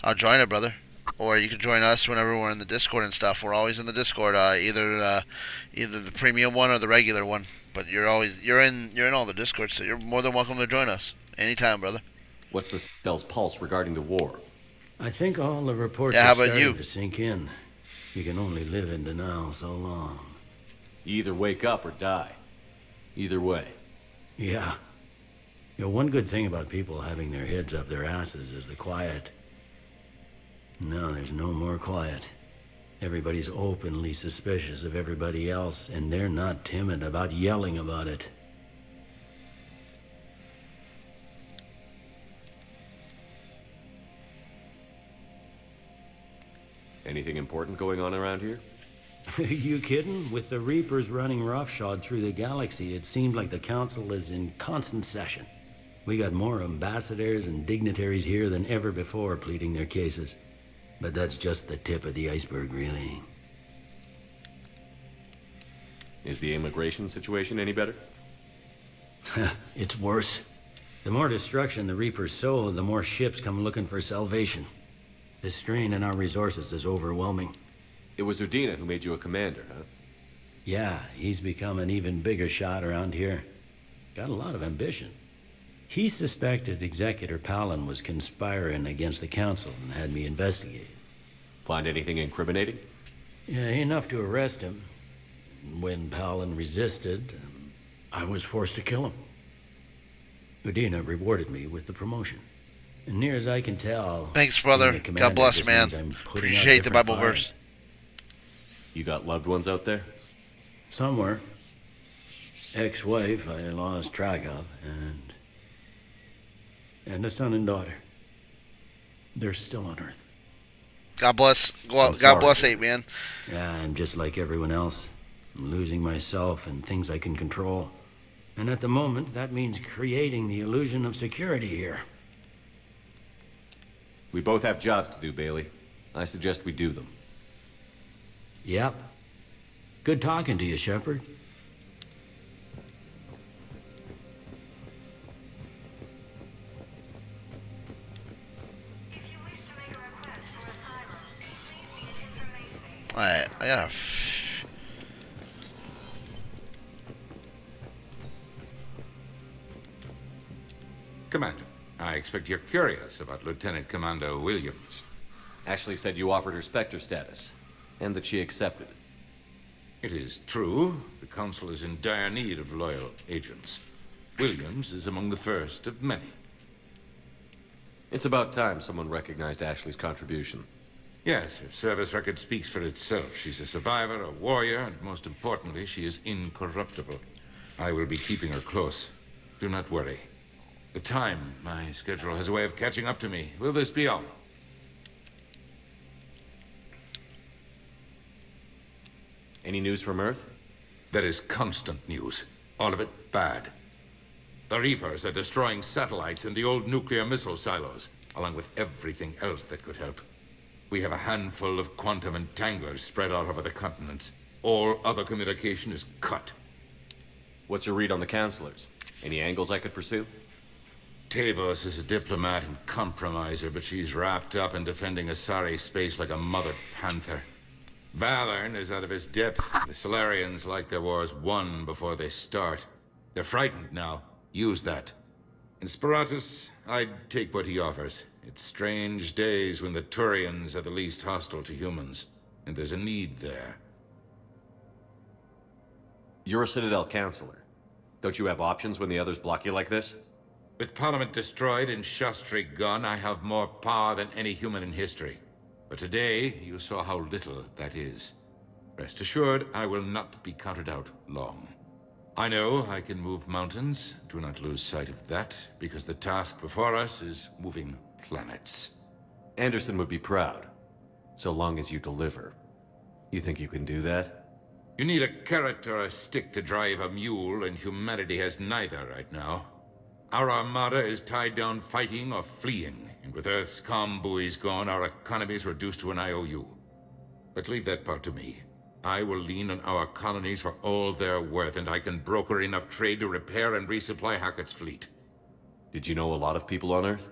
A: I'll join it, brother. Or you can join us whenever we're in the Discord and stuff. We're always in the Discord, either the premium one or the regular one. But you're in all the Discords, so you're more than welcome to join us anytime, brother.
C: What's the Cell's pulse regarding the war?
G: I think all the reports
A: how
G: are
A: about
G: starting
A: you?
G: to sink in. You can only live in denial so long.
C: You either wake up or die. Either way.
G: Yeah. You know, one good thing about people having their heads up their asses is the quiet. No, there's no more quiet. Everybody's openly suspicious of everybody else, and they're not timid about yelling about it.
C: Anything important going on around here?
G: You kidding? With the Reapers running roughshod through the galaxy, it seemed like the Council is in constant session. We got more ambassadors and dignitaries here than ever before pleading their cases. But that's just the tip of the iceberg, really.
C: Is the immigration situation any better?
G: It's worse. The more destruction the Reapers sow, the more ships come looking for salvation. The strain on our resources is overwhelming.
C: It was Udina who made you a commander, huh?
G: Yeah, he's become an even bigger shot around here. Got a lot of ambition. He suspected Executor Palin was conspiring against the Council and had me investigate.
C: Find anything incriminating?
G: Yeah, enough to arrest him. When Palin resisted, I was forced to kill him. Udina rewarded me with the promotion. And near as I can tell...
A: Thanks, brother.
G: being a commander
A: God bless,
G: just
A: man.
G: means I'm putting out
A: Appreciate the
G: different
A: Bible
G: fires.
A: verse.
C: You got loved ones out there?
G: Somewhere. Ex-wife I lost track of, and a son and daughter. They're still on Earth.
A: God bless. God bless 8, man.
G: Yeah, I'm just like everyone else. I'm losing myself and things I can control. And at the moment, that means creating the illusion of security here.
C: We both have jobs to do, Bailey. I suggest we do them.
G: Yep. Good talking to you, Shepard.
A: Alright, I gotta...
D: Commander, I expect you're curious about Lieutenant Commander Williams.
C: Ashley said you offered her Spectre status, and that she accepted it.
D: It is true. The Council is in dire need of loyal agents. Williams is among the first of many.
C: It's about time someone recognized Ashley's contribution.
D: Yes, her service record speaks for itself. She's a survivor, a warrior, and most importantly, she is incorruptible. I will be keeping her close. Do not worry. The time, my schedule has a way of catching up to me. Will this be all?
C: Any news from Earth?
D: There is constant news. All of it bad. The Reapers are destroying satellites and the old nuclear missile silos, along with everything else that could help. We have a handful of quantum entanglers spread out over the continents. All other communication is cut.
C: What's your read on the counselors? Any angles I could pursue?
D: Tavos is a diplomat and compromiser, but she's wrapped up in defending Asari space like a mother panther. Valern is out of his depth. The Solarians like their wars won before they start. They're frightened now. Use that. In Sparatus, I'd take what he offers. It's strange days when the Turians are the least hostile to humans, and there's a need there.
C: You're a Citadel counselor. Don't you have options when the others block you like this?
D: With Parliament destroyed and Shastri gone, I have more power than any human in history. But today, you saw how little that is. Rest assured, I will not be counted out long. I know I can move mountains. Do not lose sight of that, because the task before us is moving planets.
C: Anderson would be proud, so long as you deliver. You think you can do that?
D: You need a carrot or a stick to drive a mule, and humanity has neither right now. Our armada is tied down fighting or fleeing, and with Earth's comm buoys gone, our economy is reduced to an IOU. But leave that part to me. I will lean on our colonies for all they're worth, and I can broker enough trade to repair and resupply Hackett's fleet.
C: Did you know a lot of people on Earth?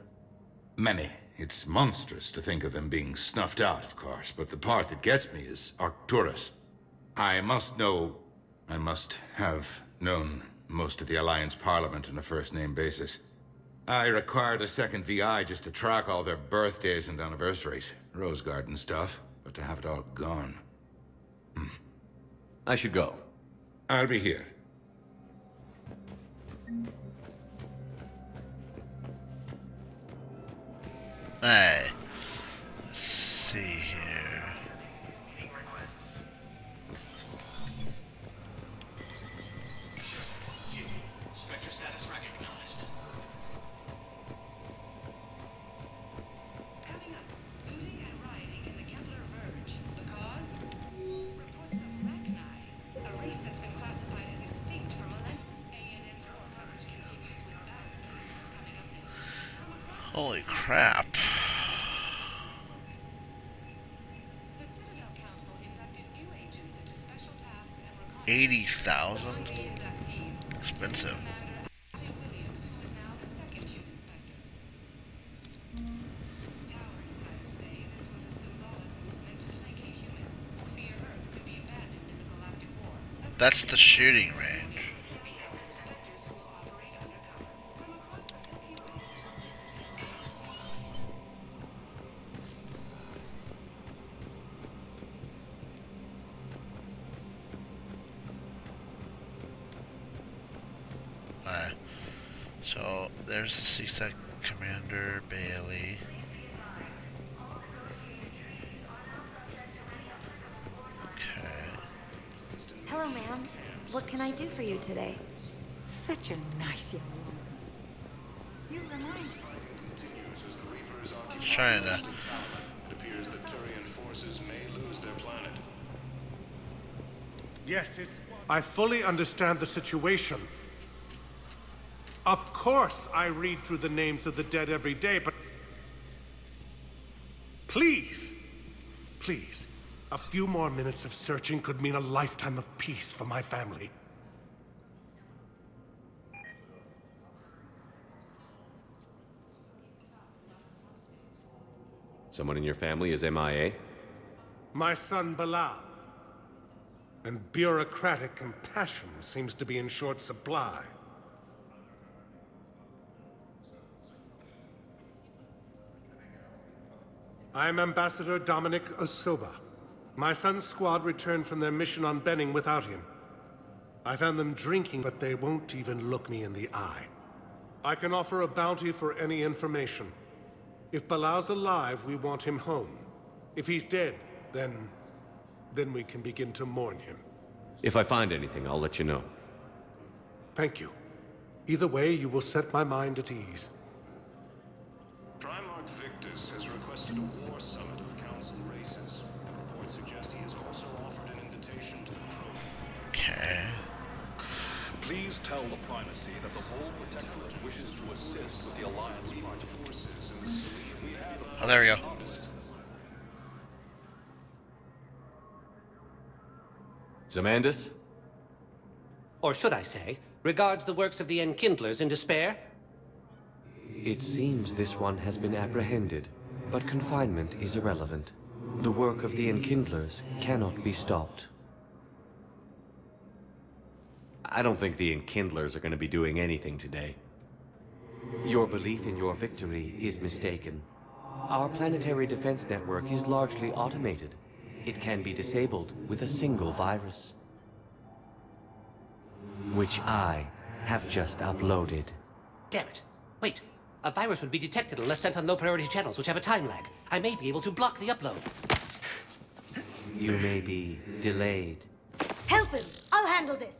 D: Many. It's monstrous to think of them being snuffed out, of course, but the part that gets me is Arcturus. I must have known most of the Alliance Parliament on a first-name basis. I required a second VI just to track all their birthdays and anniversaries. Rose Garden stuff, but to have it all gone.
C: I should go.
D: I'll be here.
A: Hey. Let's see here.
B: Spectre status recognized.
N: Coming up, looting and rioting in the Kepler Verge. The cause? Reports of Rachni, a race that's been classified as extinct for millennia. ANN's war coverage continues with battlespace coming up next.
A: Holy crap.
N: The Citadel Council inducted new agents into special tasks and
A: 80,000? Expensive. That's the shooting range. Alright. So, there's the CSEC Commander, Bailey.
H: Hello, ma'am. What can I do for you today?
I: Such a nice young woman. You remind me.
A: Trying to.
O: It appears that Turian forces may lose their planet.
K: Yes, I fully understand the situation. Of course I read through the names of the dead every day, but... Please! Please. A few more minutes of searching could mean a lifetime of peace for my family.
C: Someone in your family is MIA?
K: My son Bilal. And bureaucratic compassion seems to be in short supply. I'm Ambassador Dominic Osoba. My son's squad returned from their mission on Benning without him. I found them drinking, but they won't even look me in the eye. I can offer a bounty for any information. If Bilal's alive, we want him home. If he's dead, then we can begin to mourn him.
C: If I find anything, I'll let you know.
K: Thank you. Either way, you will set my mind at ease.
O: Primarch Victus has requested a war summit of Council races. Reports suggest he has also offered an invitation to the crew.
A: Okay.
L: Please tell the Primacy that the Vol Protectorate wishes to assist with the Alliance Party forces in the city. We have
A: Oh, there we go.
C: Zamandis?
F: Or should I say, regards the works of the Enkindlers in despair?
M: It seems this one has been apprehended, but confinement is irrelevant. The work of the Enkindlers cannot be stopped.
C: I don't think the Enkindlers are going to be doing anything today.
M: Your belief in your victory is mistaken. Our planetary defense network is largely automated. It can be disabled with a single virus, which I have just uploaded.
F: Damn it. Wait. A virus would be detected unless sent on low-priority channels, which have a time lag. I may be able to block the upload.
M: You may be delayed.
H: Help him! I'll handle this!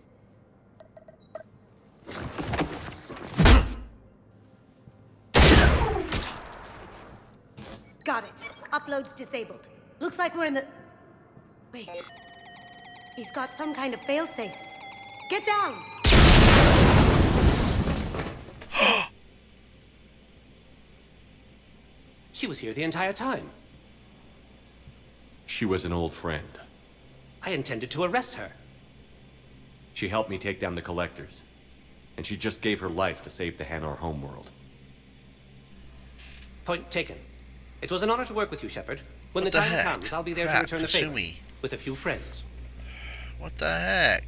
H: Got it. Upload's disabled. Looks like we're in the... Wait. He's got some kind of failsafe. Get down!
F: She was here the entire time.
C: She was an old friend.
F: I intended to arrest her.
C: She helped me take down the Collectors. And she just gave her life to save the Hanar homeworld.
F: Point taken. It was an honor to work with you, Shepard. When
A: What
F: the
A: the
F: time
A: heck?
F: comes, I'll be there to
A: Crap,
F: return the favor.
A: Kasumi.
F: With a few friends.
A: What the heck?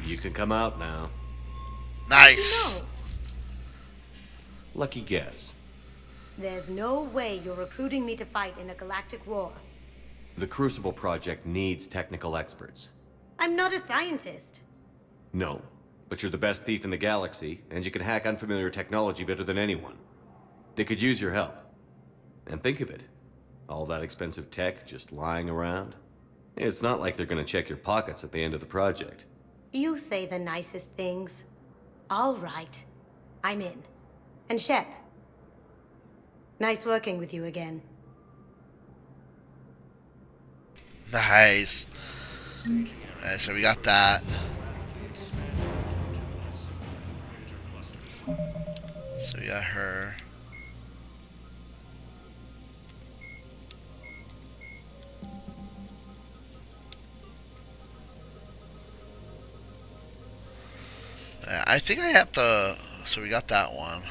C: You can come out now.
A: Nice.
H: No.
C: Lucky guess.
H: There's no way you're recruiting me to fight in a galactic war.
C: The Crucible Project needs technical experts.
H: I'm not a scientist.
C: No, but you're the best thief in the galaxy, and you can hack unfamiliar technology better than anyone. They could use your help. And think of it. All that expensive tech just lying around. It's not like they're gonna check your pockets at the end of the project.
H: You say the nicest things. All right. I'm in. And Shep. Nice working with you again.
A: Nice. Alright, so we got that. So we got her. I think I have to... So we got that one.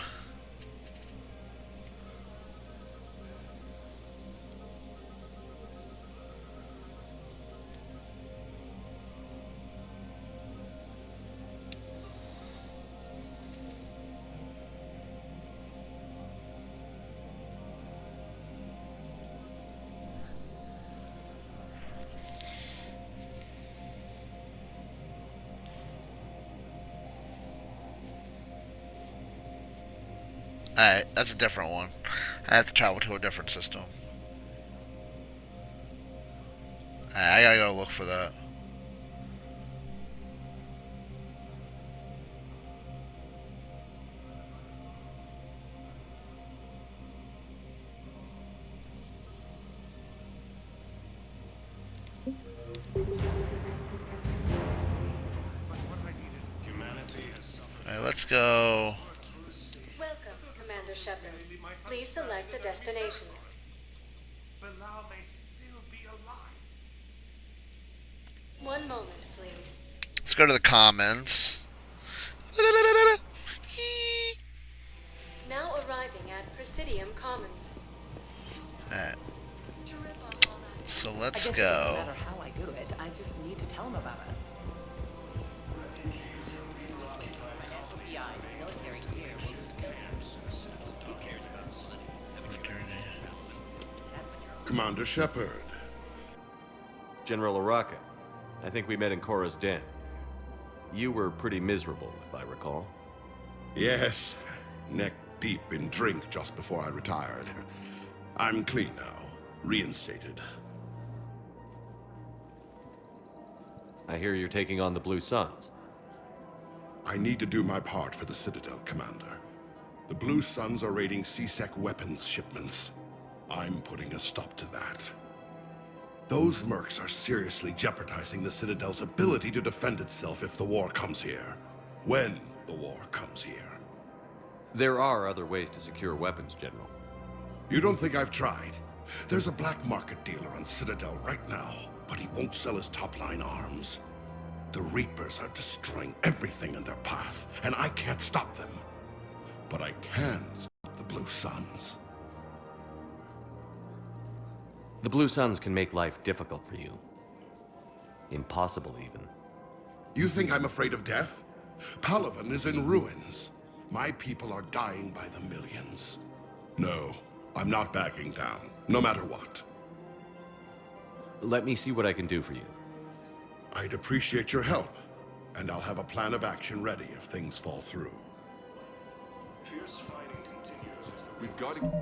A: Alright, that's a different one. I have to travel to a different system. Alright, I gotta go look for that. Alright, let's go.
T: Welcome, Commander Shepard. Please select a destination.
K: Bilal may still be alive.
T: One moment, please.
A: Let's go to the comments.
T: Now arriving at Presidium Commons.
A: Alright. So
P: I
A: let's
P: guess it
A: go.
P: doesn't matter how I do it. I just need to tell them about us. FBI, military here. Who cares about
E: Commander Shepard.
C: General Araka, I think we met in Cora's den. You were pretty miserable, if I recall.
E: Yes, neck deep in drink just before I retired. I'm clean now, reinstated.
C: I hear you're taking on the Blue Suns.
E: I need to do my part for the Citadel, Commander. The Blue Suns are raiding C-Sec weapons shipments. I'm putting a stop to that. Those mercs are seriously jeopardizing the Citadel's ability to defend itself if the war comes here. When the war comes here.
C: There are other ways to secure weapons, General.
E: You don't think I've tried? There's a black market dealer on Citadel right now, but he won't sell his top-line arms. The Reapers are destroying everything in their path, and I can't stop them. But I can stop the Blue Suns.
C: The Blue Suns can make life difficult for you. Impossible, even.
E: You think I'm afraid of death? Palaven is in ruins. My people are dying by the millions. No, I'm not backing down, no matter what.
C: Let me see what I can do for you.
E: I'd appreciate your help, and I'll have a plan of action ready if things fall through.
O: Fierce fighting continues as the
L: We've got to...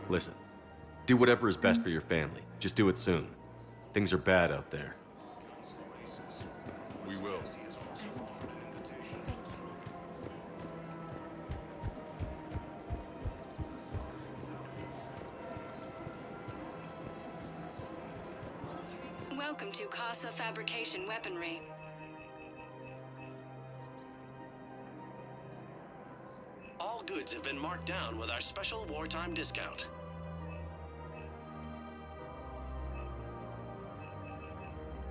C: Listen, do whatever is best for your family. Just do it soon. Things are bad out there.
L: We will.
Q: Welcome to Casa Fabrication Weaponry.
V: All goods have been marked down with our special wartime discount.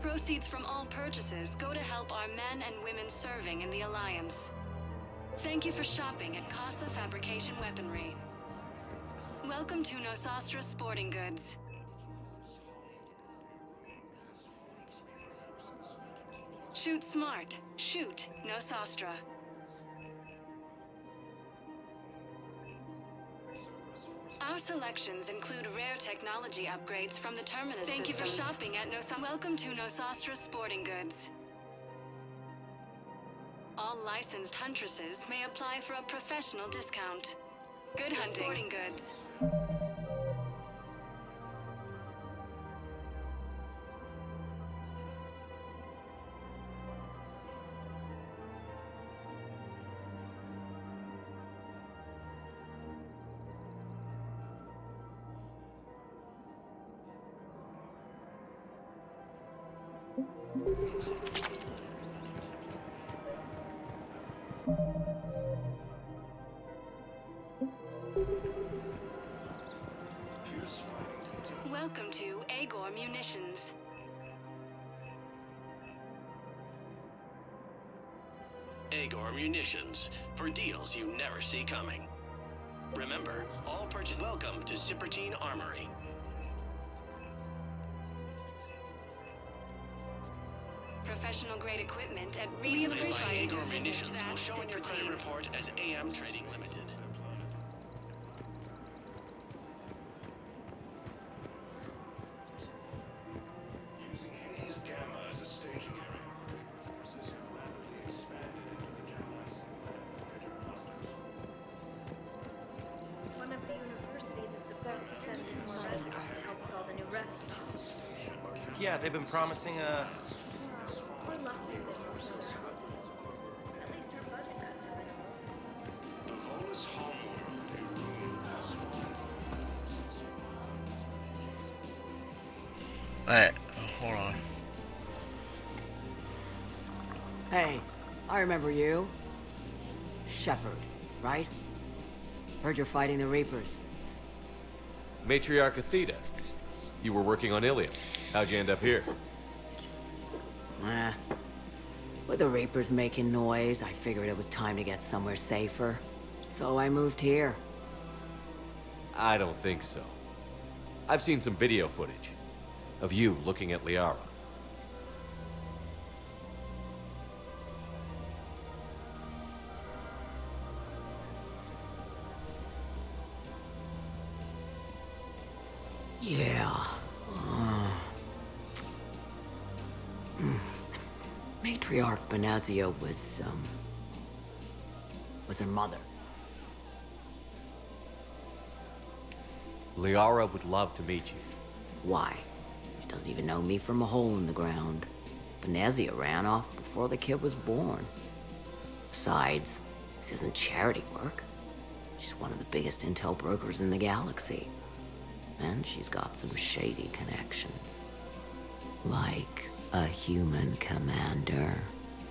Q: Proceeds from all purchases go to help our men and women serving in the Alliance. Thank you for shopping at Casa Fabrication Weaponry. Welcome to Nosastra Sporting Goods. Shoot smart. Shoot Nosastra. Our selections include rare technology upgrades from the Terminus systems. Thank you for shopping at Nosastra. Welcome to Nosastra Sporting Goods. All licensed huntresses may apply for a professional discount. Good hunting. Sporting Goods. Welcome to Agor Munitions.
V: Agor Munitions, for deals you never see coming. Remember, all purchase welcome to Cipertine Armory.
Q: Professional grade equipment at
V: We
Q: reasonable
V: by
Q: prices.
V: Agor Munitions will
Q: That's
V: show in your credit
Q: Cipertine.
V: report as AM Trading Limited.
J: Yeah, they've been promising a...
A: Hey, hold on.
R: Hey, I remember you. Shepard, right? Heard you're fighting the Reapers.
C: Matriarch Athena. You were working on Ilium. How'd you end up here?
R: With the Reapers making noise, I figured it was time to get somewhere safer. So I moved here.
C: I don't think so. I've seen some video footage of you looking at Liara.
R: Yeah. Matriarch Benazia was her mother.
C: Liara would love to meet you.
R: Why? She doesn't even know me from a hole in the ground. Benazia ran off before the kid was born. Besides, this isn't charity work. She's one of the biggest intel brokers in the galaxy. And she's got some shady connections. Like a human commander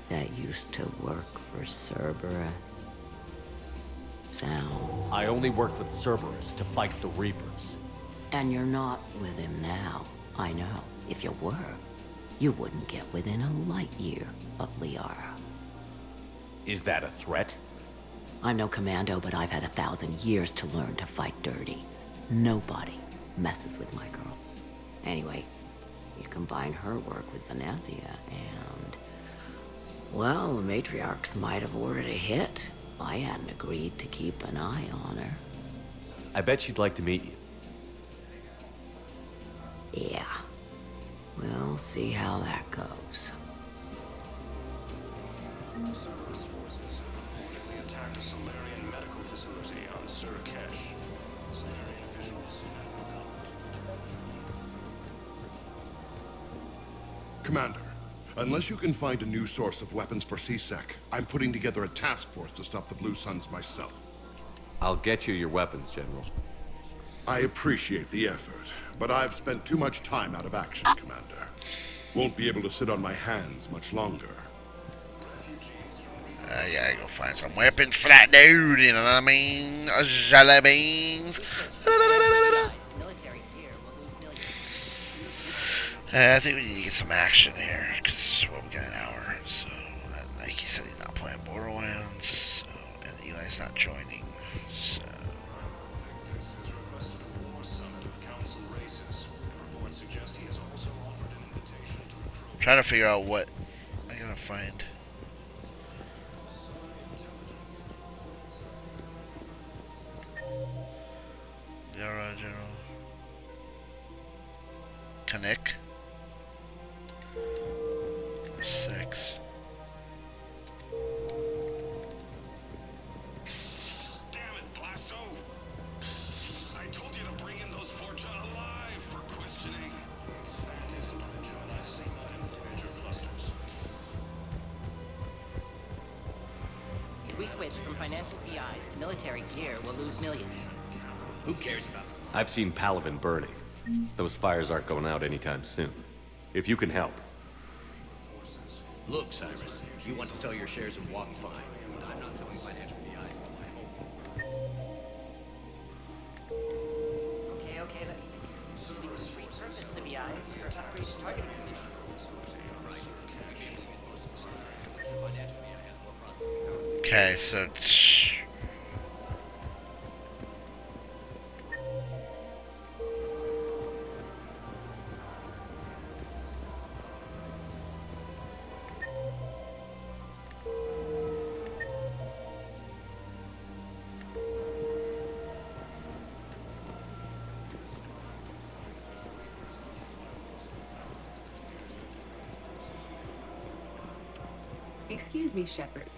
R: that used to work for Cerberus. Sound.
C: I only worked with Cerberus to fight the Reapers.
R: And you're not with him now. I know. If you were, you wouldn't get within a light year of Liara.
C: Is that a threat?
R: I'm no commando, but I've had 1,000 years to learn to fight dirty. Nobody messes with my girl. Anyway, you combine her work with Benazia and... well, the matriarchs might have ordered a hit if I hadn't agreed to keep an eye on her.
C: I bet she'd like to meet you.
R: Yeah. We'll see how that goes.
O: Cerberus forces have reportedly attacked a Solarian medical facility on Sur Kesh. Solarian officials have
E: Commander, unless you can find a new source of weapons for CSEC, I'm putting together a task force to stop the Blue Suns myself.
C: I'll get you your weapons, General.
E: I appreciate the effort, but I've spent too much time out of action, Commander. Won't be able to sit on my hands much longer.
A: I gotta go find some weapons for that dude, you know what I mean? Jelly beans. I think we need to get some action here, because we got an hour, so... Nike said he's not playing Borderlands, so, and Eli's not joining, so... I'm trying to figure out what I gotta find. General. Connect. 6.
O: Damn it, Blasto! I told you to bring in those Forja alive for questioning.
S: If we switch from financial VIs to military gear, we'll lose millions.
U: Who cares about it?
C: I've seen Palaven burning. Those fires aren't going out anytime soon. If you can help.
U: Look, Cyrus, you want to sell your shares in Walk Fine. I'm not selling financial VIs.
S: Okay, let me repurpose the VIs for upgrade targeting solutions.
A: Okay, so...
W: Excuse me, Shepard.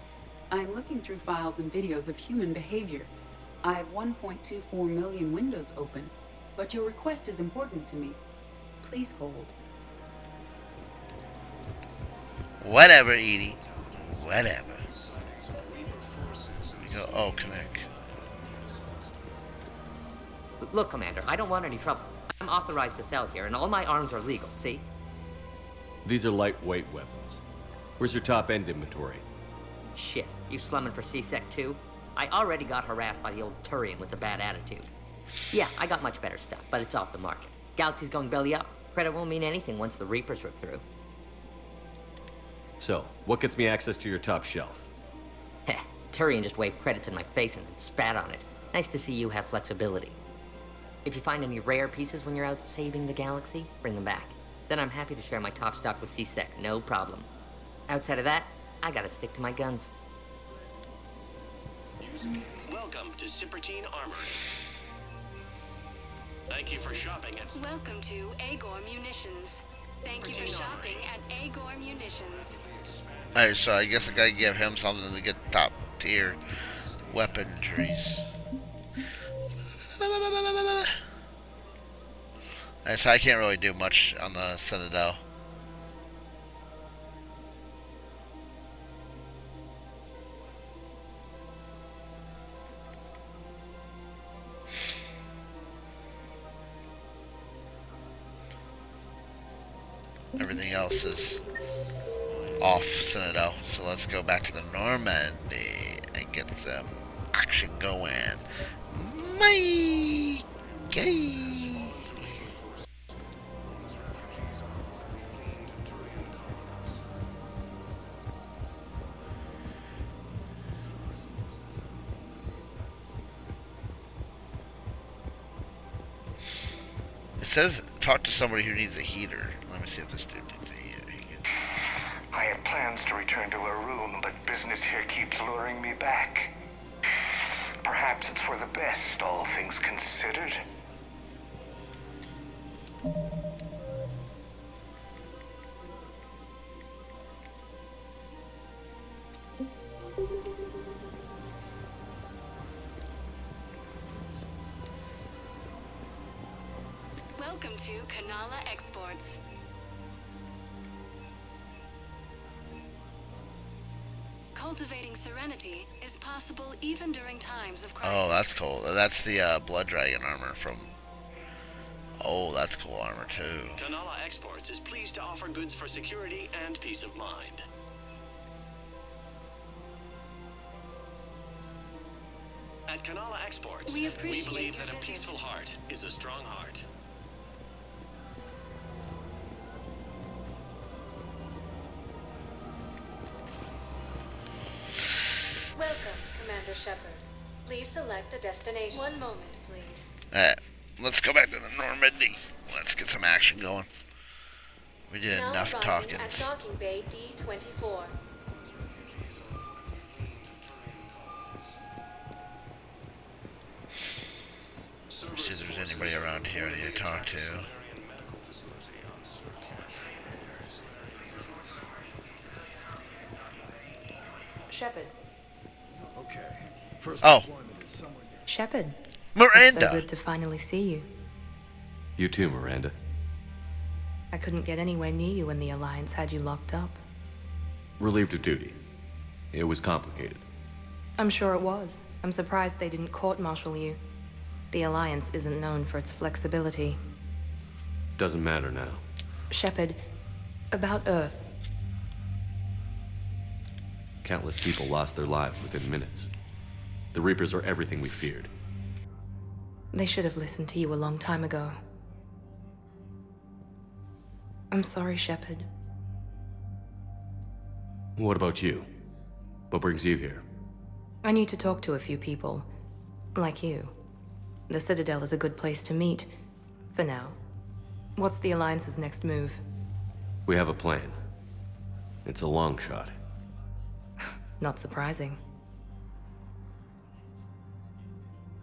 W: I'm looking through files and videos of human behavior. I have 1.24 million windows open, but your request is important to me. Please hold.
A: Whatever, Edie. Whatever. We go. Oh, connect.
D: Look, Commander, I don't want any trouble. I'm authorized to sell here, and all my arms are legal, see?
C: These are lightweight weapons. Where's your top-end inventory?
D: Shit, you slumming for C-Sec too? I already got harassed by the old Turian with a bad attitude. Yeah, I got much better stuff, but it's off the market. Galaxy's going belly up. Credit won't mean anything once the Reapers rip through.
C: So, what gets me access to your top shelf?
D: Heh, Turian just waved credits in my face and then spat on it. Nice to see you have flexibility. If you find any rare pieces when you're out saving the galaxy, bring them back. Then I'm happy to share my top stock with C-Sec, no problem. Outside of that, I gotta stick to my guns.
O: Welcome to Cypertine Armory. Thank you for shopping at...
Q: Welcome to Agor Munitions. Thank you for shopping at Agor Munitions.
A: Alright, so I guess I gotta give him something to get top tier weaponries. Alright, so I can't really do much on the Citadel. Everything else is off Citadel, so let's go back to the Normandy and get some action going. My gay. It says talk to somebody who needs a heater. Let me see if this dude needs a heater.
G: I had plans to return to a room, but business here keeps luring me back. Perhaps it's for the best, all things considered.
Q: Welcome to Kanala Exports. Cultivating serenity is possible even during times of crisis.
A: Oh, that's cool. That's the Blood Dragon armor from... Oh, that's cool armor too.
O: Kanala Exports is pleased to offer goods for security and peace of mind. At Kanala Exports, we believe that a peaceful heart is a strong heart.
T: Welcome, Commander Shepard. Please select a destination. One moment, please.
A: Alright, let's go back to the Normandy. Let's get some action going. We did
T: Now
A: enough
T: arriving
A: talking.
T: at docking bay D-24.
A: See if there's anybody around here I need to talk to.
J: Shepard.
L: Okay.
A: Oh.
J: Shepard.
A: Miranda.
J: It's so good to finally see you.
C: You too, Miranda.
J: I couldn't get anywhere near you when the Alliance had you locked up.
C: Relieved of duty. It was complicated.
J: I'm sure it was. I'm surprised they didn't court-martial you. The Alliance isn't known for its flexibility.
C: Doesn't matter now.
J: Shepard, about Earth.
C: Countless people lost their lives within minutes. The Reapers are everything we feared.
J: They should have listened to you a long time ago. I'm sorry, Shepard.
C: What about you? What brings you here?
J: I need to talk to a few people. Like you. The Citadel is a good place to meet. For now. What's the Alliance's next move?
C: We have a plan. It's a long shot.
J: Not surprising.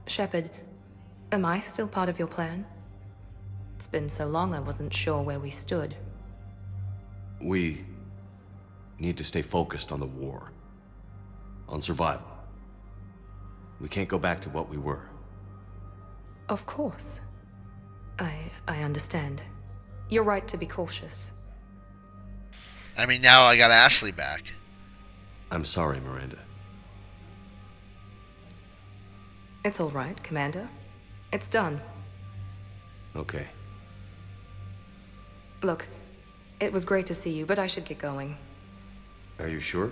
J: Shepard, am I still part of your plan? It's been so long I wasn't sure where we stood.
C: We need to stay focused on the war. On survival. We can't go back to what we were.
J: Of course. I understand. You're right to be cautious.
A: I mean, now I got Ashley back.
C: I'm sorry, Miranda.
J: It's all right, Commander. It's done.
C: Okay.
J: Look, it was great to see you, but I should get going.
C: Are you sure?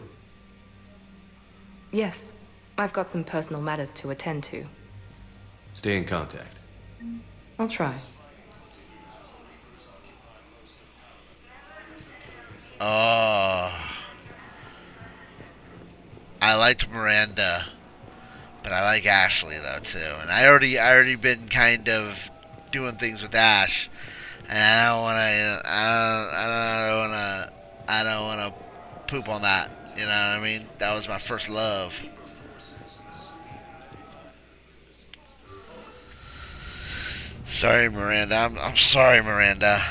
J: Yes. I've got some personal matters to attend to.
C: Stay in contact.
J: I'll try.
A: Oh. I liked Miranda, but I like Ashley though too. And I already been kind of doing things with Ash, and I don't wanna poop on that. You know what I mean? That was my first love. Sorry, Miranda. I'm sorry, Miranda.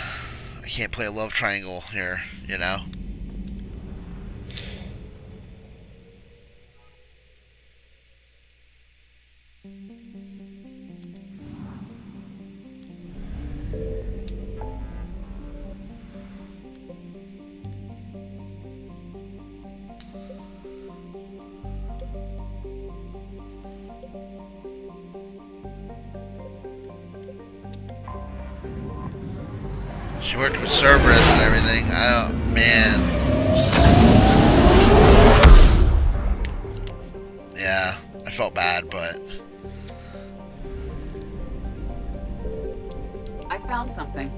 A: I can't play a love triangle here, you know? She worked with Cerberus and everything. I don't, man. Yeah, I felt bad, but
W: I found something.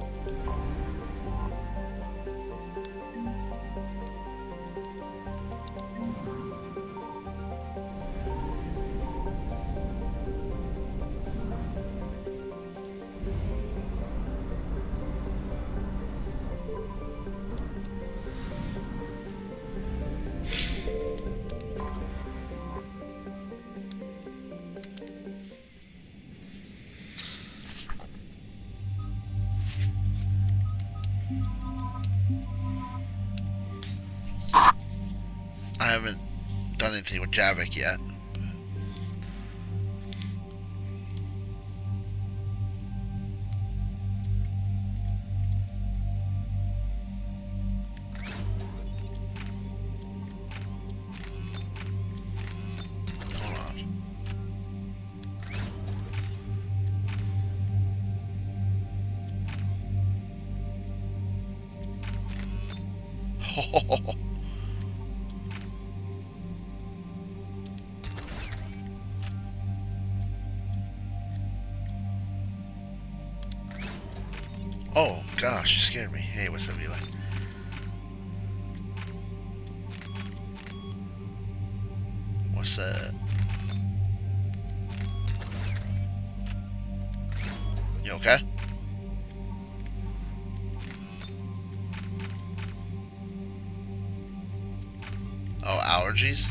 A: I haven't done anything with Javik yet. Hold on. Oh, gosh, you scared me. Hey, what's up, Eli? What's up? You okay? Oh, allergies?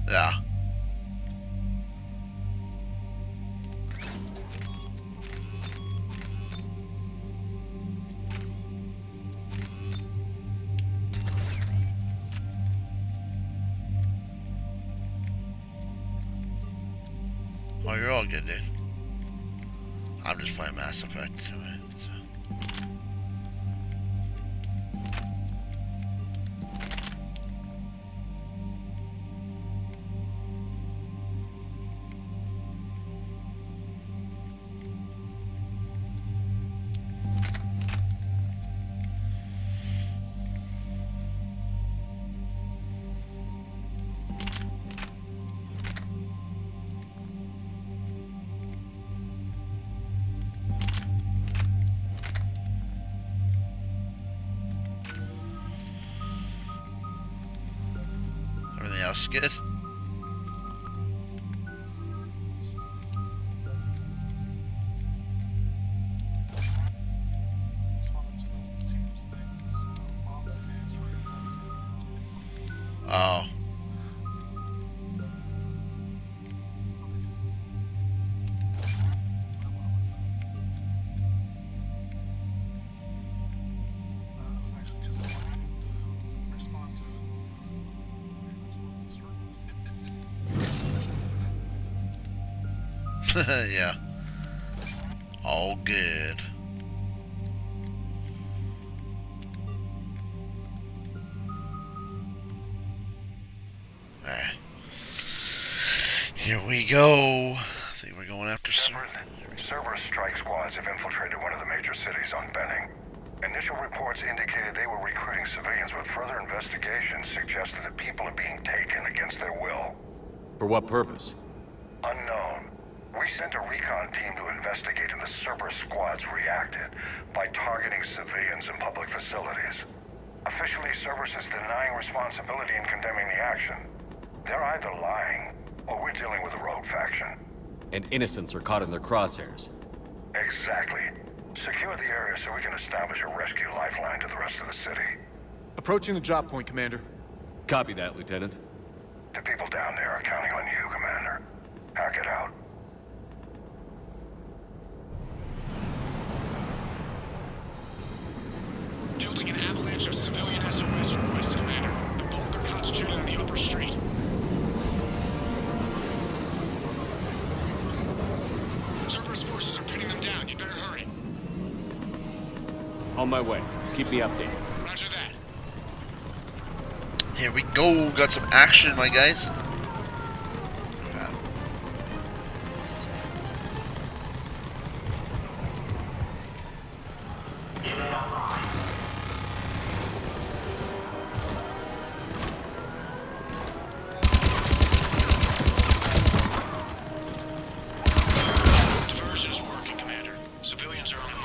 A: Yeah. Oh, you're all good, dude. I'm just playing Mass Effect tonight. So. Everything else is good? Oh. Yeah. All good. Alright. Here we go. I think we're going after
E: Cerberus strike squads have infiltrated one of the major cities on Benning. Initial reports indicated they were recruiting civilians, but further investigation suggested that people are being taken against their will.
C: For what purpose?
E: Unknown. We sent a recon team to investigate, and the Cerberus squads reacted by targeting civilians and public facilities. Officially, Cerberus is denying responsibility and condemning the action. They're either lying, or we're dealing with a rogue faction.
C: And innocents are caught in their crosshairs.
E: Exactly. Secure the area so we can establish a rescue lifeline to the rest of the city.
B: Approaching the drop point, Commander.
C: Copy that, Lieutenant.
E: The people down there are counting on you, Commander. Hack it out.
L: Fielding an avalanche of civilian SOS requests, Commander. The bulk are concentrated on the upper street. Cerberus forces are pinning them down. You better hurry.
C: On my way. Keep me updated.
L: Roger that.
A: Here we go. Got some action, my guys.
L: Diversion is working, Commander. Civilians are on the move.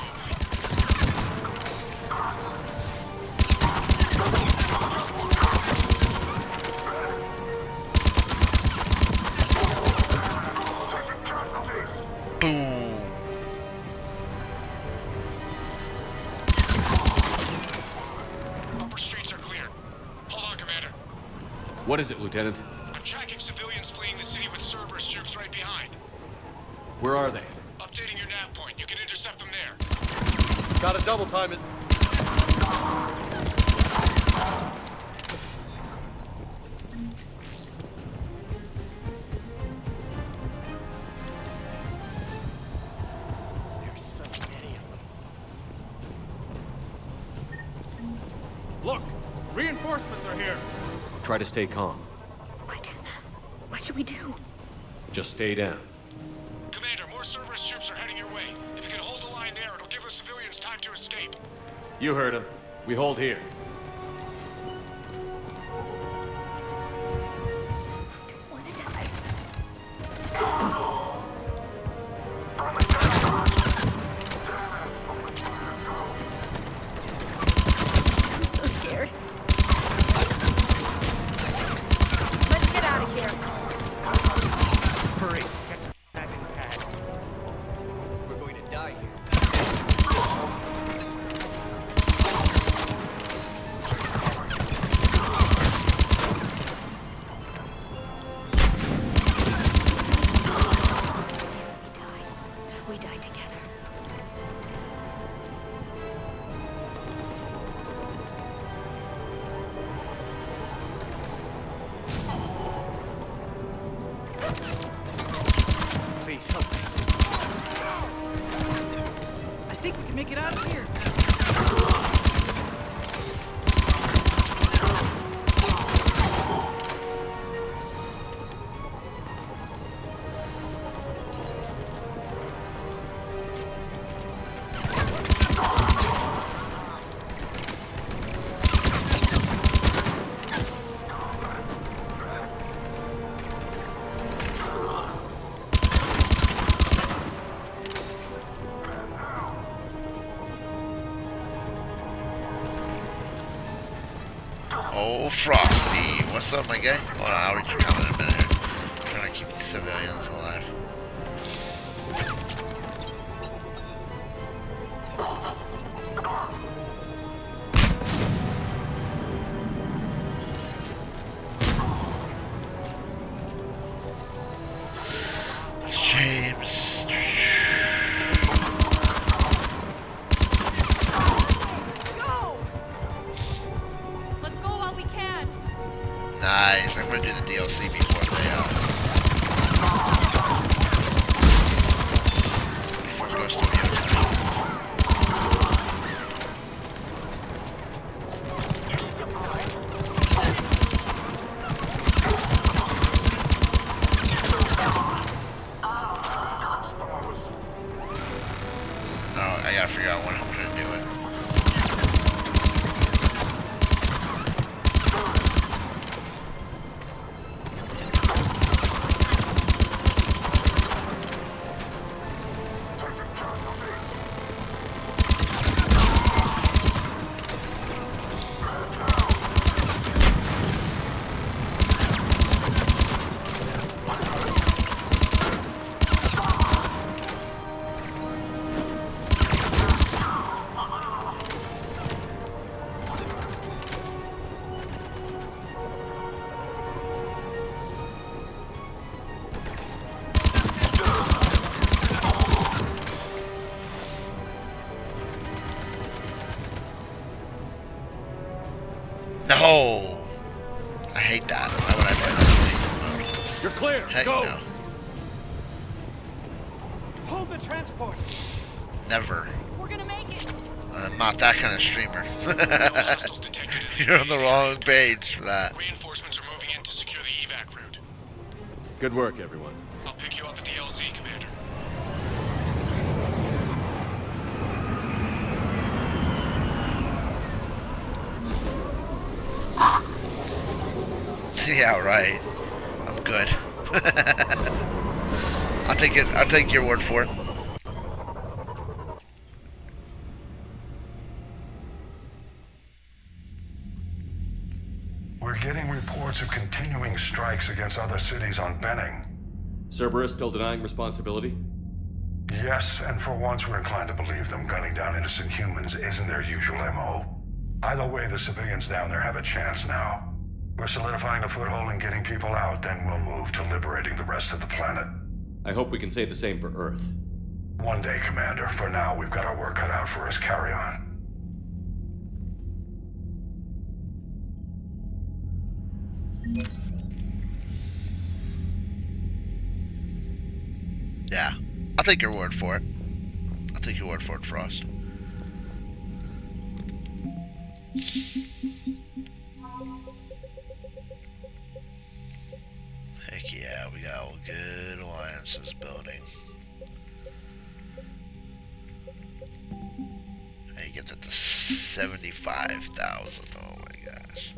A: Boom.
L: Upper streets are clear. Hold on, Commander.
C: What is it, Lieutenant?
L: I'm tracking civilians fleeing the city with Cerberus troops right behind.
C: Where are they?
L: Updating your nav point. You can intercept them there.
B: Gotta double time it. Look! Reinforcements are here!
C: Try to stay calm.
J: What should we do?
C: Just stay down.
L: Commander, more Cerberus troops are heading your way. If you can hold the line there, it'll give the civilians time to escape.
C: You heard him. We hold here.
J: So scared. Let's get out of here.
S: Hurry. Get the packing pad. We're going to die here.
J: We die together.
S: Please help me. I think we can make it out of here.
A: Oh, Frosty. What's up, my guy? Hold on, I'll reach you down in a minute here. I'm trying to keep these civilians alive. James.
J: Let's go while we can.
A: Nice. I'm gonna do the DLC before they figure out when I'm gonna do it. No! I hate that. Why would I play that game?
B: You're clear.
A: Heck
B: Go.
A: no.
S: Hold the transport.
A: Never.
T: We're gonna make it.
A: I'm not that kind of streamer. You're on the wrong page for that.
L: Reinforcements are moving in to secure the evac route.
C: Good work, everyone.
L: I'll pick you up at the LZ, Commander.
A: Yeah, right. I'm good. I'll take it. I'll take your word for it.
E: We're getting reports of continuing strikes against other cities on Benning.
C: Cerberus still denying responsibility?
E: Yes, and for once we're inclined to believe them. Gunning down innocent humans isn't their usual MO. Either way, the civilians down there have a chance now. We're solidifying a foothold and getting people out, then we'll move to liberating the rest of the planet.
C: I hope we can say the same for Earth.
E: One day, Commander. For now, we've got our work cut out for us. Carry on.
A: Yeah. I'll take your word for it. I'll take your word for it, Frost. Heck yeah, we got all good alliances building. And you get that to 75,000. Oh my gosh.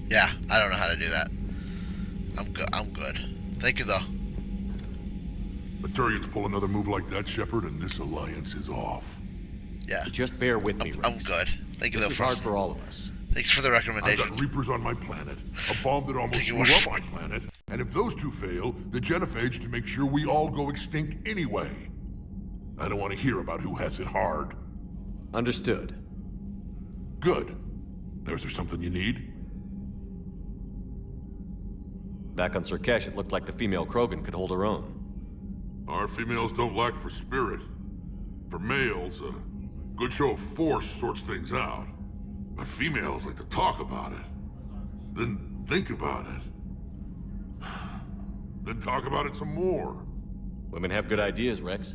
A: Yeah, I don't know how to do that. I'm good. Thank you, though.
E: The Turians pull another move like that, Shepard, and this alliance is off.
A: Yeah.
C: Just bear with me,
A: I'm
C: Rex.
A: good. Thank you,
C: This
A: though,
C: is
A: Frost.
C: hard for all of us.
A: Thanks for the recommendation.
E: I've got Reapers on my planet, a bomb that almost blew up my planet, and if those two fail, the genophage to make sure we all go extinct anyway. I don't want to hear about who has it hard.
C: Understood.
E: Good. Now, is there something you need?
C: Back on Surkesh, it looked like the female Krogan could hold her own.
E: Our females don't lack for spirit. For males, a good show of force sorts things out. But females like to talk about it. Then think about it. Then talk about it some more.
C: Women have good ideas, Rex.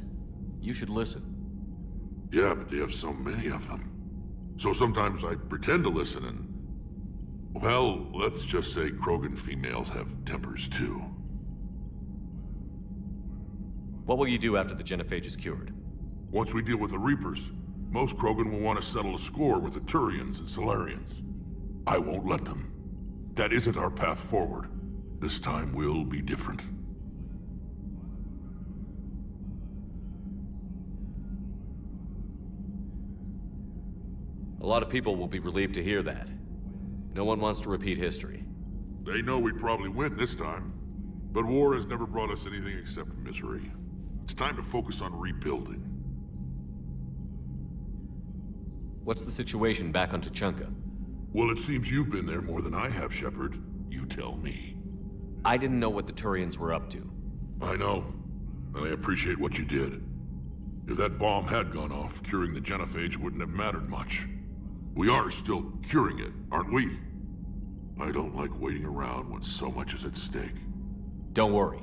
C: You should listen.
E: Yeah, but they have so many of them. So sometimes I pretend to listen and... Well, let's just say Krogan females have tempers too.
C: What will you do after the genophage is cured?
E: Once we deal with the Reapers, most Krogan will want to settle a score with the Turians and Solarians. I won't let them. That isn't our path forward. This time will be different.
C: A lot of people will be relieved to hear that. No one wants to repeat history.
E: They know we'd probably win this time. But war has never brought us anything except misery. It's time to focus on rebuilding.
C: What's the situation back on Tuchanka?
E: Well, it seems you've been there more than I have, Shepard. You tell me.
C: I didn't know what the Turians were up to.
E: I know, and I appreciate what you did. If that bomb had gone off, curing the genophage wouldn't have mattered much.
I: We are still curing it, aren't we? I don't like waiting around when so much is at stake.
C: Don't worry.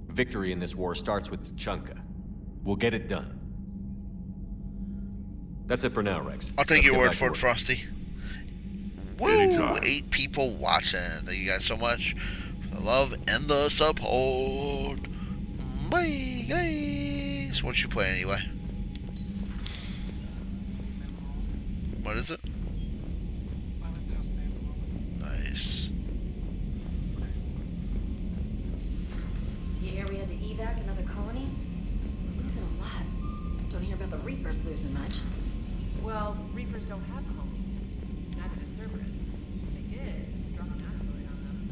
C: Victory in this war starts with Tuchanka. We'll get it done. That's it for now, Rex.
A: I'll take
C: Let's
A: your
C: get
A: word
C: back
A: for
C: to
A: it,
C: work.
A: Frosty. Woo!
I: Anytime.
A: 8 people watching. Thank you guys so much for the love and the support. Bye, guys. What you play anyway? What is it? Nice.
M: You hear we had to evac another colony? We're losing a lot. Don't hear about the Reapers losing much.
N: Well, Reapers don't have colonies. Neither does Cerberus. If they did, drop an asteroid on them.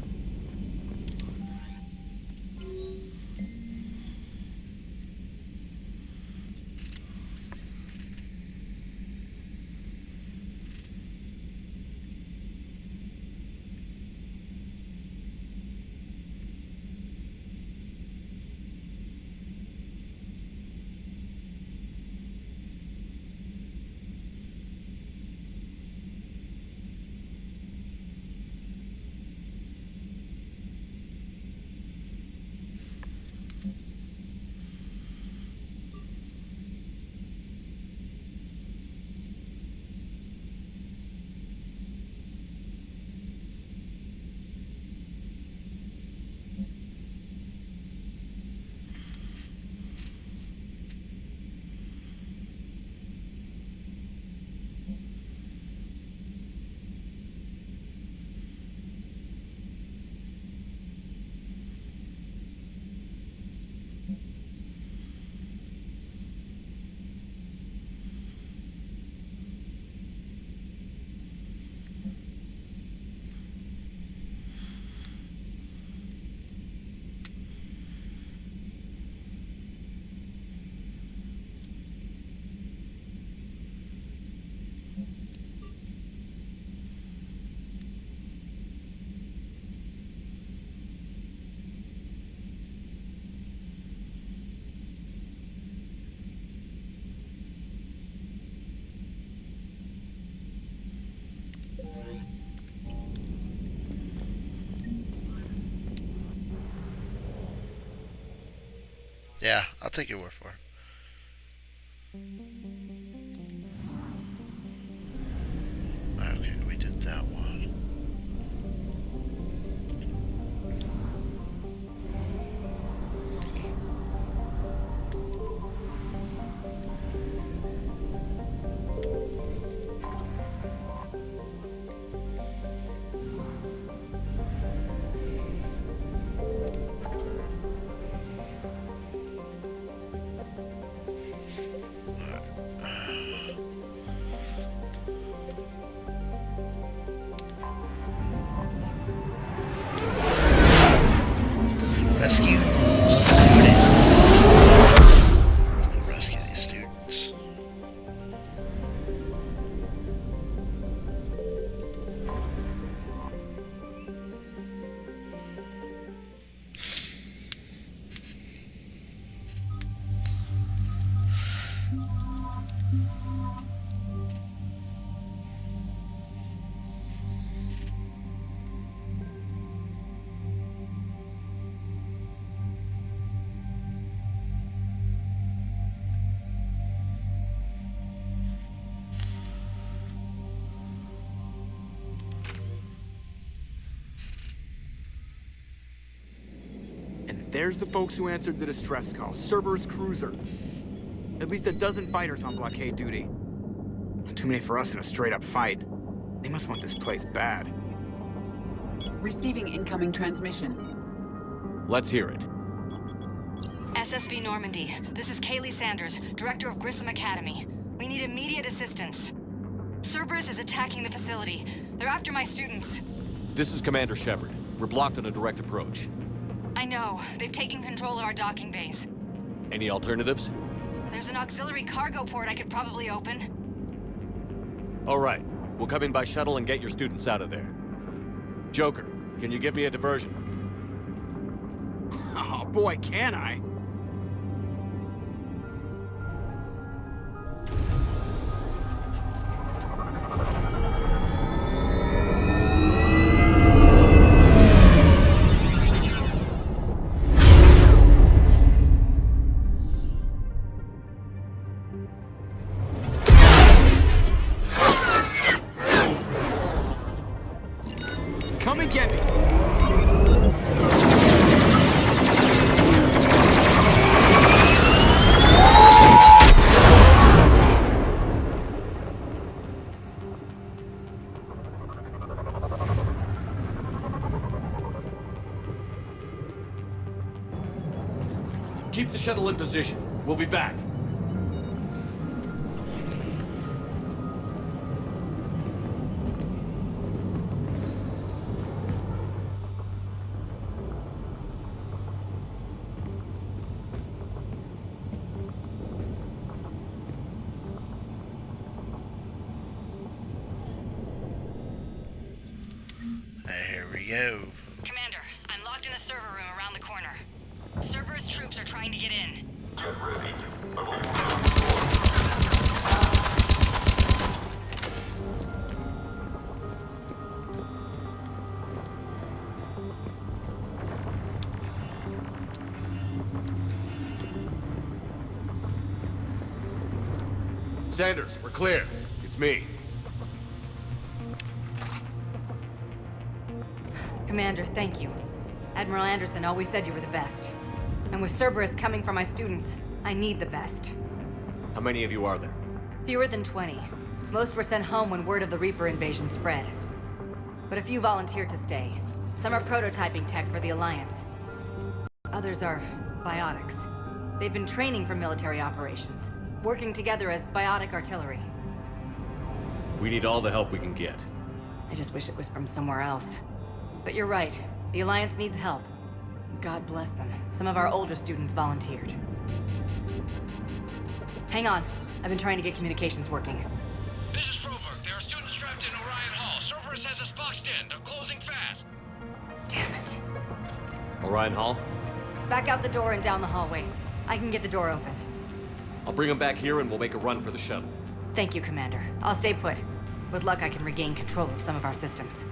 A: Yeah, I'll take your word for it. Okay, we did that one. Rescue students. Rescue these students.
X: And there's the folks who answered the distress call. Cerberus cruiser. At least a dozen fighters on blockade duty. Not too many for us in a straight-up fight. They must want this place bad.
W: Receiving incoming transmission.
C: Let's hear it.
Y: SSV Normandy. This is Kaylee Sanders, Director of Grissom Academy. We need immediate assistance. Cerberus is attacking the facility. They're after my students.
C: This is Commander Shepard. We're blocked on a direct approach.
Y: I know. They've taken control of our docking base.
C: Any alternatives?
Y: There's an auxiliary cargo port I could probably open.
C: All right. We'll come in by shuttle and get your students out of there. Joker, can you give me a diversion?
X: Oh boy, can I! and get me!
U: Keep the shuttle in position. We'll be back.
A: Here we go.
Y: Commander, I'm locked in a server room around the corner. Cerberus troops are trying to get in.
I: Get ready.
B: Sanders, we're clear. It's me.
M: Commander, thank you. Admiral Anderson always said you were the best. And with Cerberus coming for my students, I need the best.
C: How many of you are there?
M: Fewer than 20. Most were sent home when word of the Reaper invasion spread. But a few volunteered to stay. Some are prototyping tech for the Alliance. Others are biotics. They've been training for military operations, working together as biotic artillery.
C: We need all the help we can get.
M: I just wish it was from somewhere else. But you're right. The Alliance needs help. God bless them. Some of our older students volunteered. Hang on. I've been trying to get communications working.
U: This is Froberg. There are students trapped in Orion Hall. Cerberus has us boxed in. They're closing fast.
M: Damn it.
C: Orion Hall?
M: Back out the door and down the hallway. I can get the door open.
C: I'll bring them back here and we'll make a run for the shuttle.
M: Thank you, Commander. I'll stay put. With luck, I can regain control of some of our systems.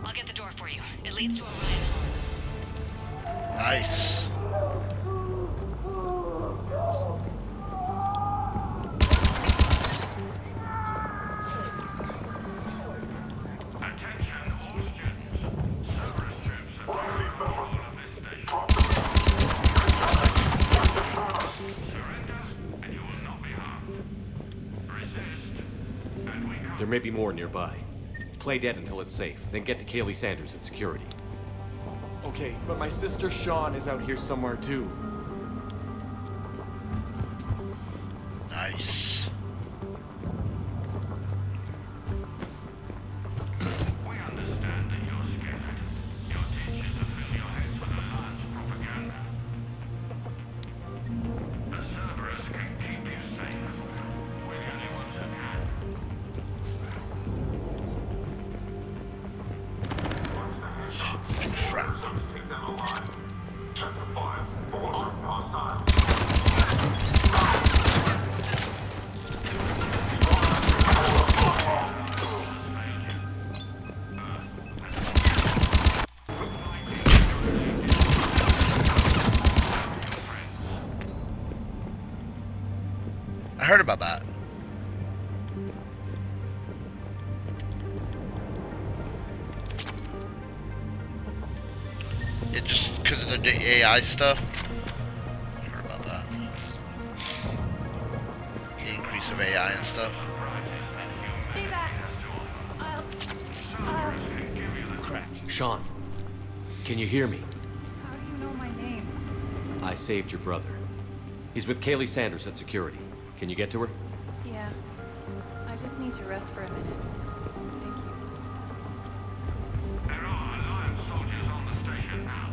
Y: I'll get the door for you. It leads to Orion Hall.
A: Nice.
C: There may be more nearby. Play dead until it's safe, then get to Kaylee Sanders at security.
B: Okay, but my sister Sean is out here somewhere too.
A: Nice.
I: We understand that you're scared. Your teachers have filled your heads with Alliance propaganda. The Cerberus can keep you safe. We're the only ones who can.
A: Crap.
I: Take them alive. Check the fire. Order hostile.
A: I heard about that. It just because of the AI stuff. I heard about that. The increase of AI and stuff.
N: Stay back.
C: Crap. Sean, can you hear me?
N: How do you know my name?
C: I saved your brother. He's with Kaylee Sanders at security. Can you get to her?
N: Yeah. I just need to rest for a minute. Thank you.
I: There are Alliance soldiers on the station now.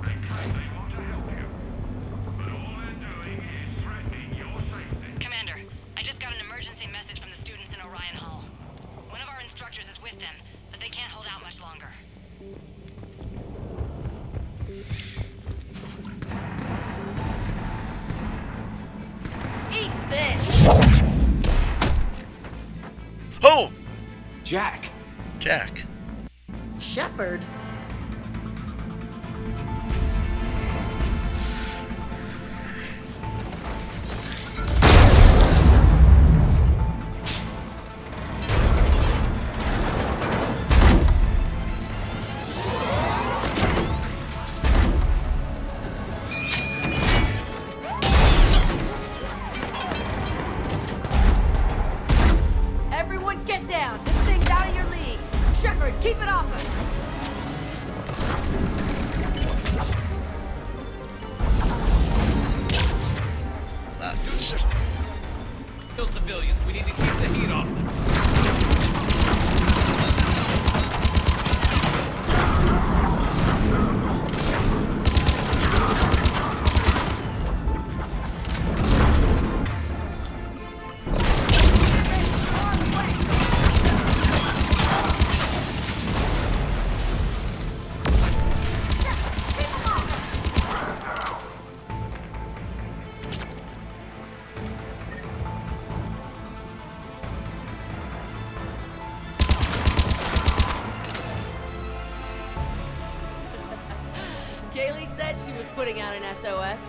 I: They claim they want to help you. But all they're doing is threatening your safety.
Y: Commander, I just got an emergency message from the students in Orion Hall. One of our instructors is with them, but they can't hold out much longer.
M: Eat this!
A: Oh!
C: Jack!
A: Jack.
D: Shepard?
U: Kill civilians, we need to keep the heat off them.
N: Kaylee said she was putting out an SOS.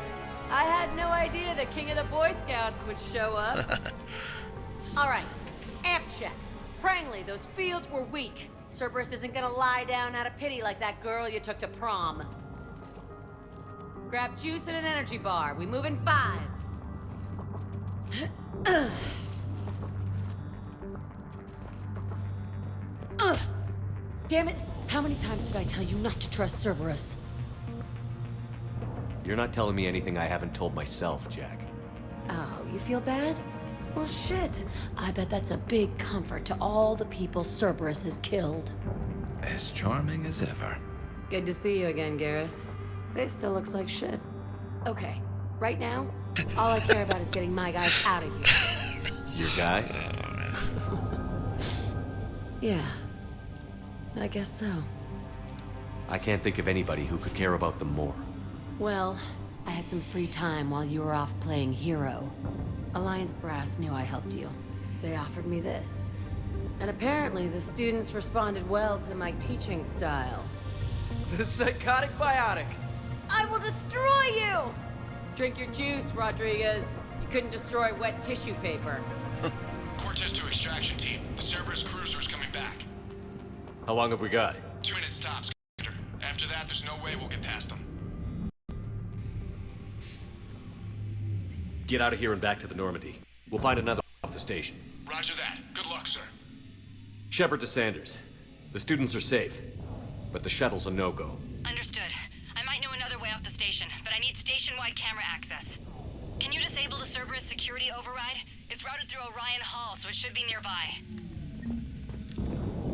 N: I had no idea the king of the Boy Scouts would show up. All right, amp check. Prangley, those fields were weak. Cerberus isn't gonna lie down out of pity like that girl you took to prom. Grab juice and an energy bar. We move in 5. Damn it! How many times did I tell you not to trust Cerberus?
C: You're not telling me anything I haven't told myself, Jack.
N: Oh, you feel bad? Well, shit. I bet that's a big comfort to all the people Cerberus has killed.
F: As charming as ever.
N: Good to see you again, Garrus. It still looks like shit. Okay, right now, all I care about is getting my guys out of here.
C: Your guys?
N: Yeah, I guess so.
C: I can't think of anybody who could care about them more.
N: Well, I had some free time while you were off playing hero. Alliance Brass knew I helped you. They offered me this. And apparently the students responded well to my teaching style.
B: The psychotic biotic.
N: I will destroy you! Drink your juice, Rodriguez. You couldn't destroy wet tissue paper.
U: Cortez to extraction team. The Cerberus cruiser is coming back.
C: How long have we got?
U: 2 minutes tops, Commander. After that, there's no way we'll get past them.
C: Get out of here and back to the Normandy. We'll find another off the station.
U: Roger that. Good luck, sir.
C: Shepard to Sanders. The students are safe, but the shuttle's a no-go.
Y: Understood. I might know another way off the station, but I need station-wide camera access. Can you disable the Cerberus security override? It's routed through Orion Hall, so it should be nearby.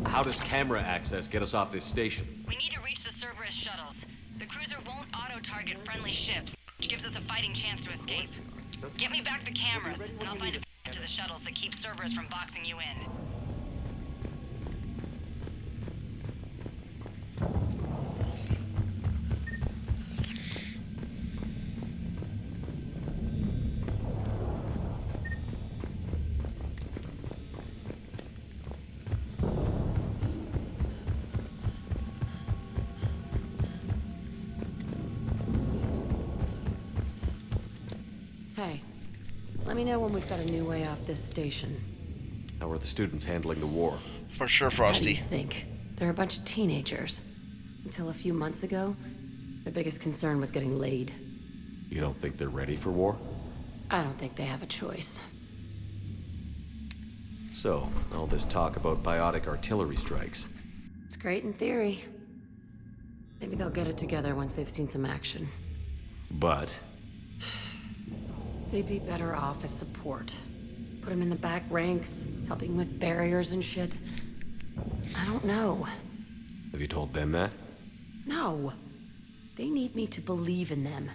C: How does camera access get us off this station?
Y: We need to reach the Cerberus shuttles. The cruiser won't auto-target friendly ships, which gives us a fighting chance to escape. Get me back the cameras, and I'll find a to the shuttles that keep Cerberus from boxing you in.
N: Hey, let me know when we've got a new way off this station.
C: How are the students handling the war?
A: For sure,
N: How do
A: Frosty.
N: you think? They're a bunch of teenagers. Until a few months ago, their biggest concern was getting laid.
C: You don't think they're ready for war?
N: I don't think they have a choice.
C: So, all this talk about biotic artillery strikes.
N: It's great in theory. Maybe they'll get it together once they've seen some action.
C: But
N: They'd be better off as support. Put them in the back ranks, helping with barriers and shit. I don't know.
C: have you told them that?
N: No. They need me to believe in them.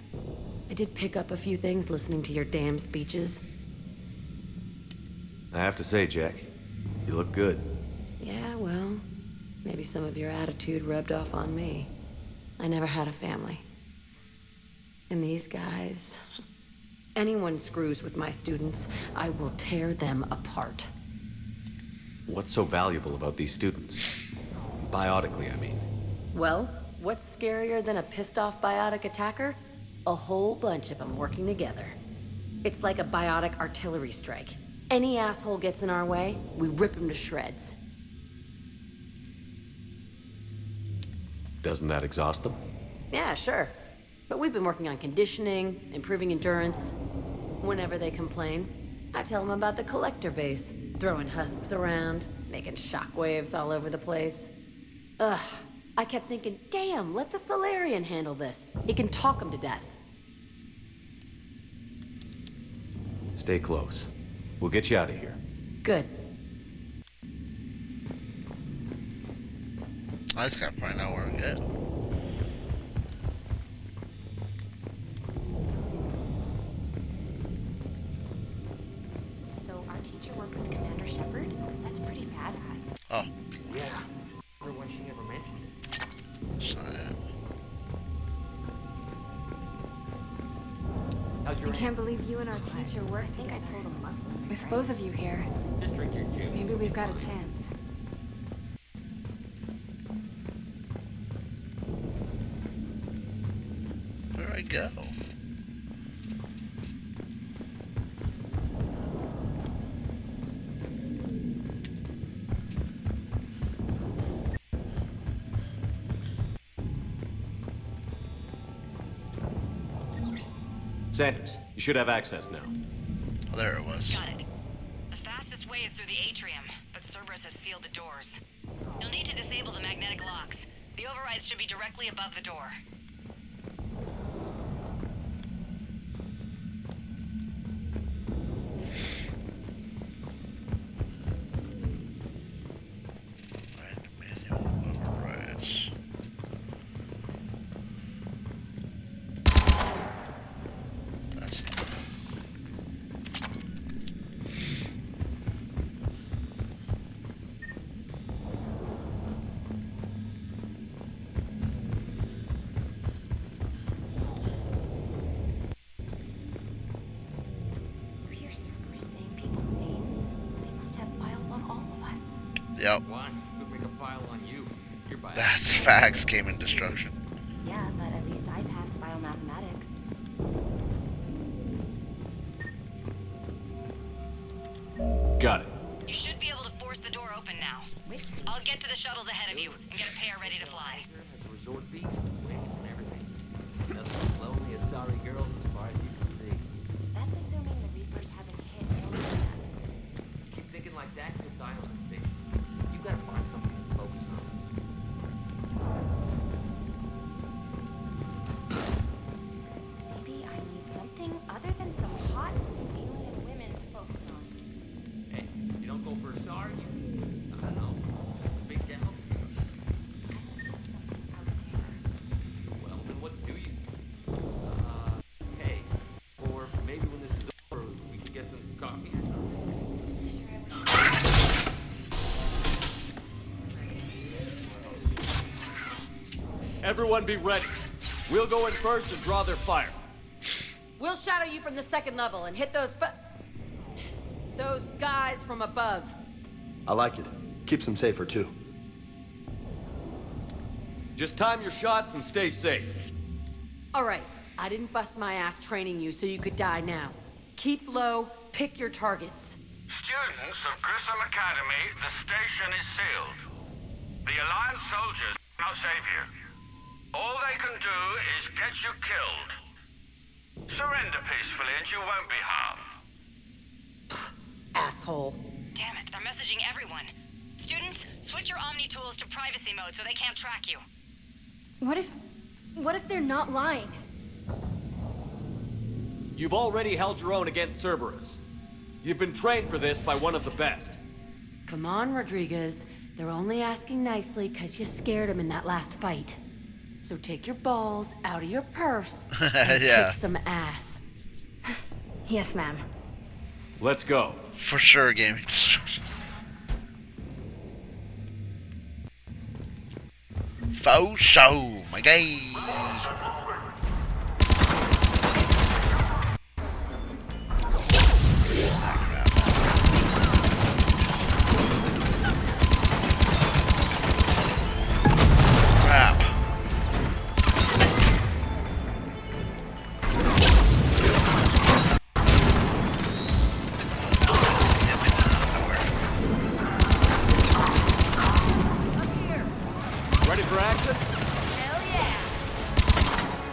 N: I did pick up a few things listening to your damn speeches.
C: I have to say, Jack, you look good.
N: Yeah, well, maybe some of your attitude rubbed off on me. I never had a family. And these guys... Anyone screws with my students, I will tear them apart.
C: What's so valuable about these students? Biotically, I mean.
N: Well, what's scarier than a pissed-off biotic attacker? A whole bunch of them working together. It's like a biotic artillery strike. Any asshole gets in our way, we rip him to shreds.
C: Doesn't that exhaust them?
N: Yeah, sure. But we've been working on conditioning, improving endurance. Whenever they complain, I tell them about the collector base, throwing husks around, making shockwaves all over the place. Ugh, I kept thinking, damn, let the Solarian handle this. He can talk them to death.
C: Stay close. We'll get you out of here.
N: Good.
A: I just gotta find out where to go.
H: So our teacher worked with Commander Shepard? That's pretty badass.
A: Oh.
D: Yeah. Or when she ever mentioned it.
H: I can't believe you and our teacher worked together. I pulled a muscle. With both of you here,
D: Just drink your juice.
H: maybe we've got a chance.
A: Where do I go?
C: Sanders, you should have access now.
A: Oh, there it was.
Y: Got it. The fastest way is through the atrium, but Cerberus has sealed the doors. You'll need to disable the magnetic locks. The overrides should be directly above the door.
A: Overrides. That's not.
H: You hear Cerberus saying people's names? They must have files on all of us.
A: Yep.
D: Why? Could make a file on you. You're by
A: That's facts. Game and destruction.
H: Yeah, but at least I passed biomathematics.
C: Got it.
Y: You should be able to force the door open now. I'll get to the shuttles ahead of you and get a pair ready to fly.
D: Has a resort beach with waves and everything. Nothing as lonely as sorry girls as far as you can see.
H: That's assuming the Reapers haven't hit anyone yet.
D: Keep thinking like that, you'll die on the station. You gotta find something to focus on.
H: Maybe I need something other than some hot alien women to focus on.
D: Hey, you don't go for a SAR, you... I don't know. Big to help you. Well, then what do you... hey. Or maybe when this is over, we can get some coffee.
K: Everyone be ready. We'll go in first and draw their fire.
N: We'll shadow you from the second level and hit those guys from above.
P: I like it. Keeps them safer, too.
K: Just time your shots and stay safe.
N: All right, I didn't bust my ass training you so you could die now. Keep low, pick your targets.
U: Students of Grissom Academy, the station is sealed. The Alliance soldiers cannot save you. All they can do is get you killed. Surrender peacefully and you won't be harmed.
N: Asshole.
Y: Damn it, they're messaging everyone. Students, switch your Omni tools to privacy mode so they can't track you.
N: What if they're not lying?
K: You've already held your own against Cerberus. You've been trained for this by one of the best.
N: Come on, Rodriguez. They're only asking nicely because you scared them in that last fight. So take your balls out of your purse and
A: Yeah.
N: kick some ass.
H: Yes, ma'am.
C: Let's go.
A: For sure, gaming destruction. Faux show, my guy. Crap.
K: Ready for action?
Y: Hell yeah!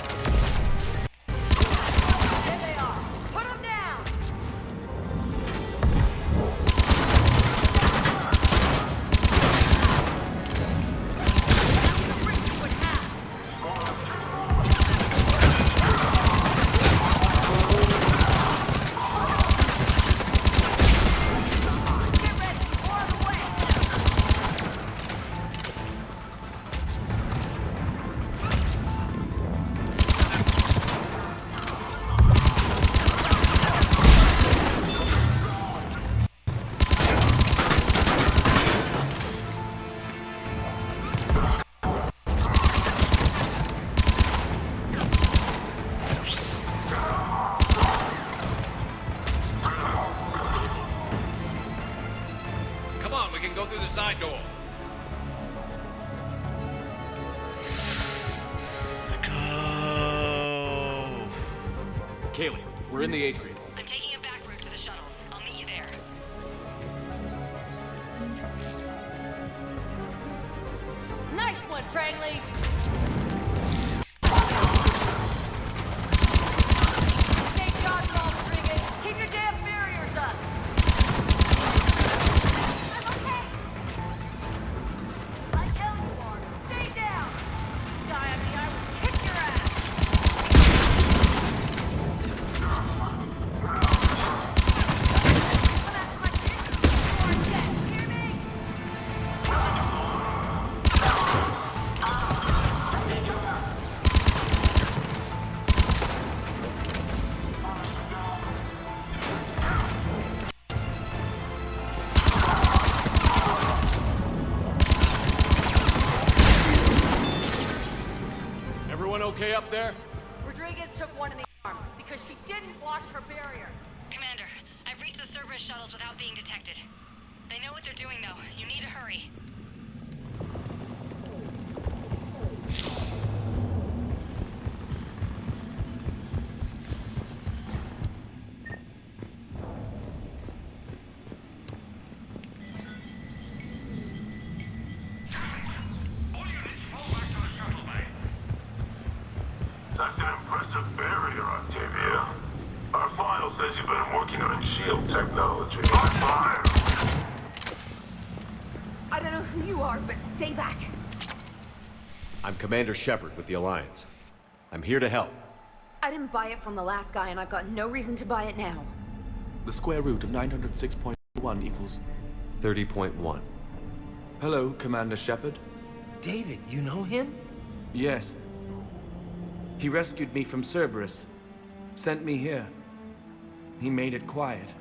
K: Kaylee, we're in the atrium.
Y: I'm taking a back route to the shuttles. I'll meet you there.
N: Nice one, Cranley! Take shots, all Rodriguez! Keep your damn barriers up! I'm okay! I tell you are, stay down! Die on me, I will kick your ass!
K: Everyone okay up there?
N: Rodriguez took one in the arm because she didn't watch her barrier.
Y: Commander, I've reached the Cerberus shuttles without being detected. They know what they're doing, though. You need to hurry.
I: That's an impressive barrier, Octavia. Our file says you've been working on shield technology. On fire!
G: I don't know who you are, but stay back.
C: I'm Commander Shepard with the Alliance. I'm here to help.
G: I didn't buy it from the last guy, and I've got no reason to buy it now.
B: The square root of 906.1 equals...
C: 30.1.
B: Hello, Commander Shepard.
O: David, you know him?
B: Yes. He rescued me from Cerberus. Sent me here. He made it quiet.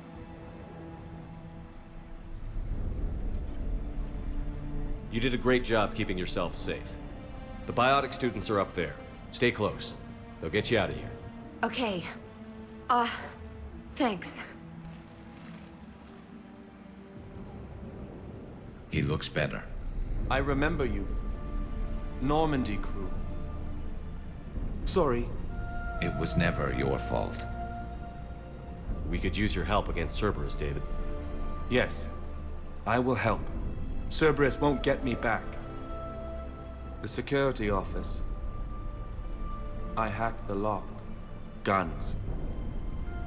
C: You did a great job keeping yourself safe. The biotic students are up there. Stay close. They'll get you out of here.
G: Okay. Thanks.
F: He looks better.
B: I remember you. Normandy crew. Sorry.
F: It was never your fault.
C: We could use your help against Cerberus, David.
B: Yes. I will help. Cerberus won't get me back. The security office. I hacked the lock. Guns.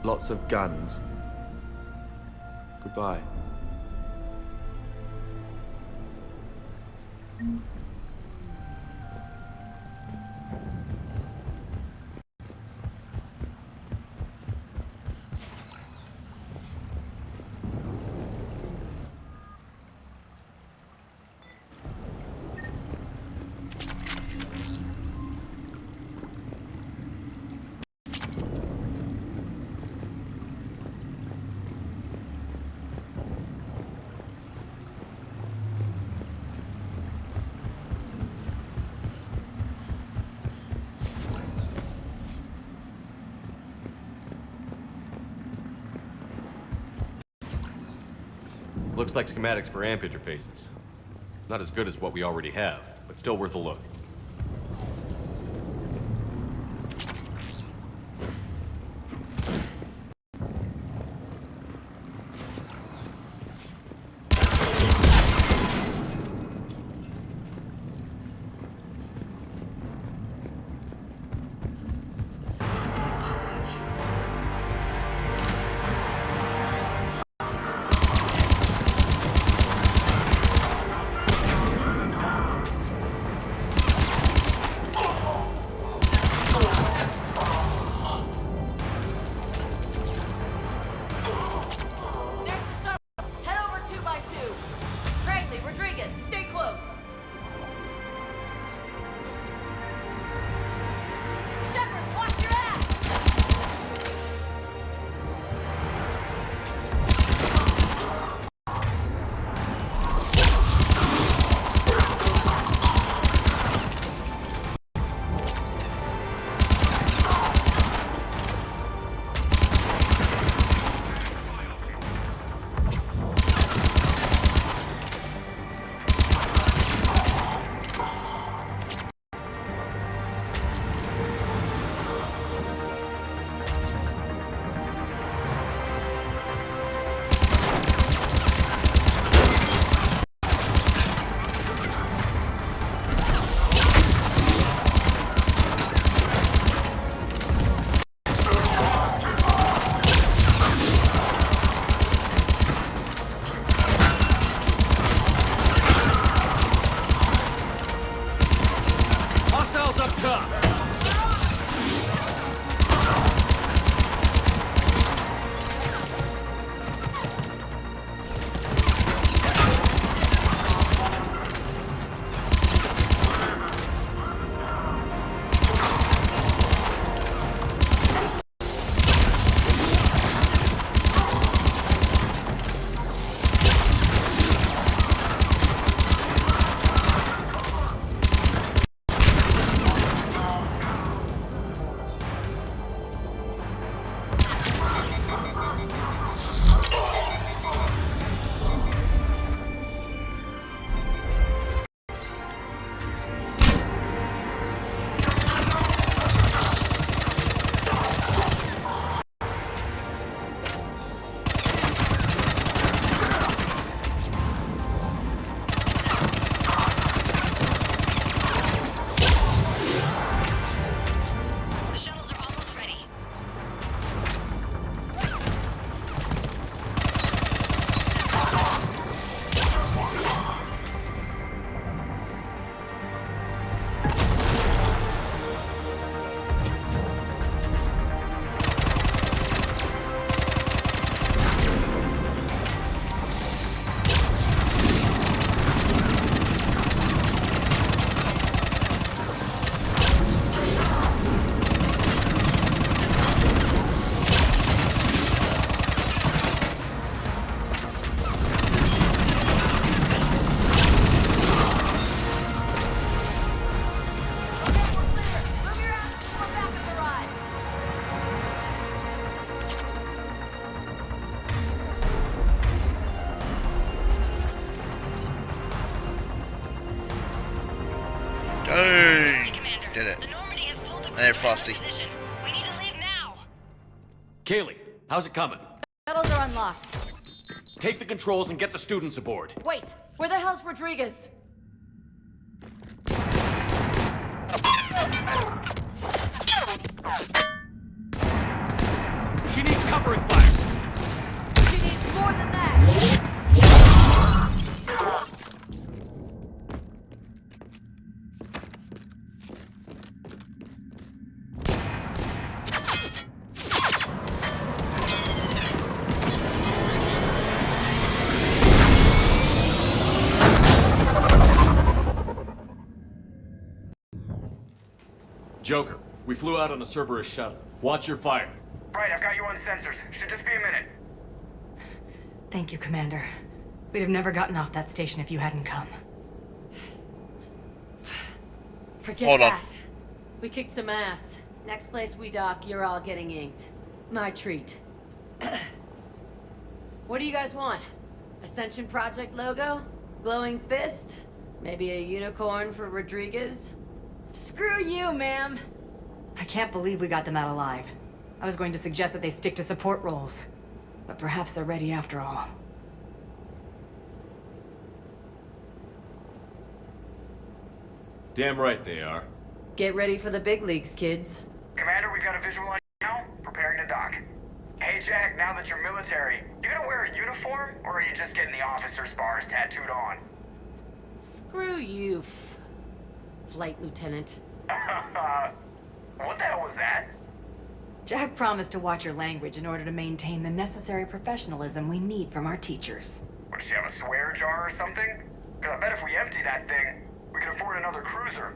B: Lots of guns. Goodbye.
C: Looks like schematics for amp interfaces. Not as good as what we already have, but still worth a look.
A: did it.
Y: The Normandy has pulled the
A: Hey,
Y: cruiser
A: Frosty.
Y: out of position. We need to leave now.
K: Kaylee, how's it coming?
N: Shuttles are unlocked.
K: Take the controls and get the students aboard.
N: Wait, where the hell's Rodriguez?
K: She needs covering fire.
N: She needs more than that.
K: Joker, we flew out on a Cerberus shuttle. Watch your fire.
X: Right, I've got you on sensors. Should just be a minute.
M: Thank you, Commander. We'd have never gotten off that station if you hadn't come.
N: Forget
A: Hold on.
N: that. We kicked some ass. Next place we dock, you're all getting inked. My treat. What do you guys want? Ascension Project logo? Glowing fist? Maybe a unicorn for Rodriguez? Screw you, ma'am!
M: I can't believe we got them out alive. I was going to suggest that they stick to support roles. But perhaps they're ready after all.
K: Damn right they are.
N: Get ready for the big leagues, kids.
X: Commander, we've got a visual on you now. Preparing to dock. Hey, Jack, now that you're military, you gonna wear a uniform, or are you just getting the officer's bars tattooed on?
N: Screw you, Flight Lieutenant.
X: What the hell was that?
M: Jack promised to watch your language in order to maintain the necessary professionalism we need from our teachers.
X: What, does she have a swear jar or something? Because I bet if we empty that thing, we can afford another cruiser.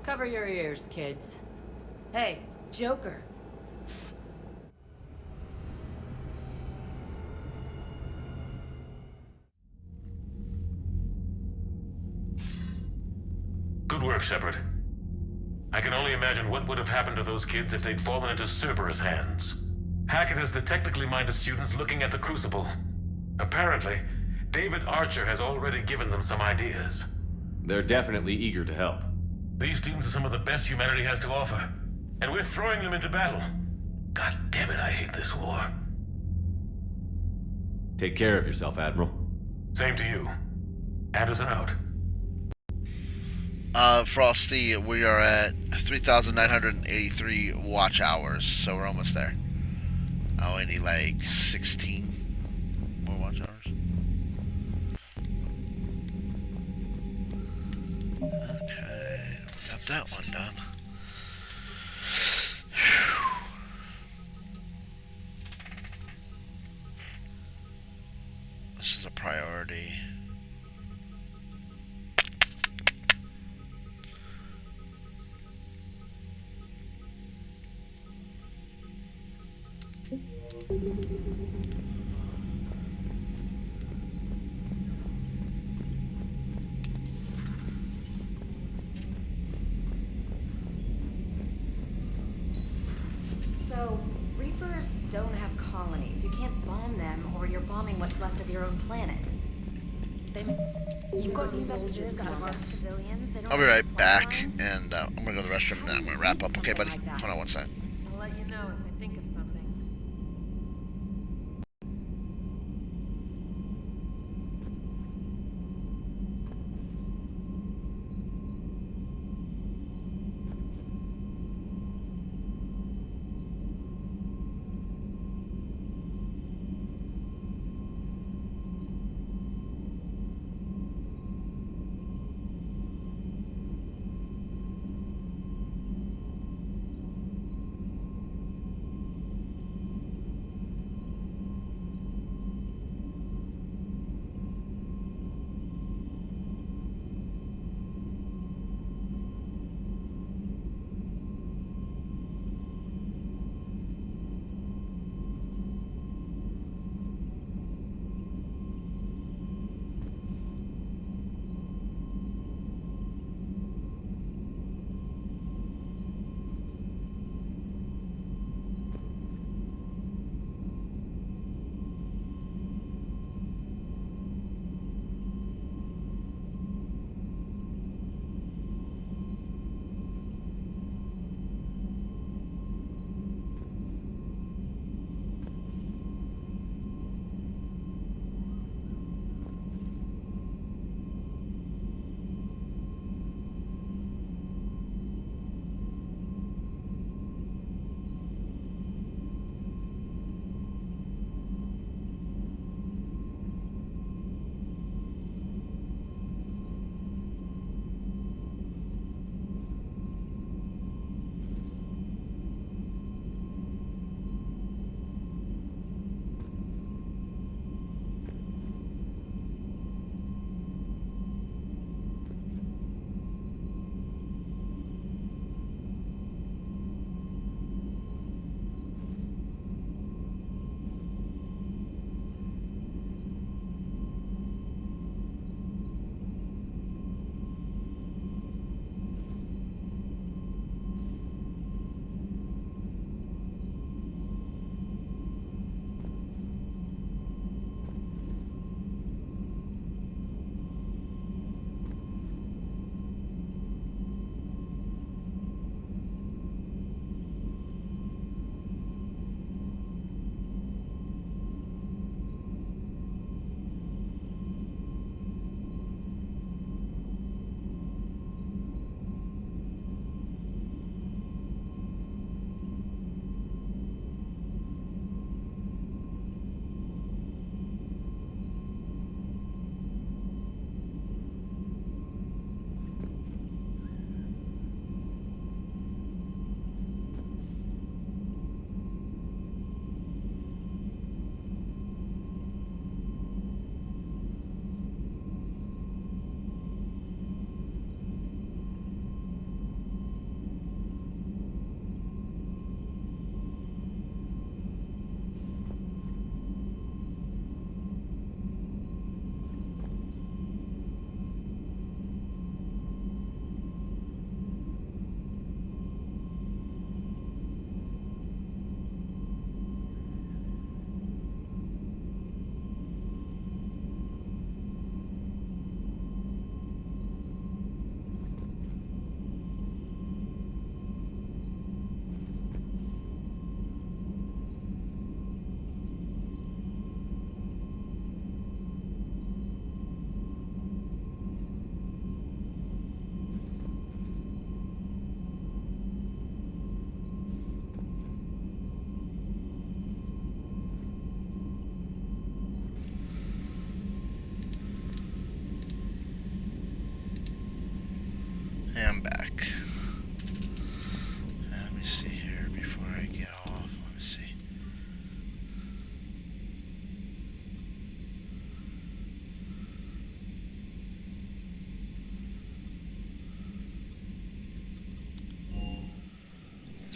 N: Cover your ears, kids. Hey, Joker.
I: Good work, Shepard. I can only imagine what would have happened to those kids if they'd fallen into Cerberus' hands. Hackett has the technically minded students looking at the Crucible. Apparently, David Archer has already given them some ideas.
C: They're definitely eager to help.
I: These students are some of the best humanity has to offer, and we're throwing them into battle. God damn it, I hate this war.
C: Take care of yourself, Admiral.
I: Same to you. Anderson out.
A: Frosty, we are at 3,983 watch hours, so we're almost there. I only need like 16 more watch hours. Okay, got that one done. This is a priority.
G: So, Reapers don't have colonies. You can't bomb them, or you're bombing what's left of your own planet. You've got new messages out of our civilians. They don't
A: I'll be right
G: have
A: back,
G: lines.
A: and I'm gonna go to the restroom, and then I'm gonna wrap up. Okay, buddy? Hold on one sec.
N: I'll let you know if I think of something.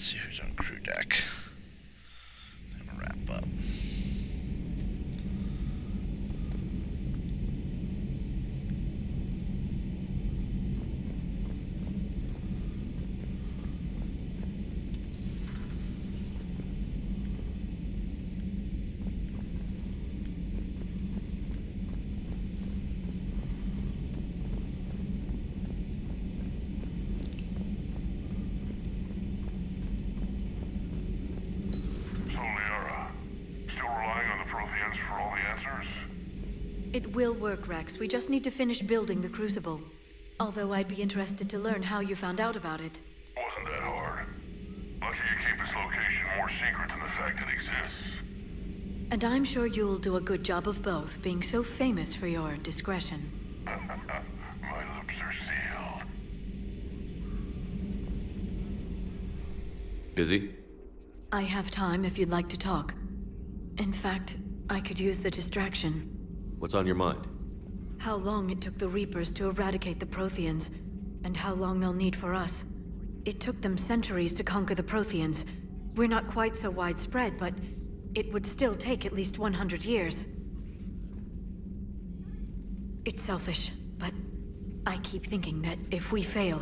A: see who's on crew deck. I'm gonna wrap up.
J: It will work, Rex. We just need to finish building the Crucible. Although I'd be interested to learn how you found out about it.
E: Wasn't that hard. Lucky you keep its location more secret than the fact it exists.
J: And I'm sure you'll do a good job of both, being so famous for your discretion.
E: My lips are sealed.
C: Busy?
J: I have time if you'd like to talk. In fact, I could use the distraction.
C: What's on your mind?
J: How long it took the Reapers to eradicate the Protheans, and how long they'll need for us. It took them centuries to conquer the Protheans. We're not quite so widespread, but it would still take at least 100 years. It's selfish, but I keep thinking that if we fail...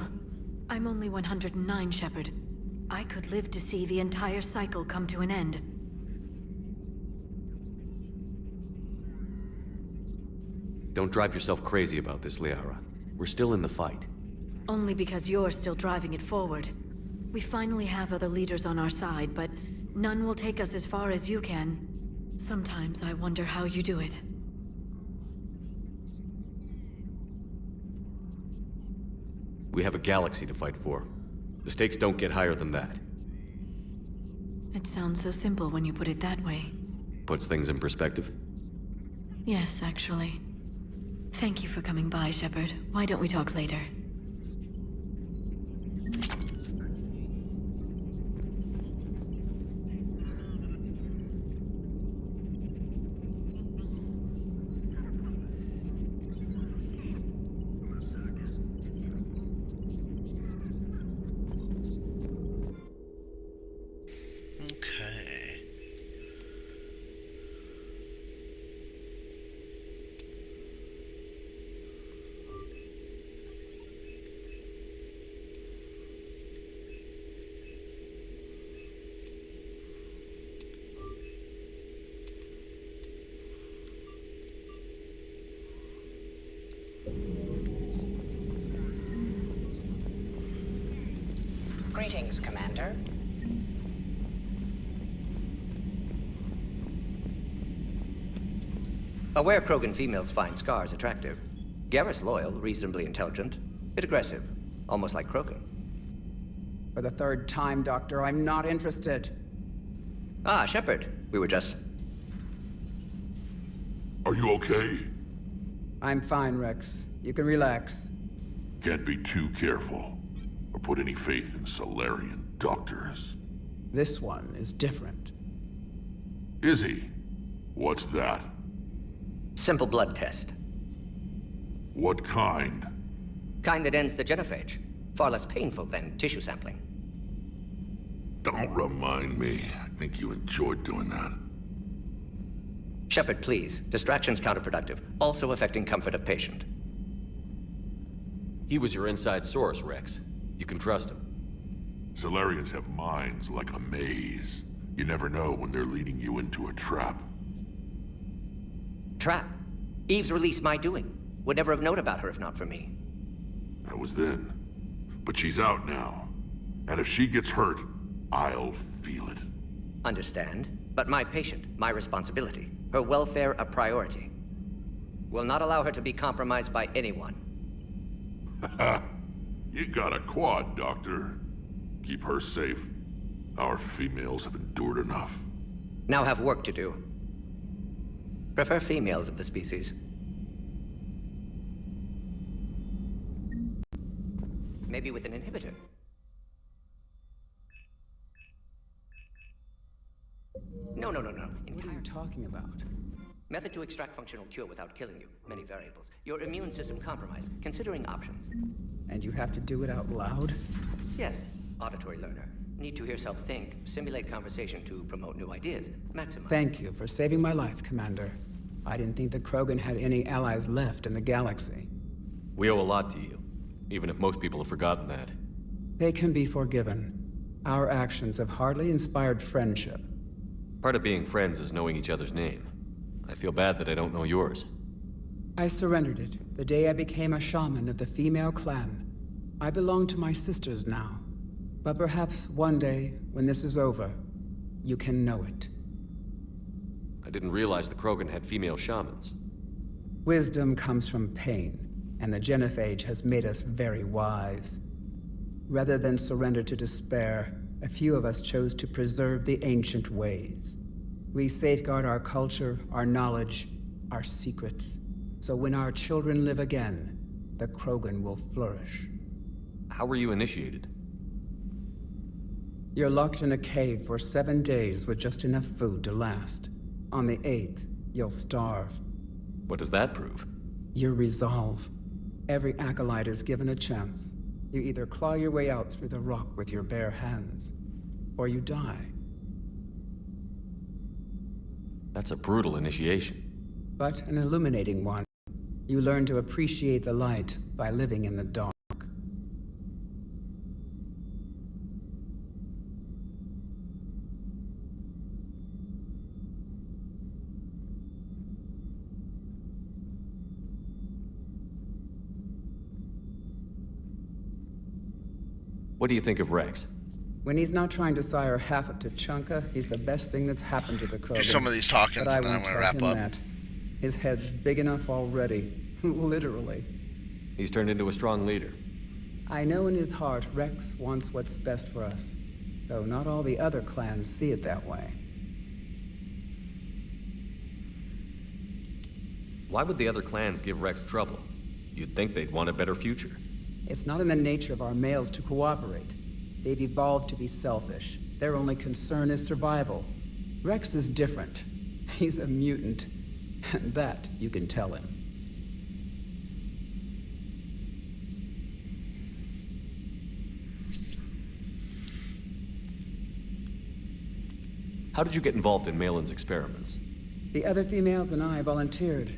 J: I'm only 109, Shepard. I could live to see the entire cycle come to an end.
C: Don't drive yourself crazy about this, Liara. We're still in the fight.
J: Only because you're still driving it forward. We finally have other leaders on our side, but none will take us as far as you can. Sometimes I wonder how you do it.
C: We have a galaxy to fight for. The stakes don't get higher than that.
J: It sounds so simple when you put it that way.
C: Puts things in perspective.
J: Yes, actually. Thank you for coming by, Shepard. Why don't we talk later?
A: Okay.
Q: Greetings, Commander.
R: Aware Krogan females find scars attractive. Garrus loyal, reasonably intelligent, bit aggressive, almost like Krogan.
S: For the third time, Doctor, I'm not interested.
R: Ah, Shepard. We were just...
E: Are you okay?
S: I'm fine, Rex. You can relax.
E: Can't be too careful, or put any faith in Solarian doctors.
S: This one is different.
E: Is he? What's that?
R: Simple blood test.
E: What kind?
R: Kind that ends the genophage. Far less painful than tissue sampling.
E: Don't remind me. I think you enjoyed doing that.
R: Shepard, please. Distraction's counterproductive, also affecting comfort of patient.
C: He was your inside source, Rex. You can trust him.
E: Solarians have minds like a maze. You never know when they're leading you into a trap.
R: Trap? Eve's release my doing. Would never have known about her if not for me.
E: That was then. But she's out now. And if she gets hurt, I'll feel it.
R: Understand. But my patient, my responsibility. Her welfare a priority. Will not allow her to be compromised by anyone.
E: You got a quad, Doctor. Keep her safe. Our females have endured enough.
R: Now have work to do. Prefer females of the species. Maybe with an inhibitor. No.
S: What are you talking about?
R: Method to extract functional cure without killing you. Many variables. Your immune system compromised. Considering options.
S: And you have to do it out loud?
R: Yes. Auditory learner. Need to hear self think, simulate conversation to promote new ideas, maximize.
S: Thank you for saving my life, Commander. I didn't think the Krogan had any allies left in the galaxy.
C: We owe a lot to you, even if most people have forgotten that.
S: They can be forgiven. Our actions have hardly inspired friendship.
C: Part of being friends is knowing each other's name. I feel bad that I don't know yours.
S: I surrendered it the day I became a shaman of the female clan. I belong to my sisters now. But perhaps one day, when this is over, you can know it.
C: I didn't realize the Krogan had female shamans.
S: Wisdom comes from pain, and the Genophage has made us very wise. Rather than surrender to despair, a few of us chose to preserve the ancient ways. We safeguard our culture, our knowledge, our secrets. So when our children live again, the Krogan will flourish.
C: How were you initiated?
S: You're locked in a cave for 7 days with just enough food to last. On the 8th, you'll starve.
C: What does that prove?
S: Your resolve. Every acolyte is given a chance. You either claw your way out through the rock with your bare hands, or you die.
C: That's a brutal initiation.
S: But an illuminating one. You learn to appreciate the light by living in the dark.
C: What do you think of Rex?
S: When he's not trying to sire half of Tuchanka, he's the best thing that's happened to the Krogan.
A: Do some of these talking,
S: but I
A: and then I'm
S: won't
A: going to
S: tell
A: wrap
S: him
A: up.
S: that. His head's big enough already. Literally.
C: He's turned into a strong leader.
S: I know in his heart Rex wants what's best for us. Though not all the other clans see it that way.
C: Why would the other clans give Rex trouble? You'd think they'd want a better future.
S: It's not in the nature of our males to cooperate. They've evolved to be selfish. Their only concern is survival. Rex is different. He's a mutant. And that you can tell him.
C: How did you get involved in Malin's experiments?
S: The other females and I volunteered.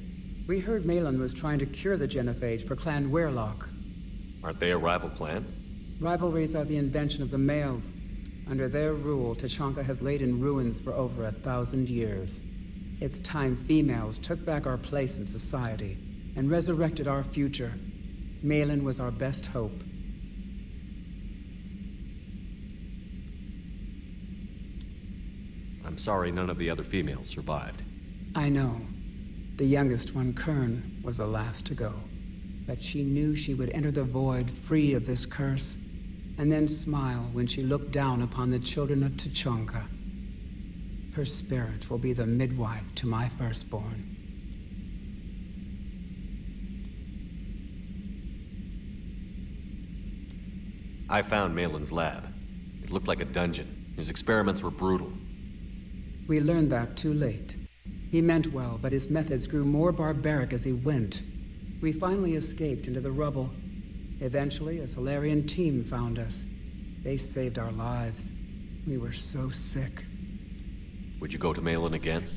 S: We heard Malin was trying to cure the Genophage for Clan Weirlock.
C: Aren't they a rival clan?
S: Rivalries are the invention of the males. Under their rule, Tuchanka has laid in ruins for over 1,000 years. It's time females took back our place in society and resurrected our future. Malin was our best hope.
C: I'm sorry none of the other females survived.
S: I know. The youngest one, Kern, was the last to go. But she knew she would enter the void free of this curse, and then smile when she looked down upon the children of Tuchanka. Her spirit will be the midwife to my firstborn.
C: I found Malin's lab. It looked like a dungeon. His experiments were brutal.
S: We learned that too late. He meant well, but his methods grew more barbaric as he went. We finally escaped into the rubble. Eventually, a Solarian team found us. They saved our lives. We were so sick.
C: Would you go to Malin again?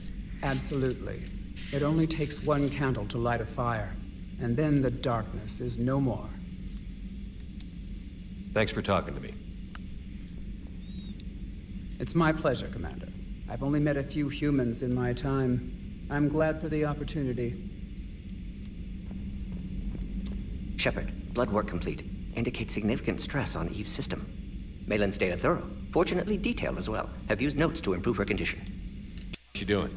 S: Absolutely. It only takes one candle to light a fire, and then the darkness is no more.
C: Thanks for talking to me.
S: It's my pleasure, Commander. I've only met a few humans in my time. I'm glad for the opportunity.
R: Shepard, blood work complete. Indicates significant stress on Eve's system. Malin's data thorough. Fortunately detailed as well. Have used notes to improve her condition.
C: What's she doing?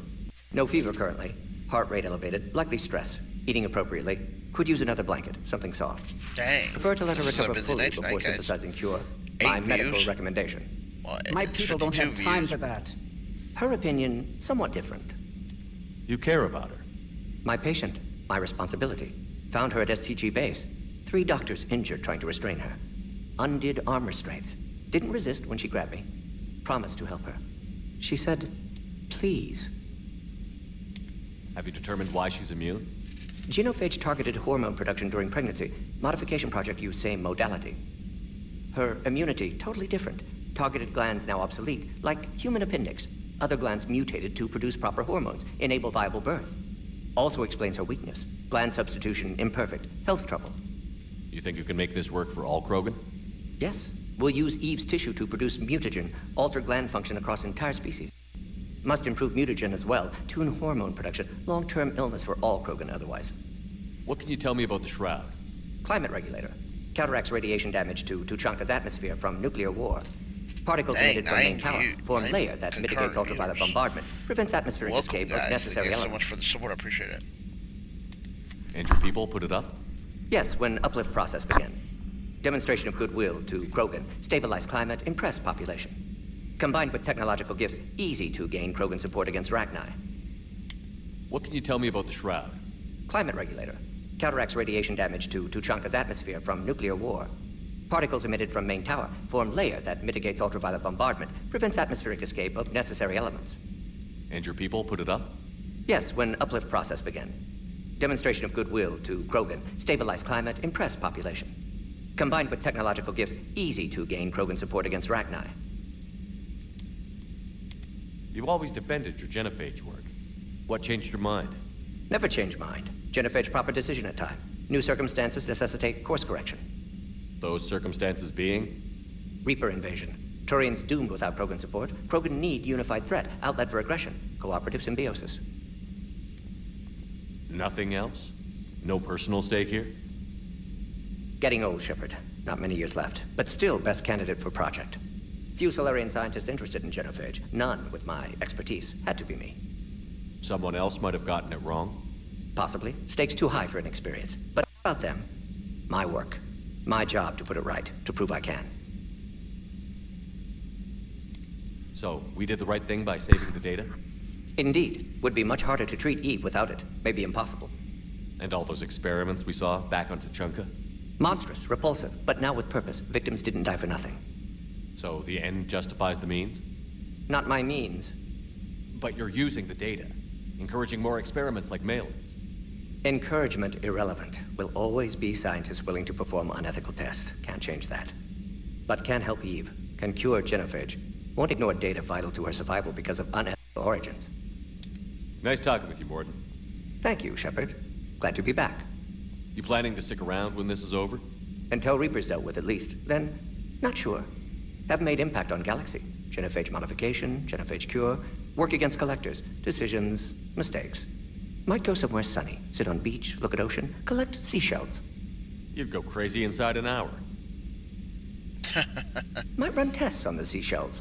R: No fever currently. Heart rate elevated. Likely stress. Eating appropriately. Could use another blanket. Something soft.
A: Dang.
R: Prefer to let her
A: This is a
R: recover
A: busy
R: fully
A: night tonight,
R: before
A: guys.
R: synthesizing cure.
A: 8
R: My medical
A: views?
R: recommendation.
A: Well,
S: My
A: it's
S: people don't
A: 52
S: have time
A: views.
S: for that.
R: Her opinion, somewhat different.
C: You care about her.
R: My patient. My responsibility. Found her at STG base. 3 doctors injured trying to restrain her. Undid arm restraints. Didn't resist when she grabbed me. Promised to help her. She said, please.
C: Have you determined why she's immune?
R: Genophage targeted hormone production during pregnancy. Modification project used same modality. Her immunity, totally different. Targeted glands now obsolete, like human appendix. Other glands mutated to produce proper hormones, enable viable birth. Also explains her weakness. Gland substitution imperfect. Health trouble.
C: You think you can make this work for all Krogan?
R: Yes. We'll use Eve's tissue to produce mutagen, alter gland function across entire species. Must improve mutagen as well, tune hormone production. Long-term illness for all Krogan otherwise.
C: What can you tell me about the Shroud?
R: Climate regulator. Counteracts radiation damage to Tuchanka's atmosphere from nuclear war. Particles emitted from main tower form layer that mitigates ultraviolet bombardment, prevents atmospheric escape of necessary
A: Thank you so
R: elements.
A: much for the support. I appreciate it.
C: And your people put it up?
R: Yes, when uplift process began. Demonstration of goodwill to Krogan, stabilize climate, impress population. Combined with technological gifts, easy to gain Krogan support against Rachni.
C: What can you tell me about the Shroud?
R: Climate regulator. Counteracts radiation damage to Tuchanka's atmosphere from nuclear war. Particles emitted from main tower form layer that mitigates ultraviolet bombardment, prevents atmospheric escape of necessary elements.
C: And your people put it up?
R: Yes, when uplift process began. Demonstration of goodwill to Krogan, stabilize climate, impress population. Combined with technological gifts, easy to gain Krogan support against Rachni.
C: You've always defended your genophage work. What changed your mind?
R: Never change mind. Genophage proper decision at time. New circumstances necessitate course correction.
C: Those circumstances being?
R: Reaper invasion. Turians doomed without Krogan support. Krogan need unified threat, outlet for aggression, cooperative symbiosis.
C: Nothing else? No personal stake here?
R: Getting old, Shepard. Not many years left, but still best candidate for project. Few Solarian scientists interested in genophage. None with my expertise. Had to be me.
C: Someone else might have gotten it wrong?
R: Possibly. Stakes too high for inexperience. But about them, my work. My job to put it right, to prove I can.
C: So, we did the right thing by saving the data?
R: Indeed. Would be much harder to treat Eve without it. Maybe impossible.
C: And all those experiments we saw back on Tuchanka?
R: Monstrous, repulsive, but now with purpose. Victims didn't die for nothing.
C: So the end justifies the means?
R: Not my means.
C: But you're using the data, encouraging more experiments like Malin's.
R: Encouragement irrelevant. Will always be scientists willing to perform unethical tests. Can't change that. But can help Eve. Can cure genophage. Won't ignore data vital to her survival because of unethical origins.
C: Nice talking with you, Morden.
R: Thank you, Shepard. Glad to be back.
C: You planning to stick around when this is over?
R: Until Reaper's dealt with, at least. Then, not sure. Have made impact on Galaxy. Genophage modification, genophage cure, work against collectors, decisions, mistakes. Might go somewhere sunny, sit on beach, look at ocean, collect seashells.
C: You'd go crazy inside an hour.
R: Might run tests on the seashells.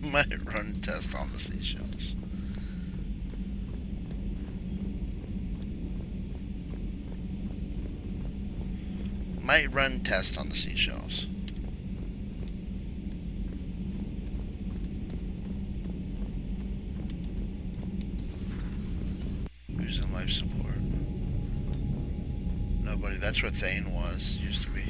A: Might run tests on the seashells. Might run tests on the seashells. Who's in life support? Nobody. That's where Thane was. Used to be.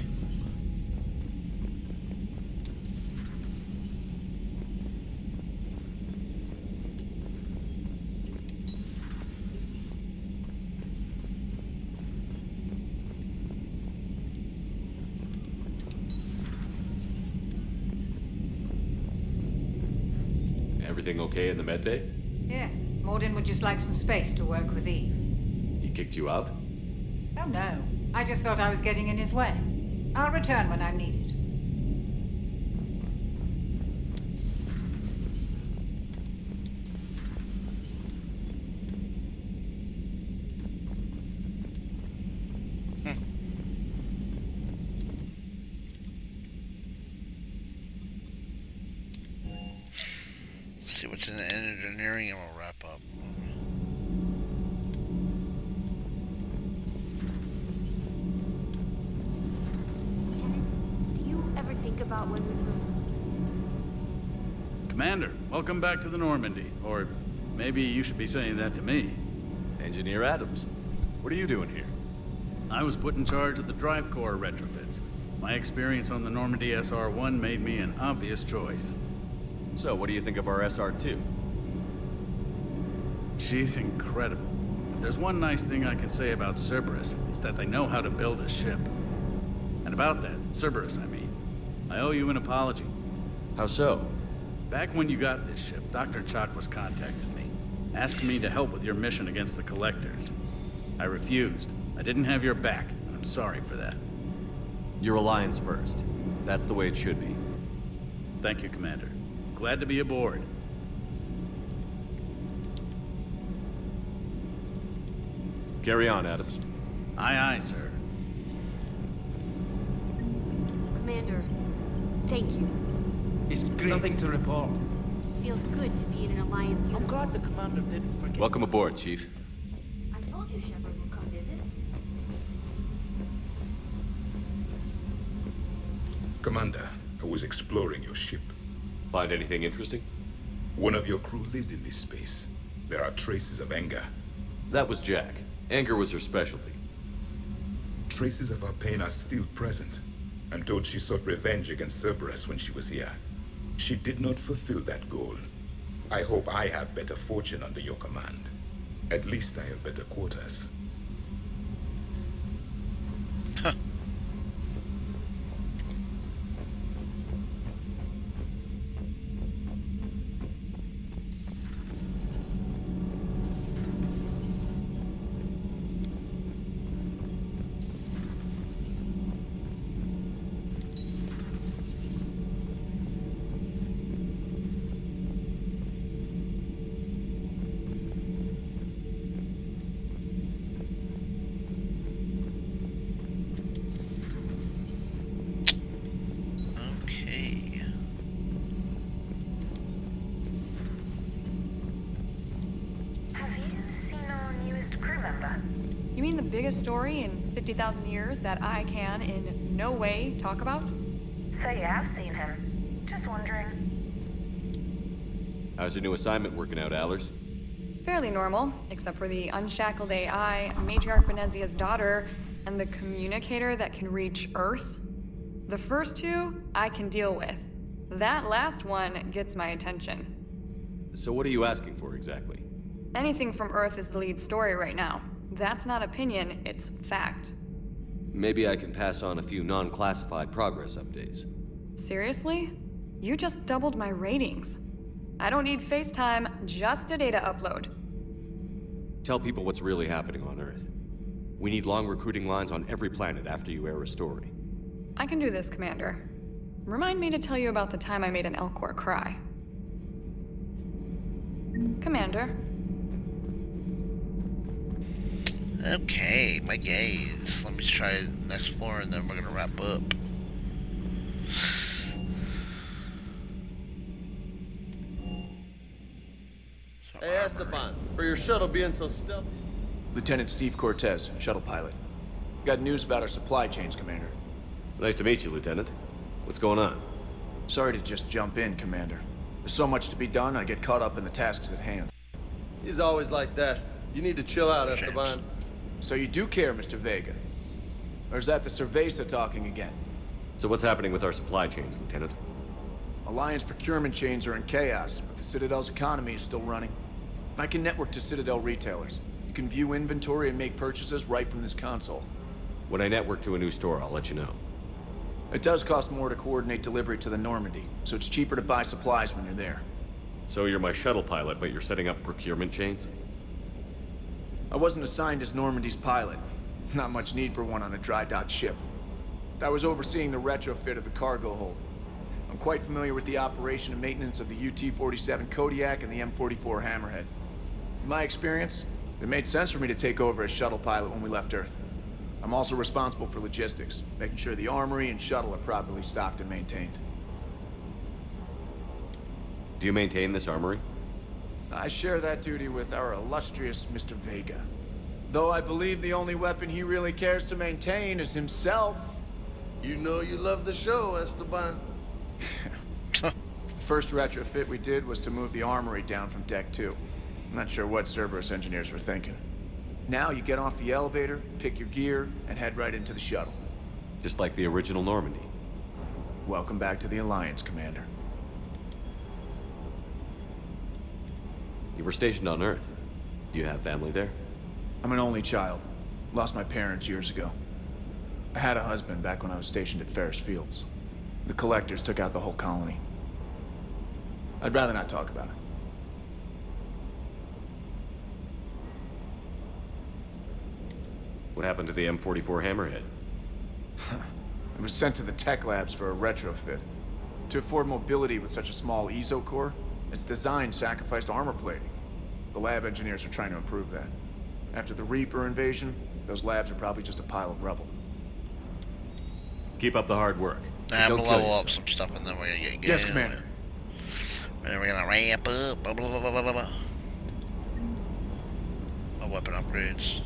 C: Everything okay in the med bay?
L: Yes. Morden would just like some space to work with Eve.
C: He kicked you out?
L: Oh no. I just felt I was getting in his way. I'll return when I'm needed.
A: See what's in engineering and we'll wrap up.
G: Do you ever think about when we
Q: Commander, welcome back to the Normandy. Or maybe you should be saying that to me.
C: Engineer Adams, what are you doing here?
Q: I was put in charge of the drive core retrofits. My experience on the Normandy SR-1 made me an obvious choice.
C: So, what do you think of our SR-2?
Q: She's incredible. If there's one nice thing I can say about Cerberus, it's that they know how to build a ship. And about that, Cerberus, I mean. I owe you an apology.
C: How so?
Q: Back when you got this ship, Dr. Chakwas contacted me, asking me to help with your mission against the Collectors. I refused. I didn't have your back, and I'm sorry for that.
C: Your alliance first. That's the way it should be.
Q: Thank you, Commander. Glad to be aboard.
C: Carry on, Adams.
Q: Aye, aye, sir.
H: Commander, thank you.
O: It's great. Nothing to report.
H: Feels good to be in an Alliance uniform.
O: I'm glad the commander didn't forget.
C: Welcome aboard, Chief.
H: I told you Shepard would come visit.
E: Commander, I was exploring your ship.
C: Find anything interesting?
E: One of your crew lived in this space. There are traces of anger.
C: That was Jack. Anger was her specialty.
E: Traces of her pain are still present. I'm told she sought revenge against Cerberus when she was here. She did not fulfill that goal. I hope I have better fortune under your command. At least I have better quarters.
D: You mean the biggest story in 50,000 years that I can in no way talk about?
P: So you have seen him. Just wondering.
C: How's your new assignment working out, Allers?
D: Fairly normal, except for the unshackled AI, Matriarch Benezia's daughter, and the communicator that can reach Earth. The first two, I can deal with. That last one gets my attention.
C: So what are you asking for exactly?
D: Anything from Earth is the lead story right now. That's not opinion, it's fact.
C: Maybe I can pass on a few non-classified progress updates.
D: Seriously? You just doubled my ratings. I don't need FaceTime, just a data upload.
C: Tell people what's really happening on Earth. We need long recruiting lines on every planet after you air a story.
D: I can do this, Commander. Remind me to tell you about the time I made an Elcor cry. Commander.
A: Okay, my gaze. Let me try the next floor and then we're gonna wrap up.
T: Hey, Esteban, for your shuttle being so stealthy.
B: Lieutenant Steve Cortez, shuttle pilot. Got news about our supply chains, Commander.
C: Nice to meet you, Lieutenant. What's going on?
B: Sorry to just jump in, Commander. There's so much to be done, I get caught up in the tasks at hand.
T: He's always like that. You need to chill out, Esteban.
B: So you do care, Mr. Vega? Or is that the Cerveza talking again?
C: So what's happening with our supply chains, Lieutenant?
B: Alliance procurement chains are in chaos, but the Citadel's economy is still running. I can network to Citadel retailers. You can view inventory and make purchases right from this console.
C: When I network to a new store, I'll let you know.
B: It does cost more to coordinate delivery to the Normandy, so it's cheaper to buy supplies when you're there.
C: So you're my shuttle pilot, but you're setting up procurement chains?
B: I wasn't assigned as Normandy's pilot. Not much need for one on a dry dock ship. I was overseeing the retrofit of the cargo hold. I'm quite familiar with the operation and maintenance of the UT-47 Kodiak and the M44 Hammerhead. In my experience, it made sense for me to take over as shuttle pilot when we left Earth. I'm also responsible for logistics, making sure the armory and shuttle are properly stocked and maintained.
C: Do you maintain this armory?
B: I share that duty with our illustrious Mr. Vega. Though I believe the only weapon he really cares to maintain is himself.
T: You know you love the show, Esteban.
B: First retrofit we did was to move the armory down from Deck 2. I'm not sure what Cerberus engineers were thinking. Now you get off the elevator, pick your gear, and head right into the shuttle.
C: Just like the original Normandy.
B: Welcome back to the Alliance, Commander.
C: You were stationed on Earth. Do you have family there?
B: I'm an only child. Lost my parents years ago. I had a husband back when I was stationed at Ferris Fields. The collectors took out the whole colony. I'd rather not talk about it.
C: What happened to the M44 Hammerhead?
B: It was sent to the tech labs for a retrofit. To afford mobility with such a small ESO core, its design sacrificed armor plating. The lab engineers are trying to improve that. After the Reaper invasion, those labs are probably just a pile of rubble.
C: Keep up the hard work.
A: I'm
C: Don't
A: gonna
C: kill
A: level up
C: yourself.
A: some stuff and then we're gonna get going.
B: Yes, Commander.
A: And then we're gonna ramp up. Blah, blah, blah, blah, blah, blah. Oh, weapon upgrades.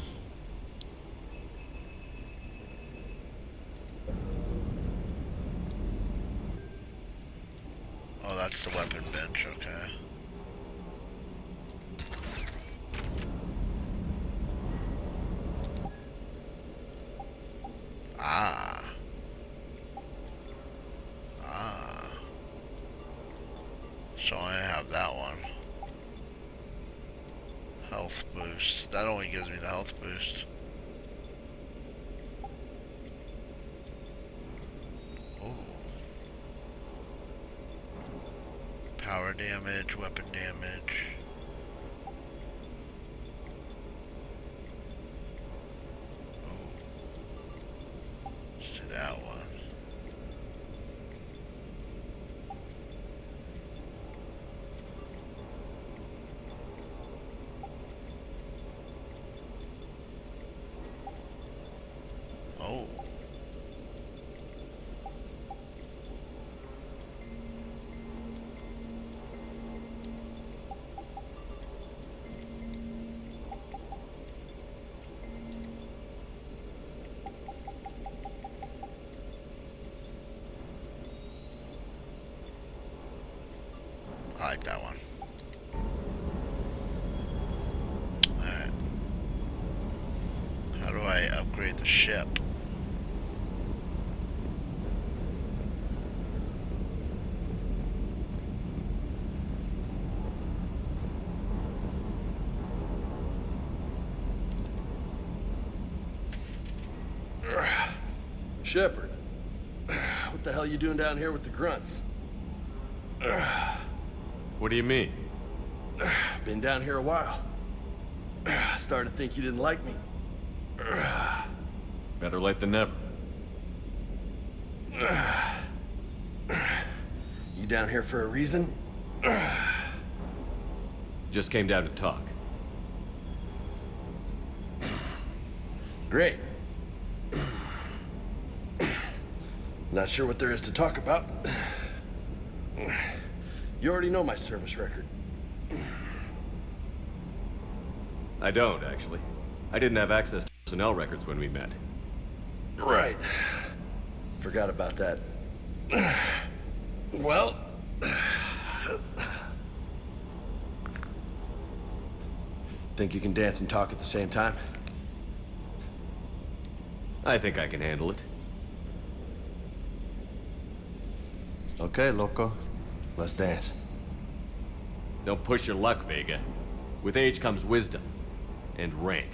A: Oh, that's the weapon bench, okay. Ah. So I have that one. Health boost. That only gives me the health boost. Ooh. Power damage, weapon damage. Let's do that one. Oh. I like that one. Alright. How do I upgrade the ship?
T: Shepard, what the hell are you doing down here with the grunts?
C: What do you mean?
T: Been down here a while. Started to think you didn't like me.
C: Better late than never.
T: You down here for a reason?
C: Just came down to talk.
T: Great. Not sure what there is to talk about. You already know my service record.
C: I don't, actually. I didn't have access to personnel records when we met.
T: Right. Forgot about that. Well... Think you can dance and talk at the same time?
C: I think I can handle it.
T: Okay, loco. Let's dance.
C: Don't push your luck, Vega. With age comes wisdom. And rank.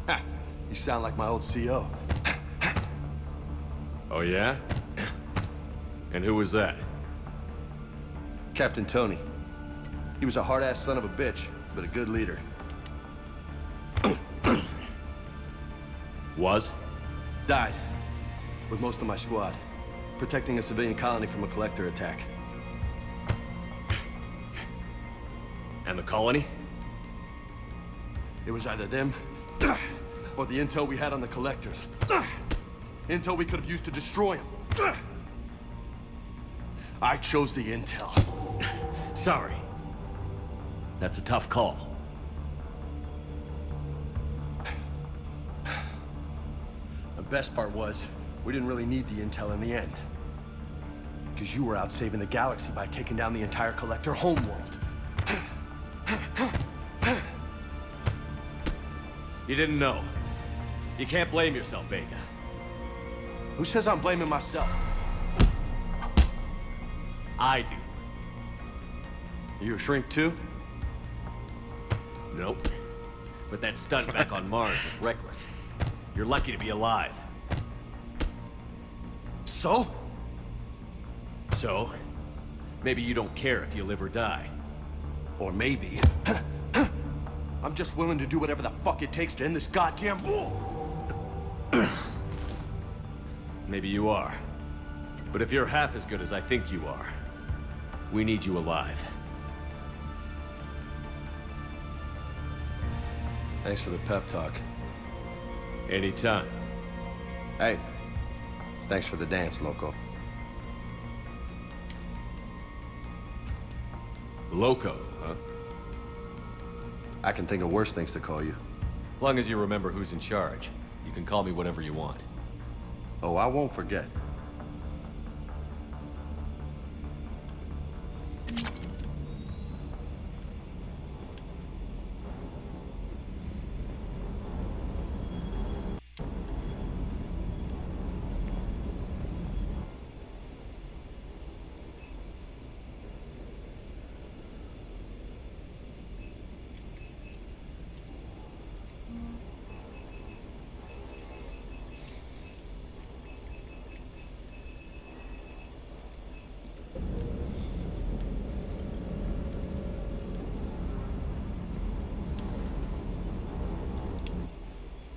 T: Ha! You sound like my old CO.
C: Oh, yeah? And who was that?
T: Captain Tony. He was a hard-ass son of a bitch, but a good leader.
C: Was?
T: Died. With most of my squad. Protecting a civilian colony from a collector attack.
C: And the colony?
T: It was either them, or the intel we had on the collectors. Intel we could have used to destroy them. I chose the intel.
C: Sorry. That's a tough call.
T: The best part was, we didn't really need the intel in the end. Because you were out saving the galaxy by taking down the entire collector homeworld.
C: You didn't know. You can't blame yourself, Vega.
T: Who says I'm blaming myself?
C: I do.
T: You a shrink too?
C: Nope. But that stunt back on Mars was reckless. You're lucky to be alive.
T: So?
K: So? Maybe you don't care if you live or die.
T: Or maybe... I'm just willing to do whatever the fuck it takes to end this goddamn war!
K: Maybe you are. But if you're half as good as I think you are, we need you alive.
T: Thanks for the pep talk.
K: Anytime.
T: Hey, thanks for the dance, Loco.
K: Loco, huh?
T: I can think of worse things to call you.
K: Long as you remember who's in charge, you can call me whatever you want.
T: Oh, I won't forget.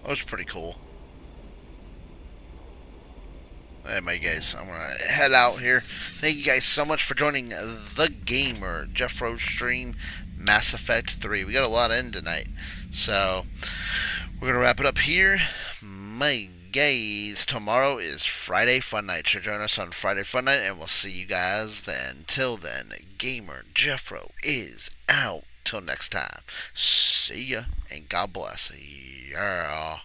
A: That was pretty cool. Anyway, guys, I'm gonna head out here. Thank you guys so much for joining the Gamer Jeffro stream, Mass Effect 3. We got a lot in tonight, so we're gonna wrap it up here. My guys, tomorrow is Friday Fun Night. So join us on Friday Fun Night, and we'll see you guys then. Till then, Gamer Jeffro is out. Till next time, see ya, and God bless. Yeah.